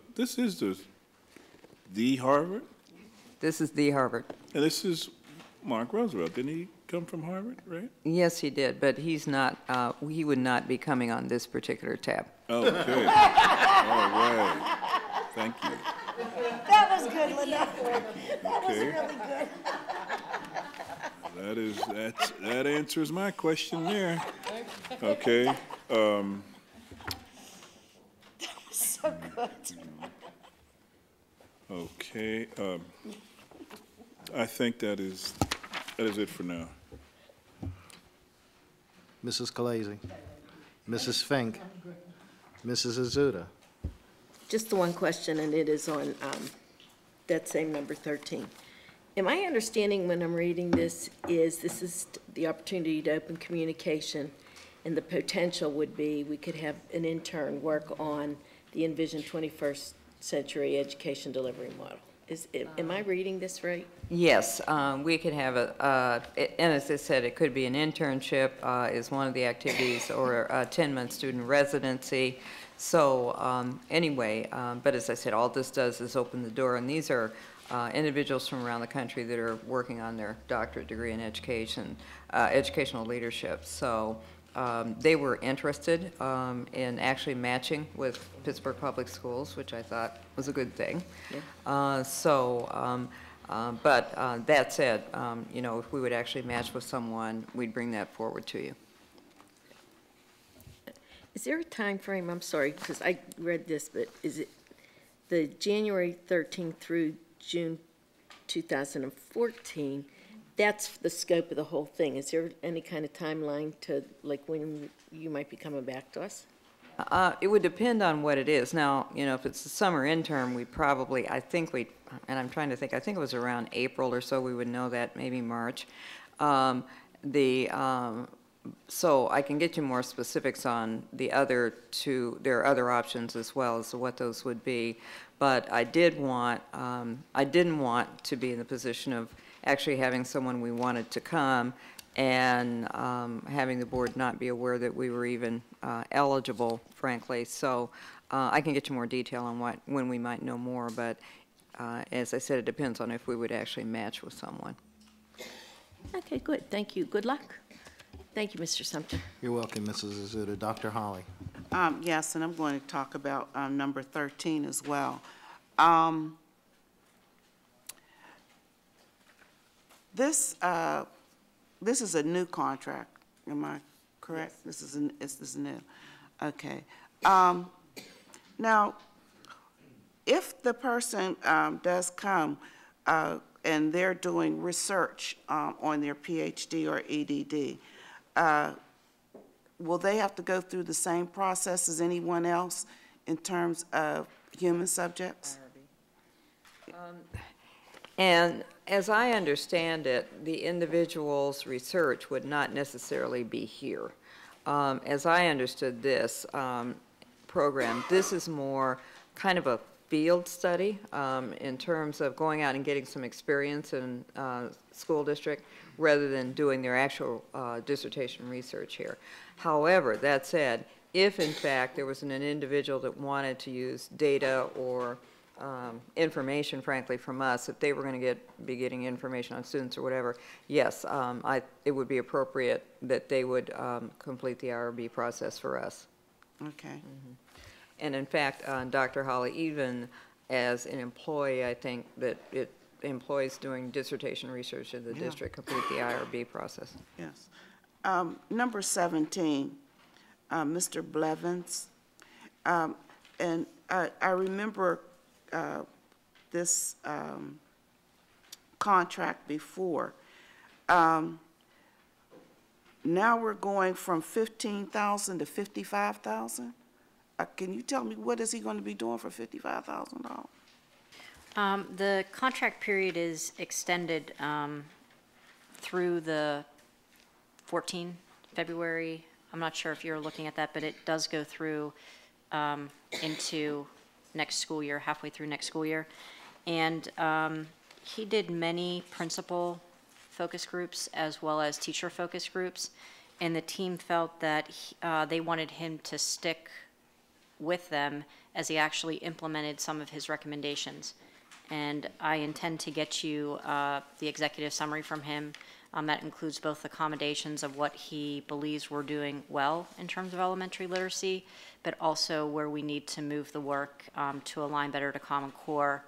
Harvard? This is the Harvard. And this is Mark Roosevelt. Didn't he come from Harvard, right? Yes, he did, but he's not, he would not be coming on this particular tab. Okay. All right. Thank you. That was good, Linda. That was Okay. really good. That answers my question there. Okay. That was so good. Okay. I think that is it for now. Mrs. Khaleesi? Mrs. Fink? Mrs. Azuda? Just the one question, and it is on that same number 13. Am I understanding when I'm reading this is the opportunity to open communication, and the potential would be we could have an intern work on the Envision 21st Century Education Delivery Model? Am I reading this right? Yes, we could have and as I said, it could be an internship is one of the activities, or a 10-month student residency. So anyway, but as I said, all this does is open the door, and these are individuals from around the country that are working on their doctorate degree in education, educational leadership. So they were interested in actually matching with Pittsburgh Public Schools, which I thought was a good thing. Yeah. But that said, you know, if we would actually match with someone, we'd bring that forward to you. Is there a time frame? I'm sorry, because I read this, but is it the January 13th through June 2014? That's the scope of the whole thing. Is there any kind of timeline to, like, when you might be coming back to us? It would depend on what it is. Now, you know, if it's a summer intern, we probably, and I'm trying to think, I think it was around April or so we would know that, maybe March. So I can get you more specifics on the other two. There are other options as well as to what those would be. But I didn't want to be in the position of actually having someone we wanted to come and having the board not be aware that we were even eligible, frankly. So I can get you more detail on when we might know more, but as I said, it depends on if we would actually match with someone. Okay, good. Thank you. Good luck. Thank you, Mr. Sumter. You're welcome, Mrs. Azuda. Dr. Holly. Yes, and I'm going to talk about number 13 as well. This is a new contract. Am I correct? Yes. This is new. Okay. Now, if the person does come and they're doing research on their PhD or EDD, will they have to go through the same process as anyone else in terms of human subjects? And as I understand it, the individual's research would not necessarily be here. As I understood this program, this is more kind of a field study in terms of going out and getting some experience in school district rather than doing their actual dissertation research here. However, that said, if in fact there was an individual that wanted to use data or information, frankly, from us, if they were going to be getting information on students or whatever, yes, it would be appropriate that they would complete the IRB process for us. Okay. Mm-hmm. And in fact, Dr. Holly, even as an employee, I think that employees doing dissertation research in the district complete the IRB process. Yes. Number 17, Mr. Blevins. And I remember this contract before. Now we're going from $15,000 to $55,000. Can you tell me what is he going to be doing for $55,000? The contract period is extended through the 14th February. I'm not sure if you're looking at that, but it does go through into next school year, halfway through next school year. And he did many principal focus groups as well as teacher focus groups. And the team felt that they wanted him to stick with them as he actually implemented some of his recommendations. And I intend to get you the executive summary from him. That includes both accommodations of what he believes we're doing well in terms of elementary literacy, but also where we need to move the work to align better to Common Core,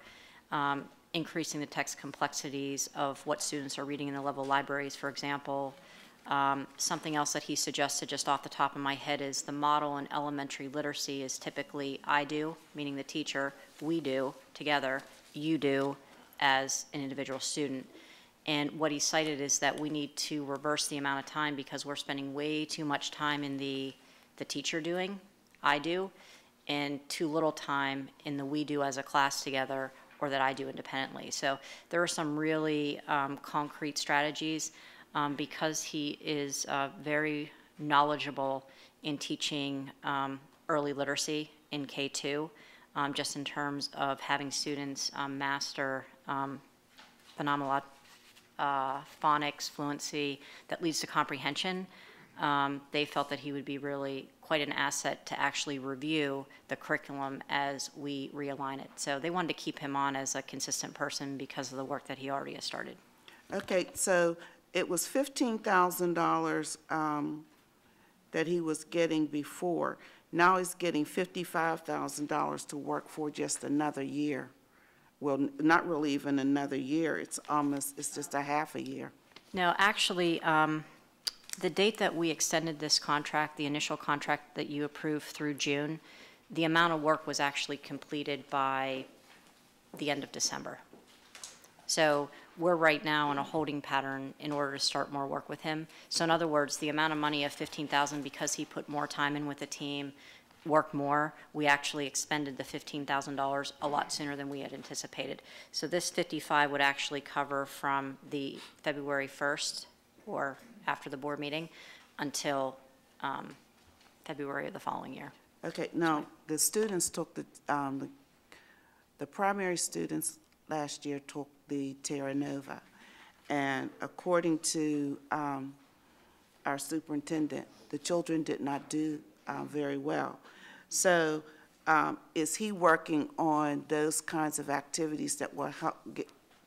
increasing the text complexities of what students are reading in the level libraries, for example. Something else that he suggested just off the top of my head is the model in elementary literacy is typically I do, meaning the teacher, we do together, you do as an individual student. And what he cited is that we need to reverse the amount of time because we're spending way too much time in the teacher doing, I do, and too little time in the we do as a class together or that I do independently. So there are some really concrete strategies. Because he is very knowledgeable in teaching early literacy in K2, just in terms of having students master phenomenal phonics, fluency, that leads to comprehension. They felt that he would be really quite an asset to actually review the curriculum as we realign it. So they wanted to keep him on as a consistent person because of the work that he already has started. Okay, so it was $15,000 that he was getting before. Now he's getting $55,000 to work for just another year. Well, not really even another year. It's just a half a year. No, actually, the date that we extended this contract, the initial contract that you approved through June, the amount of work was actually completed by the end of December. So we're right now in a holding pattern in order to start more work with him. So in other words, the amount of money of $15,000, because he put more time in with the team, worked more, we actually expended the $15,000 a lot sooner than we had anticipated. So this 55 would actually cover from the February 1st or after the board meeting until February of the following year. Okay, now, the students took the primary students last year took the Terra Nova. And according to our superintendent, the children did not do very well. So is he working on those kinds of activities that will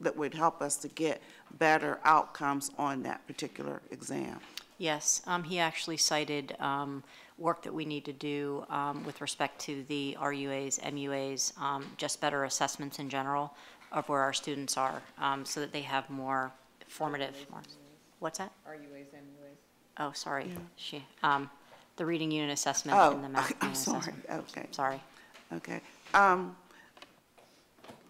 that would help us to get better outcomes on that particular exam? Yes, he actually cited work that we need to do with respect to the RUAs, MUAs, just better assessments in general of where our students are, so that they have more formative marks. What's that? RUAs, MUAs. Oh, sorry. Yeah. The reading unit assessment and the math unit assessment. Okay. Sorry. Okay.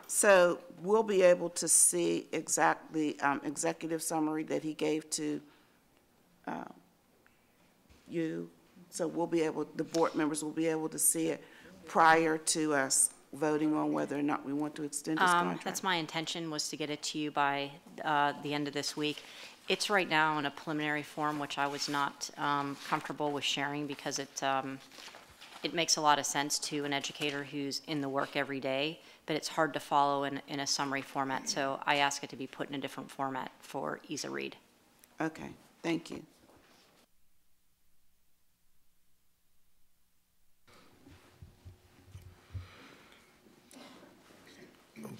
So we'll be able to see exactly executive summary that he gave to you. So we'll be able, the board members will be able to see it prior to us voting on whether or not we want to extend his contract. That's my intention, was to get it to you by the end of this week. It's right now in a preliminary form, which I was not comfortable with sharing because it makes a lot of sense to an educator who's in the work every day, but it's hard to follow in a summary format. So I ask it to be put in a different format for ease of read. Okay, thank you.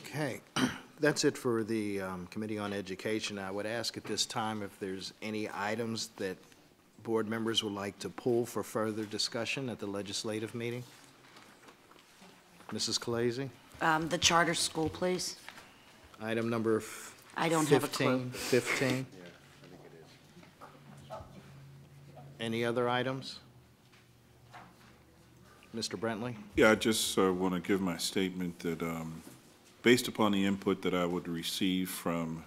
Okay, that's it for the Committee on Education. I would ask at this time if there's any items that board members would like to pull for further discussion at the legislative meeting. Mrs. Khaleesi? The charter school, please. Item number I don't have a clue. 15. Any other items? Mr. Brentley? Yeah, I just want to give my statement that based upon the input that I would receive from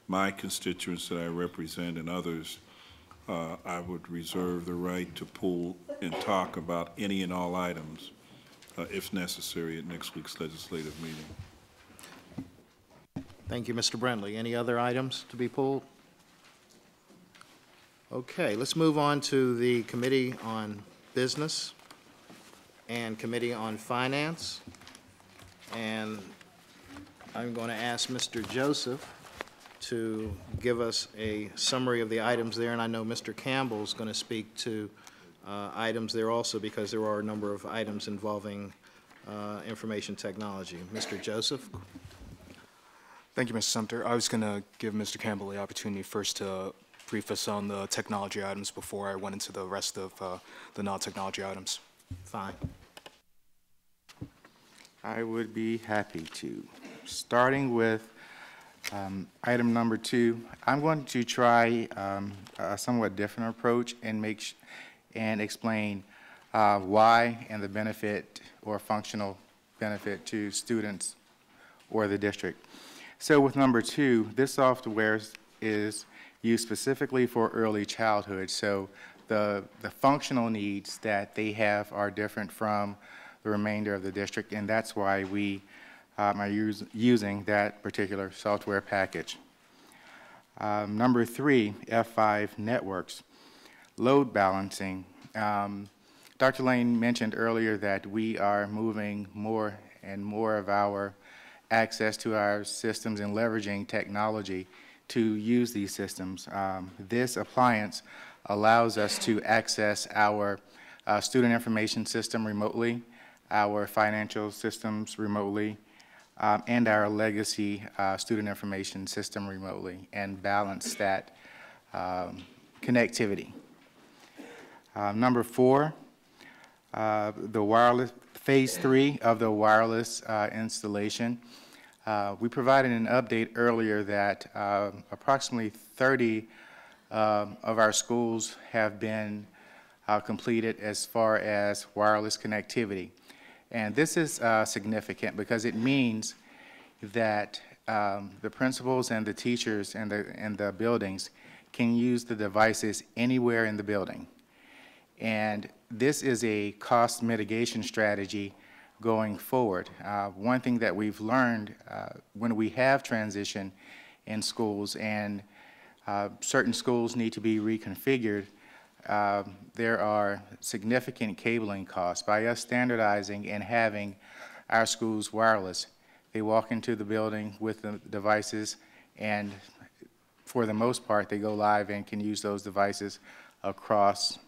my constituents that I represent and others, I would reserve the right to pull and talk about any and all items, if necessary, at next week's legislative meeting. Thank you, Mr. Brentley. Any other items to be pulled? Okay, let's move on to the Committee on Business and Committee on Finance. And I'm going to ask Mr. Joseph to give us a summary of the items there, and I know Mr. Campbell is going to speak to items there also because there are a number of items involving information technology. Mr. Joseph? Thank you, Mr. Sumter. I was going to give Mr. Campbell the opportunity first to brief us on the technology items before I went into the rest of the non-technology items. Fine. I would be happy to. Starting with item number 2, I'm going to try a somewhat different approach and explain why and the benefit or functional benefit to students or the district. So with number 2, this software is used specifically for early childhood. So the functional needs that they have are different from the remainder of the district, and that's why we are using that particular software package. Number 3, F5 networks, load balancing. Dr. Lane mentioned earlier that we are moving more and more of our access to our systems and leveraging technology to use these systems. This appliance allows us to access our student information system remotely, our financial systems remotely, and our legacy student information system remotely, and balance that connectivity. Number 4, the wireless, phase 3 of the wireless installation. We provided an update earlier that approximately 30 of our schools have been completed as far as wireless connectivity. And this is significant because it means that the principals and the teachers and the buildings can use the devices anywhere in the building. And this is a cost mitigation strategy going forward. One thing that we've learned when we have transition in schools and certain schools need to be reconfigured, there are significant cabling costs. By us standardizing and having our schools wireless, they walk into the building with the devices, and for the most part, they go live and can use those devices across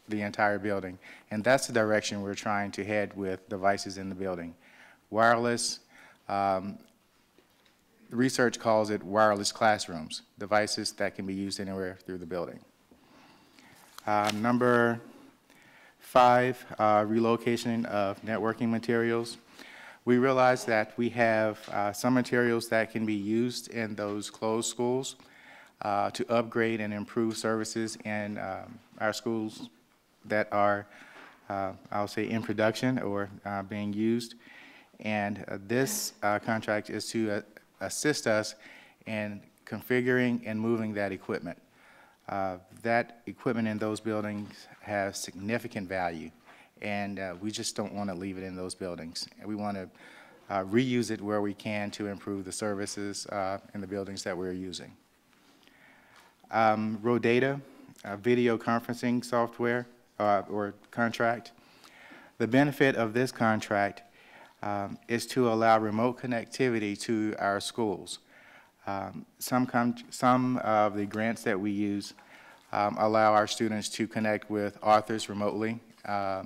the entire building. And that's the direction we're trying to head with devices in the building. Wireless, research calls it wireless classrooms, devices that can be used anywhere through the building. Number 5, relocation of networking materials. We realize that we have some materials that can be used in those closed schools to upgrade and improve services in our schools that are, I'll say, in production or being used. And this contract is to assist us in configuring and moving that equipment. That equipment in those buildings has significant value, and we just don't want to leave it in those buildings. And we want to reuse it where we can to improve the services in the buildings that we're using. RoData, video conferencing software or contract. The benefit of this contract is to allow remote connectivity to our schools. Some of the grants that we use allow our students to connect with authors remotely. I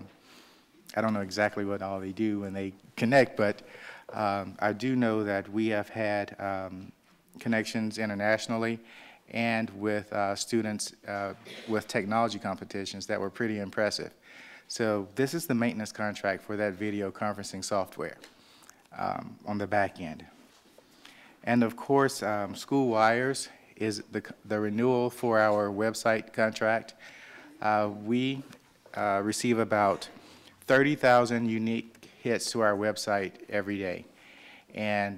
don't know exactly what all they do when they connect, but I do know that we have had connections internationally and with students with technology competitions that were pretty impressive. So this is the maintenance contract for that video conferencing software on the back end. And of course, SchoolWires is the renewal for our website contract. We receive about 30,000 unique hits to our website every day. And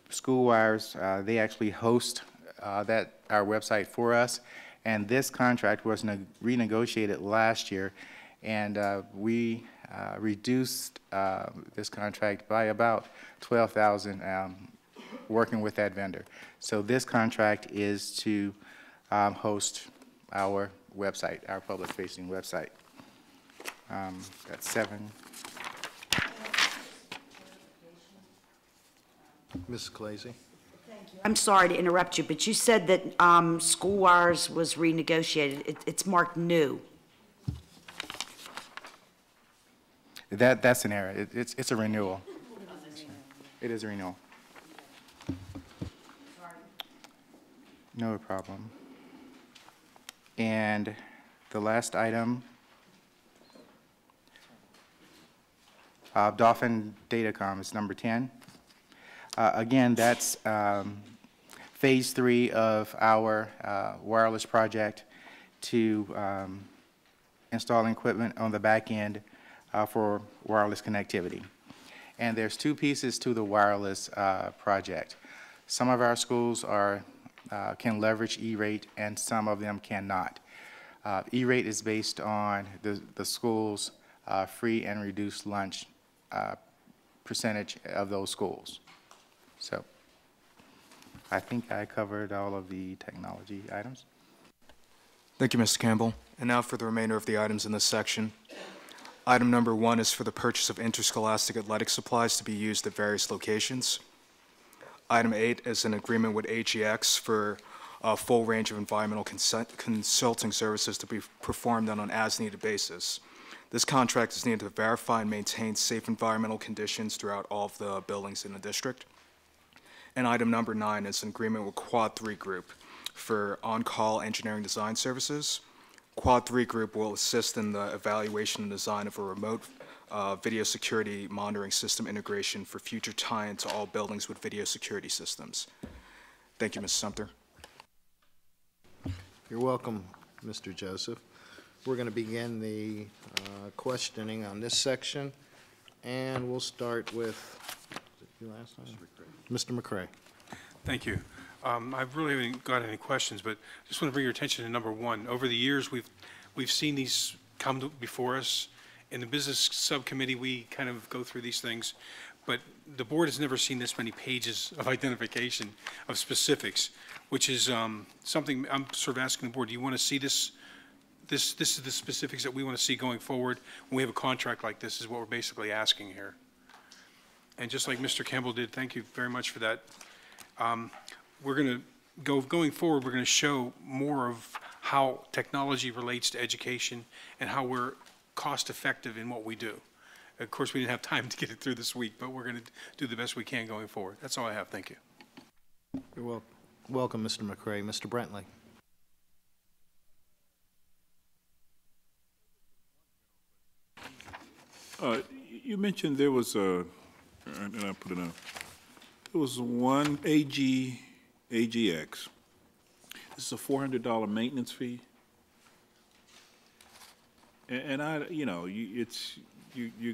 SchoolWires, they actually host our website for us. And this contract was renegotiated last year, and we reduced this contract by about 12,000 working with that vendor. So this contract is to host our website, our public-facing website. That's 7. Ms. Clazy? I'm sorry to interrupt you, but you said that SchoolWires was renegotiated. It's marked new. That's an error. It's a renewal. It is a renewal. No problem. And the last item, Dolphin Datacom is number 10. Again, that's phase 3 of our wireless project to installing equipment on the back end for wireless connectivity. And there's 2 pieces to the wireless project. Some of our schools can leverage E-rate, and some of them cannot. E-rate is based on the school's free and reduced lunch percentage of those schools. So I think I covered all of the technology items. Thank you, Mr. Campbell. And now for the remainder of the items in this section. Item number 1 is for the purchase of interscholastic athletic supplies to be used at various locations. Item 8 is an agreement with AGX for a full range of environmental consulting services to be performed on an as-needed basis. This contract is needed to verify and maintain safe environmental conditions throughout all of the buildings in the district. And item number 9 is an agreement with Quad 3 Group for on-call engineering design services. Quad 3 Group will assist in the evaluation and design of a remote video security monitoring system integration for future tie-in to all buildings with video security systems. Thank you, Ms. Sumter. You're welcome, Mr. Joseph. We're going to begin the questioning on this section, and we'll start with, was it you last time? Mr. McCray. Thank you. I really haven't got any questions, but just want to bring your attention to number 1. Over the years, we've seen these come before us. In the business subcommittee, we kind of go through these things, but the board has never seen this many pages of identification of specifics, which is something I'm sort of asking the board, do you want to see this this is the specifics that we want to see going forward. When we have a contract like this is what we're basically asking here. And just like Mr. Campbell did, thank you very much for that. We're going to going forward, we're going to show more of how technology relates to education and how we're cost effective in what we do. Of course, we didn't have time to get it through this week, but we're going to do the best we can going forward. That's all I have. Thank you. You're welcome, Mr. McCray. Mr. Brentley. You mentioned there was a, and I put it up, there was one AGX. This is a $400 maintenance fee. And I, you know, you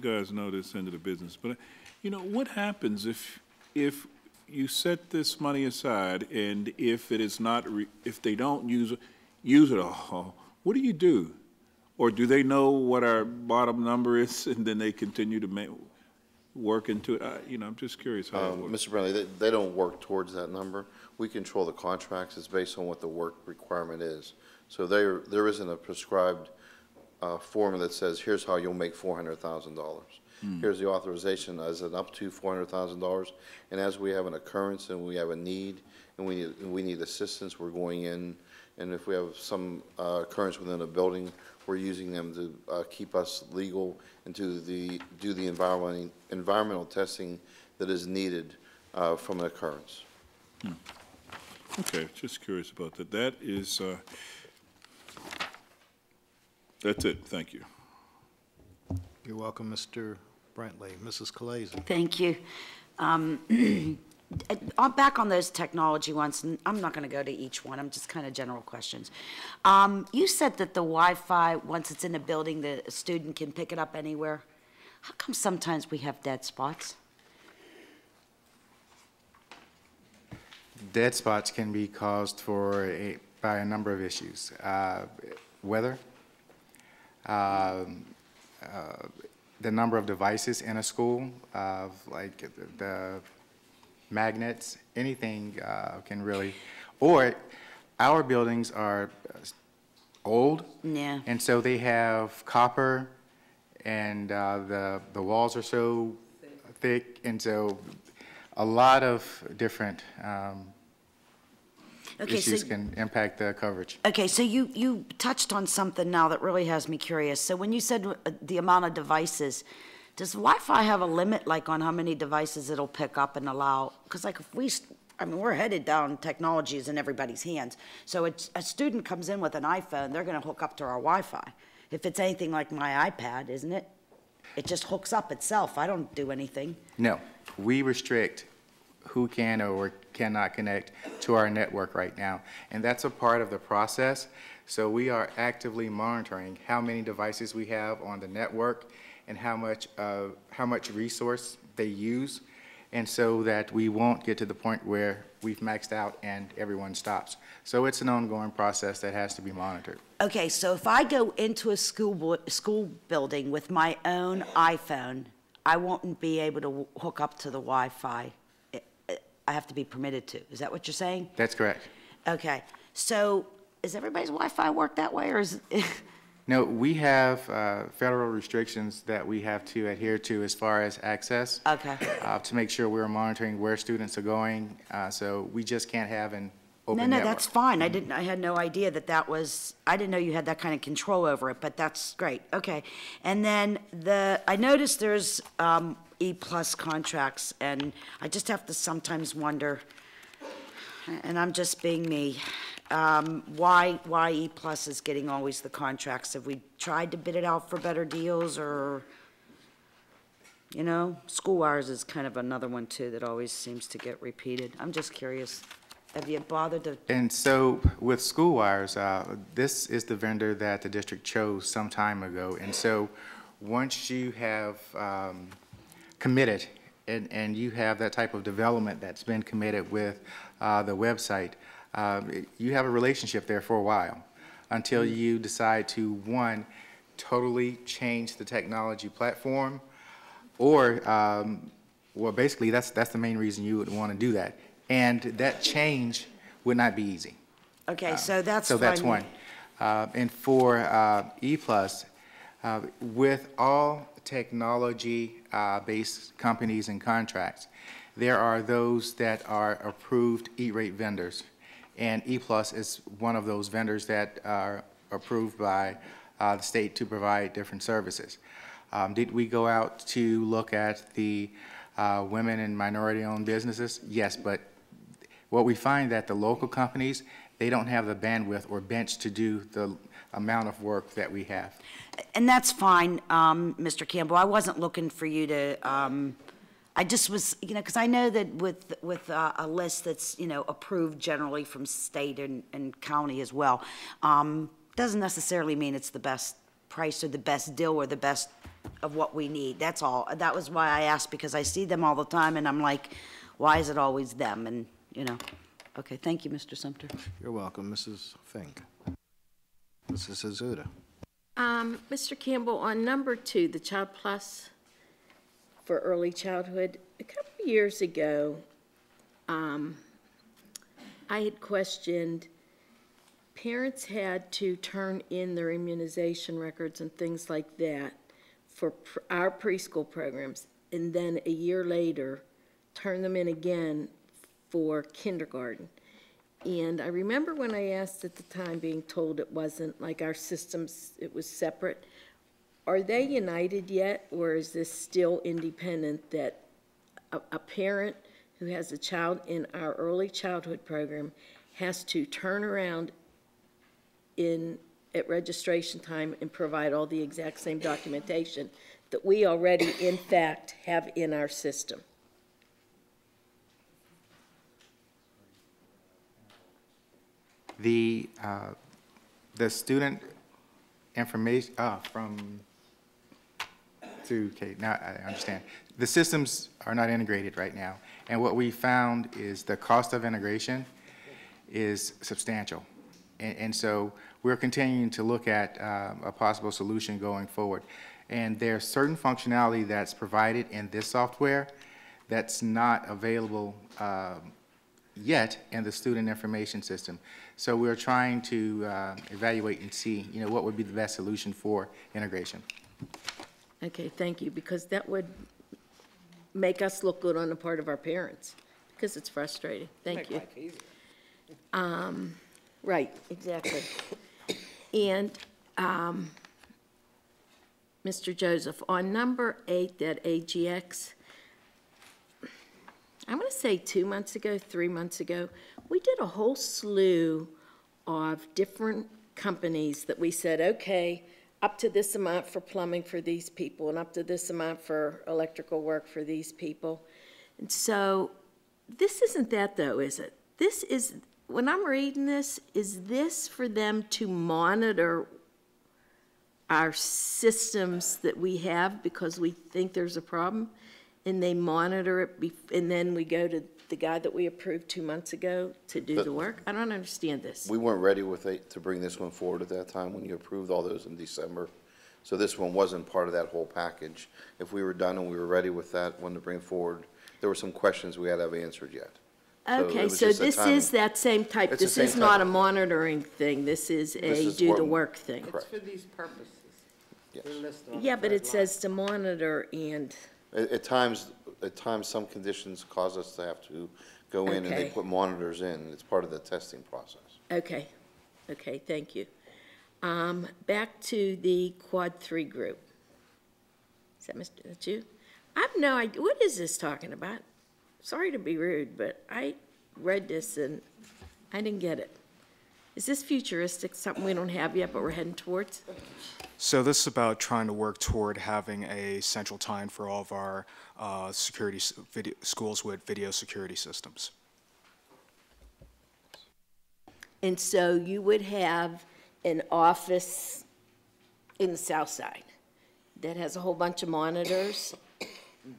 guys know this end of the business, but you know, what happens if you set this money aside and if it is not, if they don't use it all, what do you do? Or do they know what our bottom number is and then they continue to work into it? You know, I'm just curious how it works. Mr. Brentley, they don't work towards that number. We control the contracts. It's based on what the work requirement is. So there isn't a prescribed formula that says, here's how you'll make $400,000. Here's the authorization as an up to $400,000. And as we have an occurrence and we have a need and we need assistance, we're going in. And if we have some occurrence within a building, we're using them to keep us legal and to do the environmental testing that is needed from an occurrence. Okay, just curious about that. That is, that's it. Thank you. You're welcome, Mr. Brentley. Mrs. Khaleesi. Thank you. Back on those technology ones, and I'm not going to go to each one. I'm just kind of general questions. You said that the Wi-Fi, once it's in a building, the student can pick it up anywhere. How come sometimes we have dead spots? Dead spots can be caused by a number of issues. Weather, the number of devices in a school, like the magnets, anything can really, or our buildings are old, yeah, and so they have copper, and the walls are so thick, and so a lot of different issues can impact the coverage. Okay, so you touched on something now that really has me curious. So when you said the amount of devices, does Wi-Fi have a limit, like on how many devices it'll pick up and allow? Because like if we're headed down, technology is in everybody's hands. So a student comes in with an iPhone, they're going to hook up to our Wi-Fi. If it's anything like my iPad, isn't it? It just hooks up itself. I don't do anything. No, we restrict who can or cannot connect to our network right now. And that's a part of the process. So we are actively monitoring how many devices we have on the network and how much resource they use, and so that we won't get to the point where we've maxed out and everyone stops. So it's an ongoing process that has to be monitored. Okay, so if I go into a school building with my own iPhone, I won't be able to hook up to the Wi-Fi. I have to be permitted to. Is that what you're saying? That's correct. Okay, so is everybody's Wi-Fi work that way, or is it? No, we have federal restrictions that we have to adhere to as far as access. Okay. To make sure we're monitoring where students are going, so we just can't have an open network. No, that's fine. I had no idea that was, I didn't know you had that kind of control over it, but that's great. Okay. And then I noticed there's E-plus contracts, and I just have to sometimes wonder, and I'm just being me, why E-plus is getting always the contracts? Have we tried to bid it out for better deals, or, you know, school wires is kind of another one too that always seems to get repeated. I'm just curious. Have you bothered to? And so with school wires, this is the vendor that the district chose some time ago. And so once you have committed and you have that type of development that's been committed with the website, you have a relationship there for a while until you decide to, one, totally change the technology platform, or, well, basically that's the main reason you would want to do that. And that change would not be easy. Okay, so that's one. And for E+, with all technology-based companies and contracts, there are those that are approved E-rate vendors. And E+ is one of those vendors that are approved by the state to provide different services. Did we go out to look at the women and minority-owned businesses? Yes, but what we find that the local companies, they don't have the bandwidth or bench to do the amount of work that we have. And that's fine, Mr. Campbell. I wasn't looking for you to, I just was, because I know that with a list that's, approved generally from state and county as well, doesn't necessarily mean it's the best price or the best deal or the best of what we need. That's all. That was why I asked, because I see them all the time, and I'm like, why is it always them? And, Okay, thank you, Mr. Sumter. You're welcome, Mrs. Fink. Mrs. Azuda. Mr. Campbell, on number 2, the Child Plus for early childhood, a couple of years ago, I had questioned parents had to turn in their immunization records and things like that for our preschool programs, and then a year later, turn them in again for kindergarten. And I remember when I asked at the time being told it wasn't like our systems, it was separate. Are they united yet, or is this still independent that a parent who has a child in our early childhood program has to turn around at registration time and provide all the exact same documentation that we already in fact have in our system? The student information okay, now I understand. The systems are not integrated right now, and what we found is the cost of integration is substantial, and so we're continuing to look at a possible solution going forward. And there's certain functionality that's provided in this software that's not available yet in the student information system. So we're trying to evaluate and see, what would be the best solution for integration. Okay, thank you, because that would make us look good on the part of our parents, because it's frustrating. Thank you. Right, exactly. And Mr. Joseph, on number 8, that AGX, I'm going to say 2 months ago, 3 months ago, we did a whole slew of different companies that we said, okay, up to this amount for plumbing for these people and up to this amount for electrical work for these people. And so this isn't that though, is it? This is, when I'm reading this, is this for them to monitor our systems that we have because we think there's a problem? And they monitor it, and then we go to the guy that we approved 2 months ago to do the work? I don't understand this. We weren't ready to bring this one forward at that time when you approved all those in December. So this one wasn't part of that whole package. If we were done and we were ready with that one to bring forward, there were some questions we had to have answered yet. Okay, so this is that same type. This is not a monitoring thing. This is a do the work thing. Correct. It's for these purposes. Yes. Yeah, but it says to monitor and. At times, some conditions cause us to have to go in and they Okay. put monitors in. It's part of the testing process. Okay, okay, thank you. Back to the Quad 3 group. Is that you? I have no idea, what is this talking about? Sorry to be rude, but I read this and I didn't get it. Is this futuristic, something we don't have yet, but we're heading towards? So this is about trying to work toward having a central time for all of our schools with video security systems. And so you would have an office in the South Side that has a whole bunch of monitors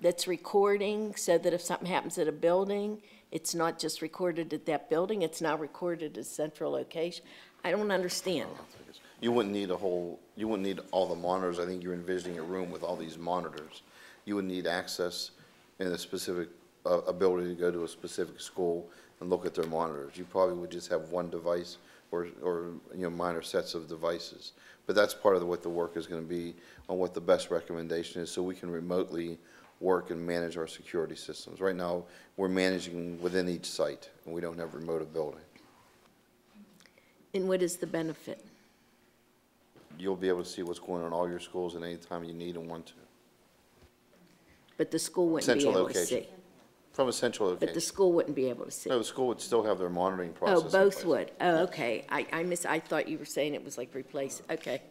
that's recording so that if something happens at a building, it's not just recorded at that building, it's now recorded at a central location. I don't understand. You wouldn't need all the monitors. I think you're envisioning a room with all these monitors. You would need access and a specific ability to go to a specific school and look at their monitors. You probably would just have one device minor sets of devices. But that's part of what the work is going to be on what the best recommendation is, so we can remotely work and manage our security systems. Right now, we're managing within each site, and we don't have remote ability. And what is the benefit? You'll be able to see what's going on in all your schools at any time you need and want to. But the school wouldn't be Central able to location. see. From a central location. But the school wouldn't be able to see. No, the school would still have their monitoring Oh, process. in both place. would. Oh, okay. I thought you were saying it was like replace. Okay.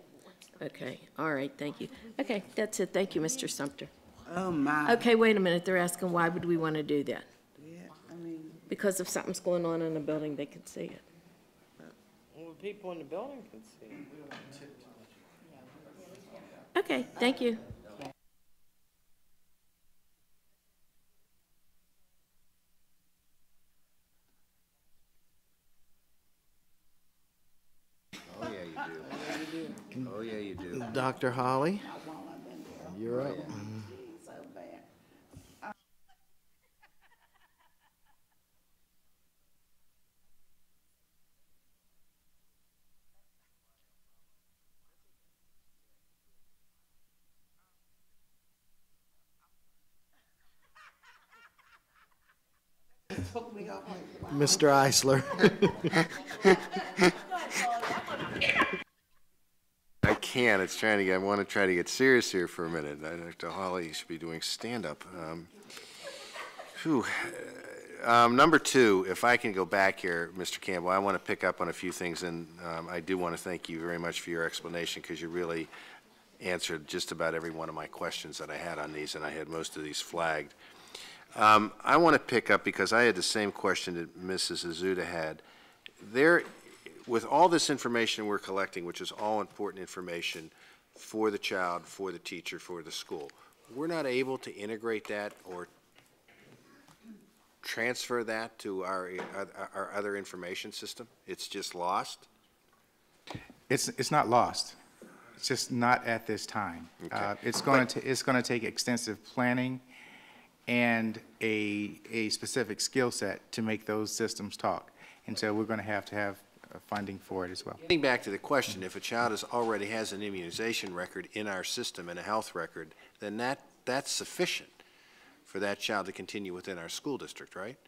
Okay. All right. Thank you. Okay. That's it. Thank you, Mr. Sumter. Oh, my. Okay, wait a minute. They're asking why would we want to do that? Yeah, I mean, Because if something's going on in the building, they can see it. Well, people in the building can see. Okay, thank you. Oh, yeah, you do. Oh, yeah, you do. Dr. Holly, you're up. Mr. Eisler. I can't. I want to try to get serious here for a minute. Dr. Hawley should be doing stand-up. Number two, if I can go back here, Mr. Campbell, I want to pick up on a few things, and I do want to thank you very much for your explanation, because you really answered just about every one of my questions that I had on these, and I had most of these flagged. I want to pick up, because I had the same question that Mrs. Azuda had. With all this information we're collecting, which is all important information for the child, for the teacher, for the school, we're not able to integrate that or transfer that to our other information system? It's just lost? It's not lost. It's just not at this time. Okay. It's going to take extensive planning and a specific skill set to make those systems talk. And so we're going to have funding for it as well. Getting back to the question, if a child already has an immunization record in our system and a health record, then that's sufficient for that child to continue within our school district, right?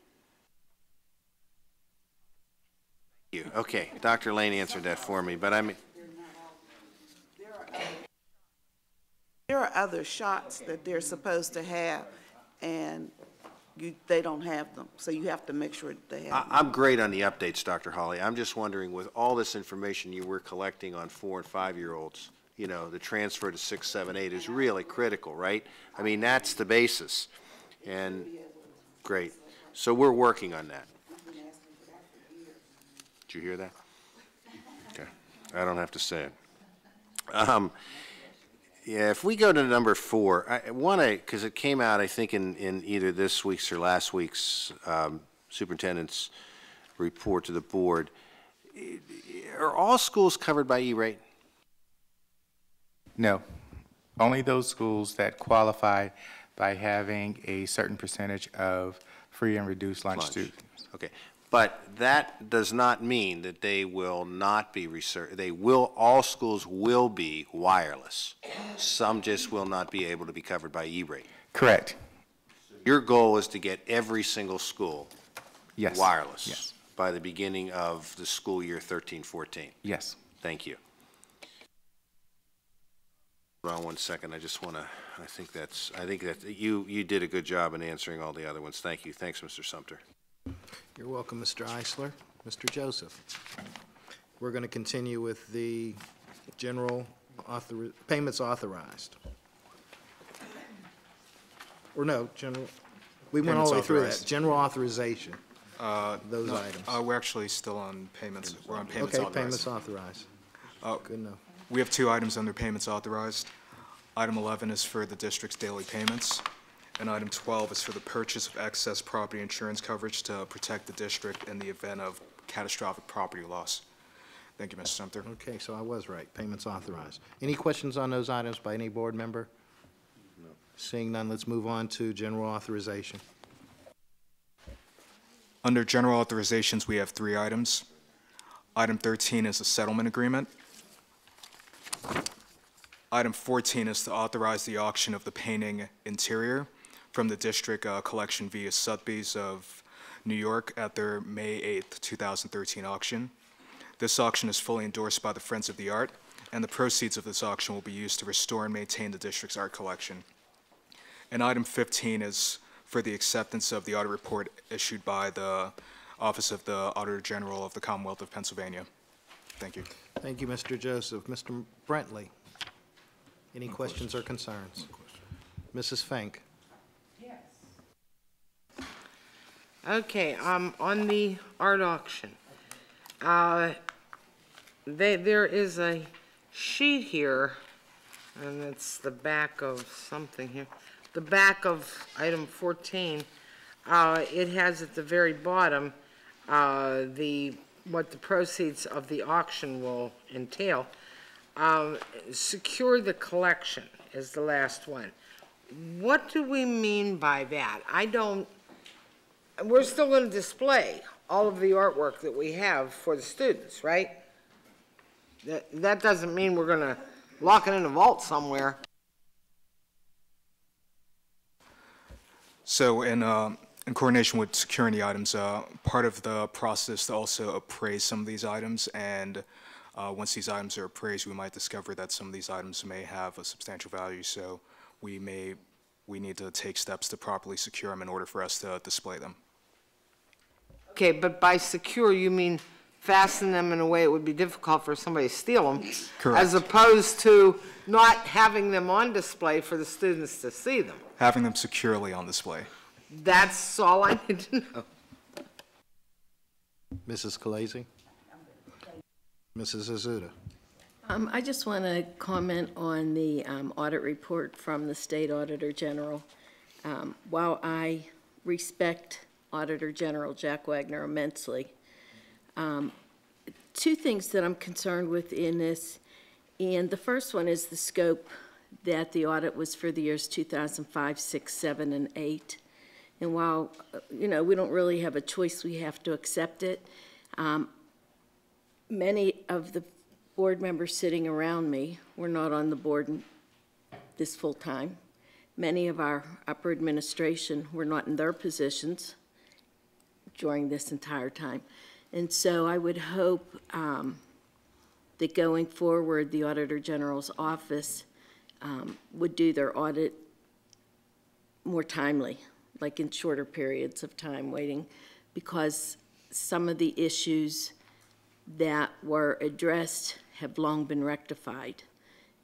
Thank you. Okay, Dr. Lane answered that for me, but I mean, there are other shots that they're supposed to have, and they don't have them, so you have to make sure that they have them. I'm great on the updates, Dr. Hawley. I'm just wondering, with all this information you were collecting on 4- and 5-year-olds, you know, the transfer to 6, 7, 8 is really critical, right? I mean, that's the basis. And great. So we're working on that. Did you hear that? Okay. I don't have to say it. Yeah, if we go to number 4, I want to, because it came out, I think, in either this week's or last week's superintendent's report to the board. Are all schools covered by E-rate? No. Only those schools that qualify by having a certain percentage of free and reduced lunch students. Okay. But that does not mean that they will not be all schools will be wireless. Some just will not be able to be covered by E-rate. Correct. Your goal is to get every single school wireless Yes. by the beginning of the school year 13-14. Yes. Thank you. Hold on one second. I just want to, I think that you did a good job in answering all the other ones. Thank you. Thanks, Mr. Sumter. You're welcome, Mr. Eisler. Mr. Joseph. We're going to continue with the general payments authorized. Or no, we went all the way through that. General authorization, those items. We're actually still on payments. We're on payments authorized. Okay, payments authorized. Good enough. We have 2 items under payments authorized. Item 11 is for the district's daily payments, and item 12 is for the purchase of excess property insurance coverage to protect the district in the event of catastrophic property loss. Thank you, Mr. Sumter. Okay, so I was right. Payments authorized. Any questions on those items by any board member? No. Seeing none, let's move on to general authorization. Under general authorizations, we have 3 items. Item 13 is a settlement agreement. Item 14 is to authorize the auction of the painting interior from the district collection via Sotheby's of New York at their May 8th, 2013 auction. This auction is fully endorsed by the Friends of the Art, and the proceeds of this auction will be used to restore and maintain the district's art collection. And item 15 is for the acceptance of the audit report issued by the Office of the Auditor General of the Commonwealth of Pennsylvania. Thank you. Thank you, Mr. Joseph. Mr. Brentley, any questions or concerns? Mrs. Fink. Okay, on the art auction, there is a sheet here, and it's the back of something here. The back of item 14, it has at the very bottom what the proceeds of the auction will entail. Secure the collection is the last one. What do we mean by that? We're still going to display all of the artwork that we have for the students, right? That doesn't mean we're going to lock it in a vault somewhere. So in coordination with securing the items, part of the process to also appraise some of these items, and once these items are appraised, we might discover that some of these items may have a substantial value, so we need to take steps to properly secure them in order for us to display them. Okay, but by secure, you mean fasten them in a way it would be difficult for somebody to steal them. Correct. As opposed to not having them on display for the students to see them. Having them securely on display. That's all I need to know. Mrs. Khaleesi. Mrs. Azuda. I just want to comment on the audit report from the State Auditor General. While I respect Auditor General Jack Wagner immensely, two things that I'm concerned with in this, and the first one is the scope that the audit was for the years 2005, 6, 7, and 8. And while, we don't really have a choice, we have to accept it. Many of the board members sitting around me were not on the board this full time. Many of our upper administration were not in their positions during this entire time. And so I would hope that going forward, the Auditor General's office would do their audit more timely, like in shorter periods of time waiting, because some of the issues that were addressed have long been rectified.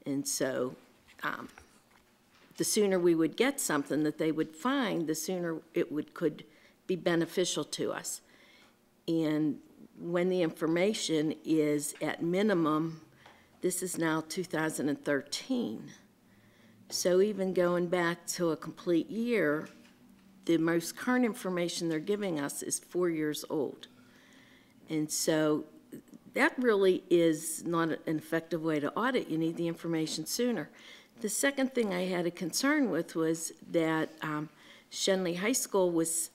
And so the sooner we would get something that they would find, the sooner it could be beneficial to us. And when the information is at minimum, this is now 2013. So even going back to a complete year, the most current information they're giving us is 4 years old. And so that really is not an effective way to audit. You need the information sooner. The second thing I had a concern with was that Shenley High School was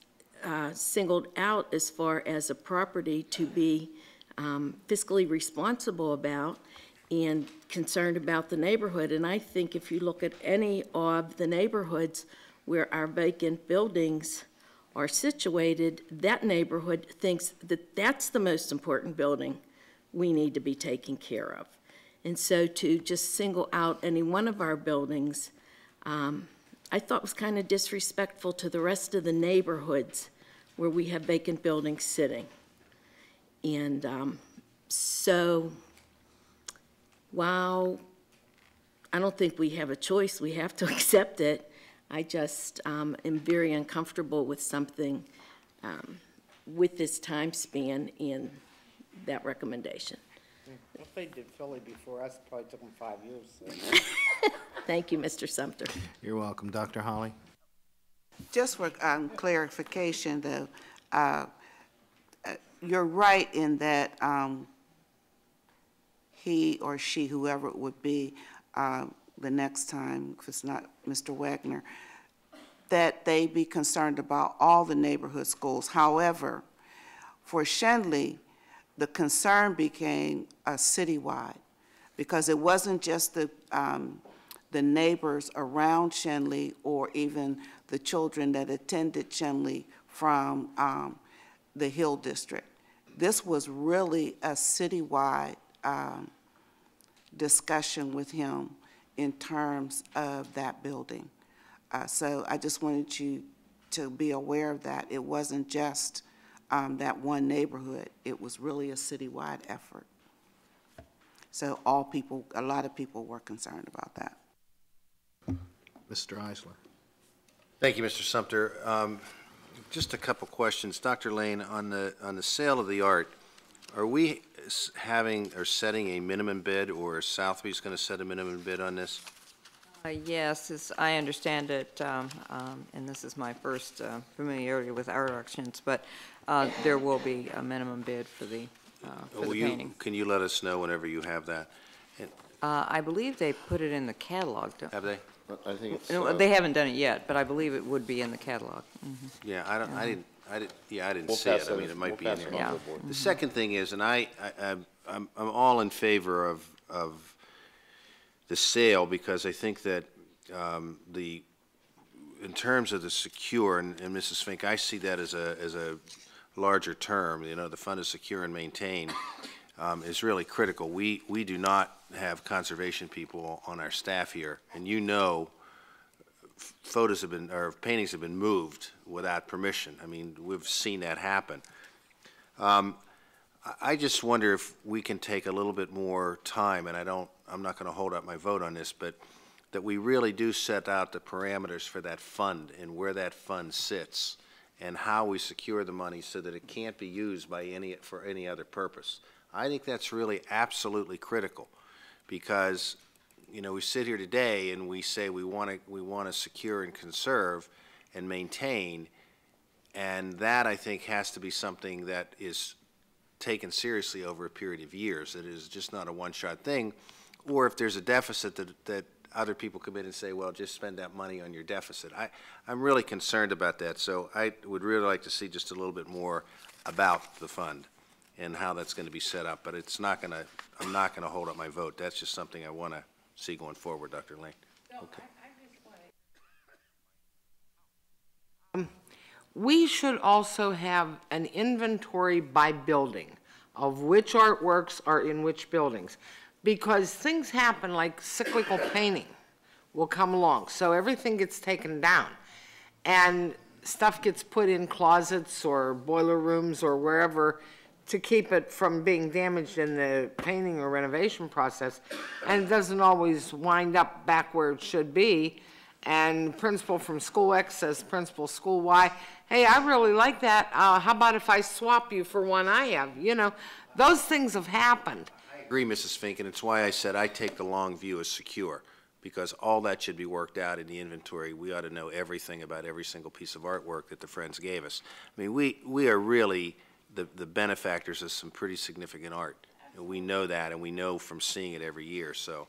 singled out as far as a property to be fiscally responsible about and concerned about the neighborhood. And I think if you look at any of the neighborhoods where our vacant buildings are situated, that neighborhood thinks that that's the most important building we need to be taking care of. And so to just single out any one of our buildings, I thought was kind of disrespectful to the rest of the neighborhoods where we have vacant buildings sitting. And so while I don't think we have a choice, we have to accept it, I just am very uncomfortable with something with this time span in that recommendation. If they did Philly before us, it probably took them 5 years. So. Thank you, Mr. Sumter. You're welcome. Dr. Holly? Just for clarification, though, you're right in that he or she, whoever it would be, the next time, if it's not Mr. Wagner, that they be concerned about all the neighborhood schools. However, for Shenley, the concern became citywide, because it wasn't just the neighbors around Shenley or even the children that attended Shenley from the Hill District. This was really a citywide discussion with him in terms of that building. So I just wanted you to be aware of that. It wasn't just that one neighborhood. It was really a citywide effort. So a lot of people were concerned about that. Mr. Eisler. Thank you, Mr. Sumter. Just a couple questions. Dr. Lane, on the sale of the art, are we having or setting a minimum bid, or is Sotheby's going to set a minimum bid on this? Yes, as I understand it, and this is my first familiarity with art auctions, but there will be a minimum bid for the painting. Can you let us know whenever you have that? I believe they put it in the catalog. Have they? I think it's. No, they haven't done it yet, but I believe it would be in the catalog. Yeah, I didn't We'll see pass it. I that- mean, it might be we'll in pass there. it on Yeah. to the board. The second thing is, and I'm all in favor of the sale, because I think that in terms of the secure, and Mrs. Fink, I see that as a larger term. You know, the fund is secure and maintain is really critical. We do not have conservation people on our staff here, and you know, photos have been, or paintings have been moved without permission. I mean, we've seen that happen. I just wonder if we can take a little bit more time, and I'm not going to hold up my vote on this, but that we really do set out the parameters for that fund and where that fund sits and how we secure the money so that it can't be used for any other purpose. I think that's really absolutely critical, because, you know, we sit here today and we say we want to secure and conserve and maintain, and that, I think, has to be something that is taken seriously over a period of years. It is just not a one-shot thing. Or if there's a deficit that other people come in and say, well, just spend that money on your deficit. I'm really concerned about that, so I would really like to see just a little bit more about the fund and how that's going to be set up, but I'm not going to hold up my vote. That's just something I want to see going forward, Dr. Lane. Okay. We should also have an inventory by building of which artworks are in which buildings, because things happen, like cyclical painting will come along, so everything gets taken down, and stuff gets put in closets or boiler rooms or wherever to keep it from being damaged in the painting or renovation process, and it doesn't always wind up back where it should be. And principal from school X says principal school Y, hey, I really like that. How about if I swap you for one I have? You know, those things have happened. I agree, Mrs. Fink, and it's why I said I take the long view as secure, because all that should be worked out in the inventory. We ought to know everything about every single piece of artwork that the Friends gave us. I mean, we are really the benefactors of some pretty significant art. And we know that, and we know from seeing it every year. So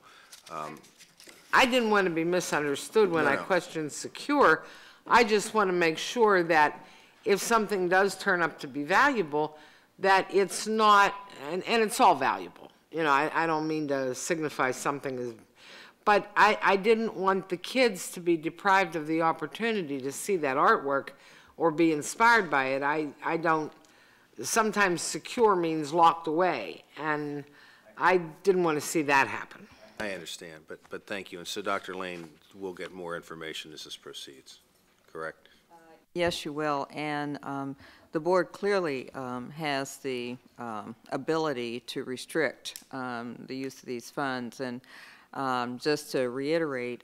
I didn't want to be misunderstood when I questioned secure. I just want to make sure that if something does turn up to be valuable, that it's not, and it's all valuable. You know, I don't mean to signify something as, but I didn't want the kids to be deprived of the opportunity to see that artwork or be inspired by it. I don't, sometimes secure means locked away, and I didn't want to see that happen. I understand, but thank you. And so, Dr. Lane, we'll get more information as this proceeds, correct? Yes, you will, and the board clearly has the ability to restrict the use of these funds. And just to reiterate,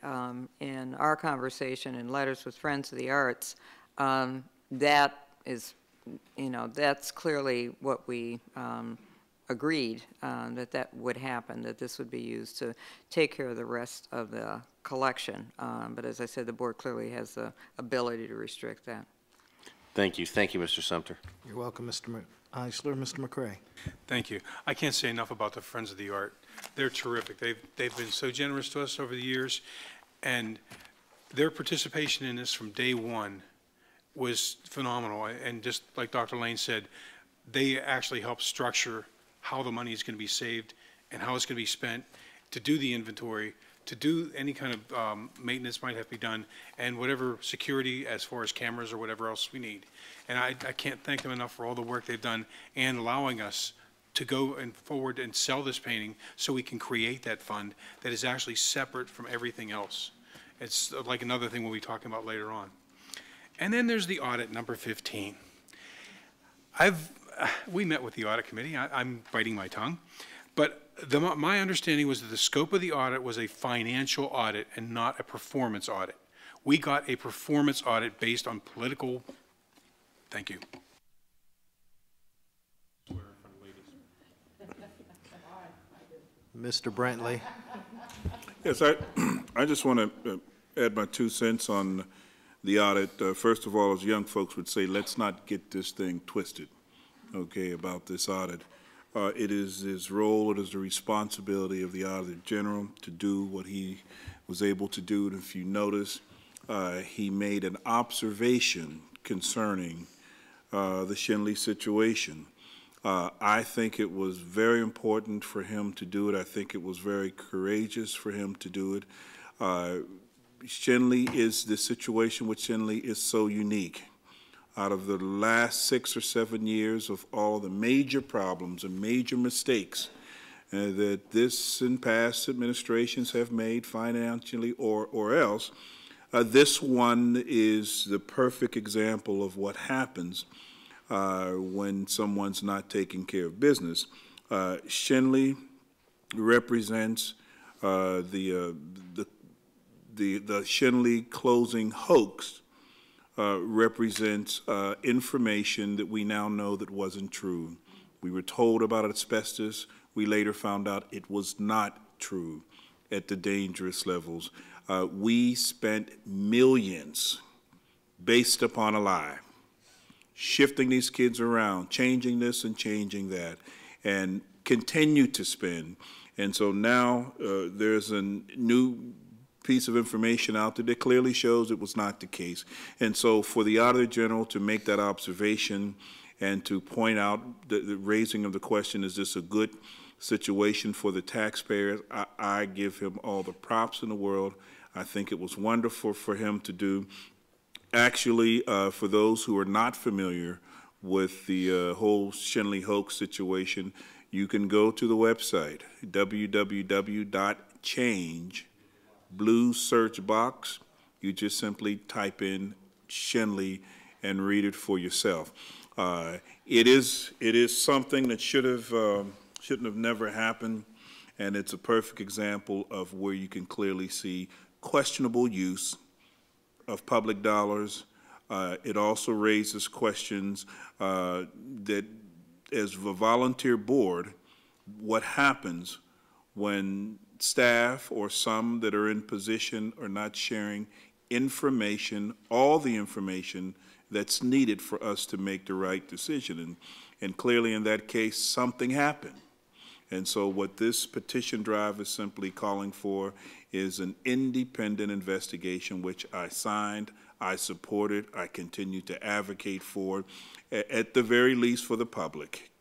in our conversation in Letters with Friends of the Arts, that is, you know, that's clearly what we agreed that would happen, that this would be used to take care of the rest of the collection. But as I said, the board clearly has the ability to restrict that. Thank you. Thank you, Mr. Sumter. You're welcome, Mr. Eisler. Mr. McCray. Thank you. I can't say enough about the Friends of the Art. They're terrific. They've been so generous to us over the years, and their participation in this from day one was phenomenal. And just like Dr. Lane said, they actually helped structure how the money is going to be saved and how it's going to be spent, to do the inventory, to do any kind of maintenance might have to be done, and whatever security as far as cameras or whatever else we need. And I can't thank them enough for all the work they've done and allowing us to go and forward and sell this painting so we can create that fund that is actually separate from everything else. It's like another thing we'll be talking about later on. And then there's the audit, number 15. We met with the audit committee. I'm biting my tongue. But my understanding was that the scope of the audit was a financial audit and not a performance audit. We got a performance audit based on political. Thank you. Mr. Brantley. Yes, I just want to add my 2 cents on the audit. First of all, as young folks would say, let's not get this thing twisted, okay, about this audit. It is his role, it is the responsibility of the Auditor General to do what he was able to do. And if you notice, he made an observation concerning the Shenley situation. I think it was very important for him to do it. I think it was very courageous for him to do it. Shenley is, the situation with Shenley is so unique. Out of the last 6 or 7 years of all the major problems and major mistakes that this and past administrations have made financially or else, this one is the perfect example of what happens when someone's not taking care of business. Shenley represents the Shenley closing hoax. Represents information that we now know that wasn't true. We were told about asbestos. We later found out it was not true at the dangerous levels. We spent millions based upon a lie, shifting these kids around, changing this and changing that, and continue to spend. And so now there's a new piece of information out there that clearly shows it was not the case. And so for the Auditor General to make that observation and to point out the raising of the question, is this a good situation for the taxpayers, I give him all the props in the world. I think it was wonderful for him to do. Actually, for those who are not familiar with the whole Shenley hoax situation, you can go to the website, www.change, blue search box. You just simply type in Shenley and read it for yourself. It is something that shouldn't have never happened, and it's a perfect example of where you can clearly see questionable use of public dollars. It also raises questions that, as a volunteer board, what happens when staff or some that are in position are not sharing information, all the information that's needed for us to make the right decision. And clearly in that case, something happened. And so what this petition drive is simply calling for is an independent investigation, which I signed, I supported, I continue to advocate for, at the very least for the public.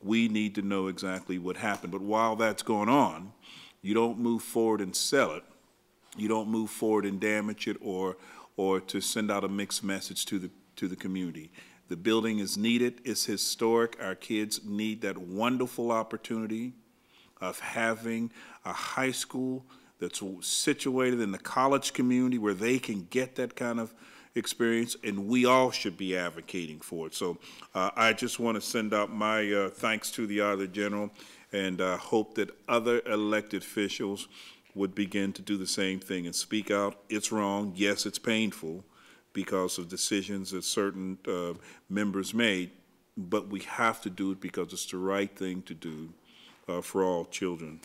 We need to know exactly what happened. But while that's going on, you don't move forward and sell it. You don't move forward and damage it or to send out a mixed message to the community. The building is needed. It's historic. Our kids need that wonderful opportunity of having a high school that's situated in the college community where they can get that kind of experience, and we all should be advocating for it. So I just want to send out my thanks to the Auditor General, and hope that other elected officials would begin to do the same thing and speak out. It's wrong. Yes, it's painful because of decisions that certain members made, but we have to do it because it's the right thing to do for all children.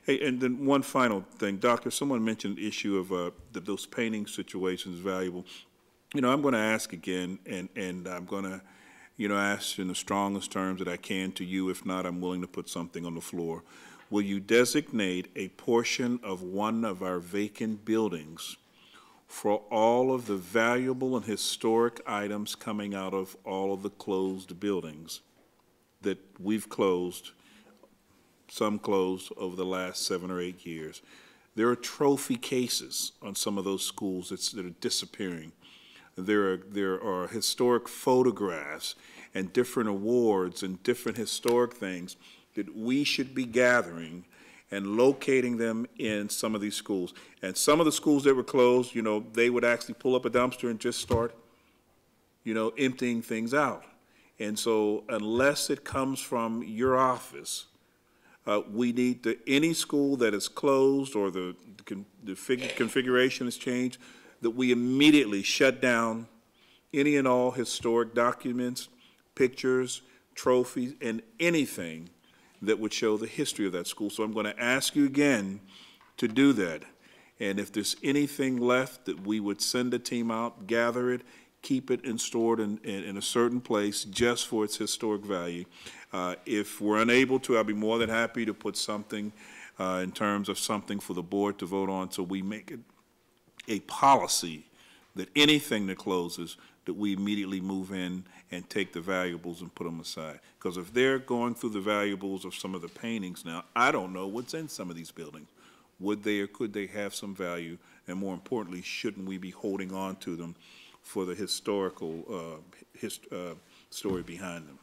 Hey, and then one final thing, Doctor, someone mentioned the issue of that those painting situations valuable. You know, I'm going to ask again, and I'm going to, you know, ask in the strongest terms that I can to you. If not, I'm willing to put something on the floor. Will you designate a portion of one of our vacant buildings for all of the valuable and historic items coming out of all of the closed buildings that we've closed some closed over the last 7 or 8 years. There are trophy cases on some of those schools that are disappearing. There are historic photographs and different awards and different historic things that we should be gathering and locating them in some of these schools. And some of the schools that were closed, you know, they would actually pull up a dumpster and just start, you know, emptying things out. And so unless it comes from your office, we need any school that is closed or the configuration has changed, that we immediately shut down any and all historic documents, pictures, trophies, and anything that would show the history of that school. So I'm going to ask you again to do that. And if there's anything left, that we would send a team out, gather it, keep it and store it in a certain place just for its historic value. If we're unable to, I'll be more than happy to put something in terms of something for the board to vote on, so we make it a policy that anything that closes, that we immediately move in and take the valuables and put them aside. Because if they're going through the valuables of some of the paintings now, I don't know what's in some of these buildings. Would they or could they have some value? And more importantly, shouldn't we be holding on to them for the historical story behind them?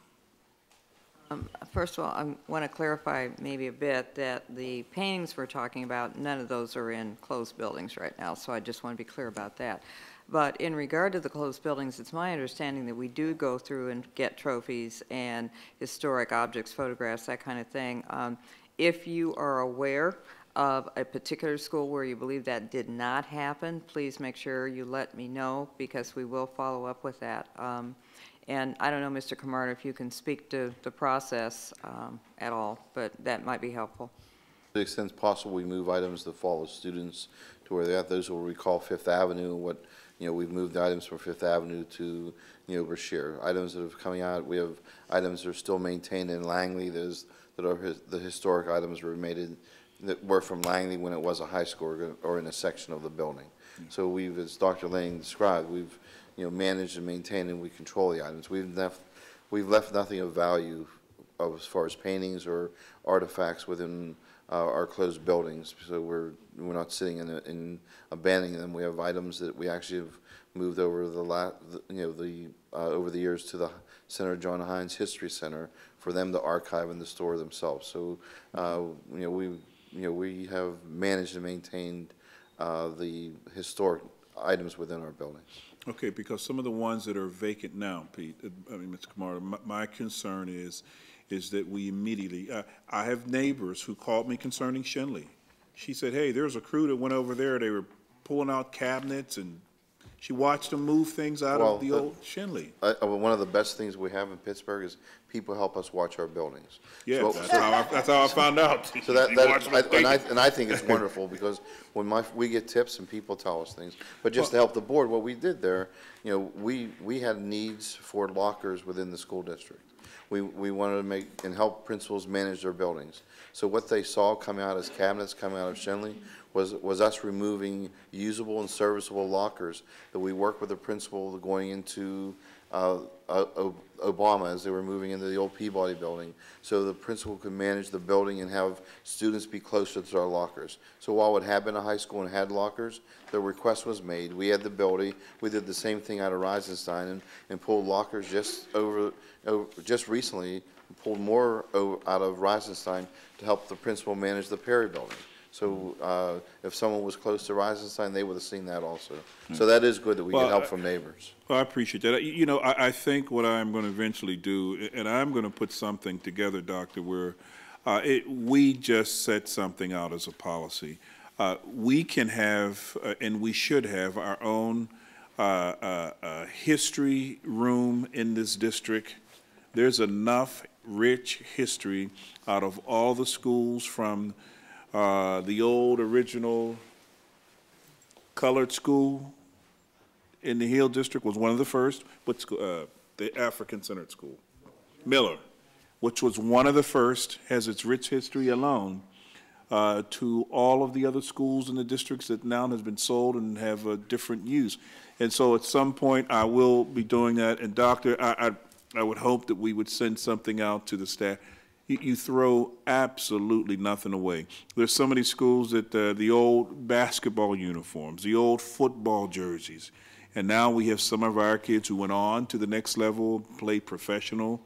First of all, I want to clarify maybe a bit that the paintings we're talking about, none of those are in closed buildings right now, so I just want to be clear about that. But in regard to the closed buildings, it's my understanding that we do go through and get trophies and historic objects, photographs, that kind of thing. If you are aware of a particular school where you believe that did not happen, please make sure you let me know, because we will follow up with that. And I don't know, Mr. Camardo, if you can speak to the process at all, but that might be helpful. To the extent possible, we move items that follow students to where they're at. Those will recall Fifth Avenue. What, you know, we've moved items from Fifth Avenue to, you know, Brashear. Items that have coming out, we have items that are still maintained in Langley. Those that are the historic items that were from Langley when it was a high school or in a section of the building. So we've, as Dr. Lane described, we've, you know, managed and maintained and we control the items. We've left nothing of value as far as paintings or artifacts within our closed buildings. So we're not sitting in abandoning them. We have items that we actually have moved over over the years to the Senator John Hines History Center for them to archive and to store themselves. So we have managed and maintained the historic items within our buildings. Okay, because some of the ones that are vacant now, Pete, Mr. Camardo, my concern is that we immediately, I have neighbors who called me concerning Shenley. She said, hey, there's a crew that went over there, they were pulling out cabinets, and she watched them move things out of the old Shenley. One of the best things we have in Pittsburgh is people help us watch our buildings. Yeah, so, that's how I found out. So I think it's wonderful, because when we get tips and people tell us things, but just to help the board, what we did there, you know, we had needs for lockers within the school district. We wanted to make and help principals manage their buildings. So what they saw coming out as cabinets coming out of Shenley was us removing usable and serviceable lockers that we worked with the principal going into Obama as they were moving into the old Peabody building, so the principal could manage the building and have students be closer to our lockers. So while it had been a high school and had lockers, the request was made. We had the ability. We did the same thing out of Reisenstein and pulled lockers just recently, pulled more out of Reisenstein to help the principal manage the Perry building. So if someone was close to Reisenstein, they would have seen that also. So that is good that we get help from neighbors. Well, I appreciate that. You know, I think what I'm going to eventually do, and I'm going to put something together, Doctor, where we just set something out as a policy. We can have, and we should have, our own history room in this district. There's enough rich history out of all the schools, from the old original colored school in the Hill District was one of the first, but the African-centered school, Miller, which was one of the first, has its rich history alone, to all of the other schools in the districts that now has been sold and have a different use. And so at some point I will be doing that. And Doctor, I would hope that we would send something out to the staff. you throw absolutely nothing away. There's so many schools that the old basketball uniforms, the old football jerseys, and now we have some of our kids who went on to the next level, play professional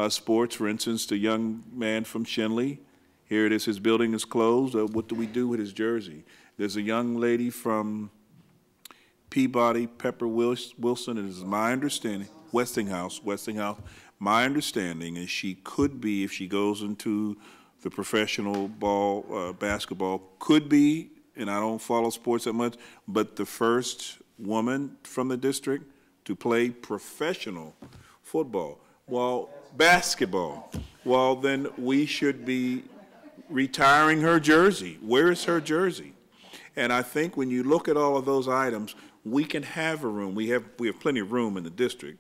sports. For instance, the young man from Shenley, here it is, his building is closed. What do we do with his jersey? There's a young lady from Peabody, Pepper Wilson, and it is my understanding, Westinghouse, my understanding is she could be, if she goes into the professional basketball, could be, and I don't follow sports that much, but the first woman from the district to play professional football. Well, basketball. Well, then we should be retiring her jersey. Where is her jersey? And I think when you look at all of those items, we can have a room. We have plenty of room in the district,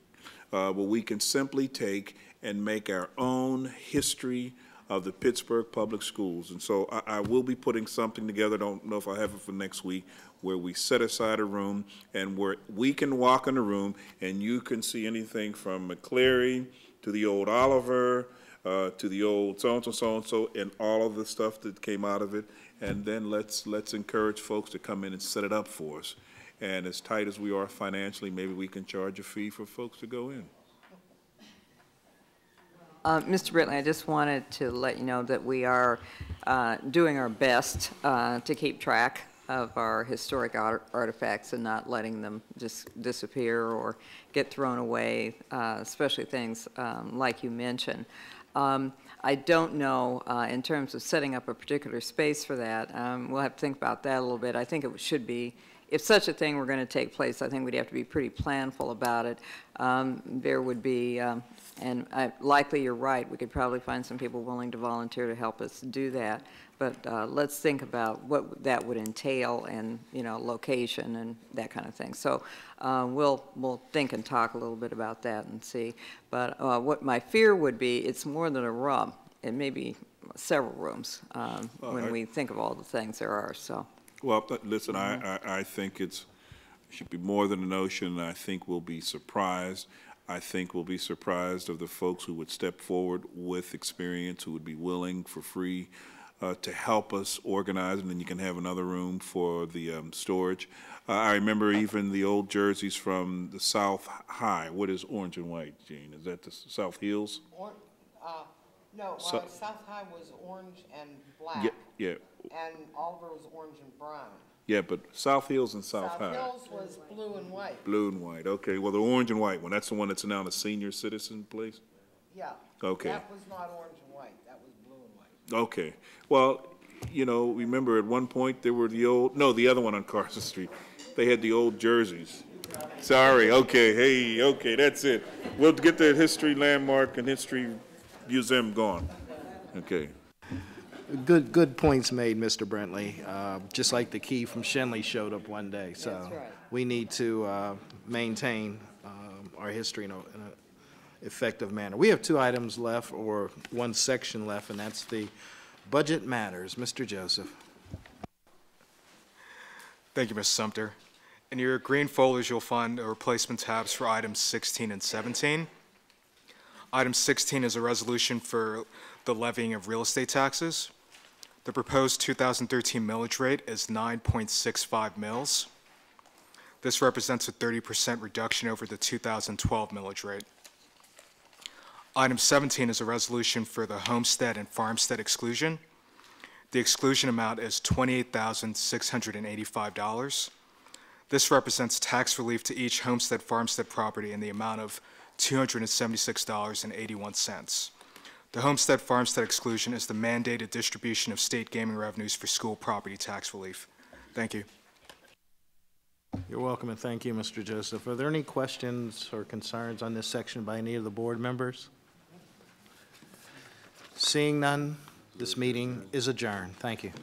but we can simply take and make our own history of the Pittsburgh Public Schools. And so I will be putting something together, don't know if I have it for next week, where we set aside a room and where we can walk in the room and you can see anything from McCleary to the old Oliver, to the old so-and-so, and all of the stuff that came out of it. And then let's encourage folks to come in and set it up for us. And as tight as we are financially, maybe we can charge a fee for folks to go in. Mr. Britling, I just wanted to let you know that we are doing our best to keep track of our historic artifacts and not letting them just disappear or get thrown away, especially things like you mentioned. I don't know in terms of setting up a particular space for that. We'll have to think about that a little bit. I think it should be, if such a thing were going to take place, I think we'd have to be pretty planful about it. There would be, and likely you're right, we could probably find some people willing to volunteer to help us do that. But let's think about what that would entail and, you know, location and that kind of thing. So we'll think and talk a little bit about that and see. But what my fear would be, it's more than a room. It may be several rooms when we think of all the things there are, so. Well, listen, I think it should be more than a notion. I think we'll be surprised. I think we'll be surprised of the folks who would step forward with experience, who would be willing for free to help us organize, and then you can have another room for the storage. I remember even the old jerseys from the South High. What is orange and white, Gene? Is that the South Heels? No, South High was orange and black. Yeah. And Oliver was orange and brown. Yeah, but South Hills and South High. South Hills was blue and white. Blue and white, okay. Well, the orange and white one, that's the one that's now the senior citizen place? Yeah. Okay. That was not orange and white, that was blue and white. Okay. Well, you know, remember at one point there were the other one on Carson Street. They had the old jerseys. Sorry, okay, hey, okay, that's it. We'll get the history landmark and history museum going. Okay. Good points made, Mr. Brentley. Just like the key from Shenley showed up one day. So That's right. We need to maintain our history in an effective manner. We have two items left, or one section left, and that's the budget matters. Mr. Joseph. Thank you, Ms. Sumter. In your green folders, you'll find replacement tabs for items 16 and 17. Item 16 is a resolution for the levying of real estate taxes. The proposed 2013 millage rate is 9.65 mils. This represents a 30% reduction over the 2012 millage rate. Item 17 is a resolution for the homestead and farmstead exclusion. The exclusion amount is $28,685. This represents tax relief to each homestead farmstead property in the amount of $276.81. The homestead farmstead exclusion is the mandated distribution of state gaming revenues for school property tax relief. Thank you. You're welcome, and thank you, Mr. Joseph. Are there any questions or concerns on this section by any of the board members? Seeing none, this meeting is adjourned. Thank you.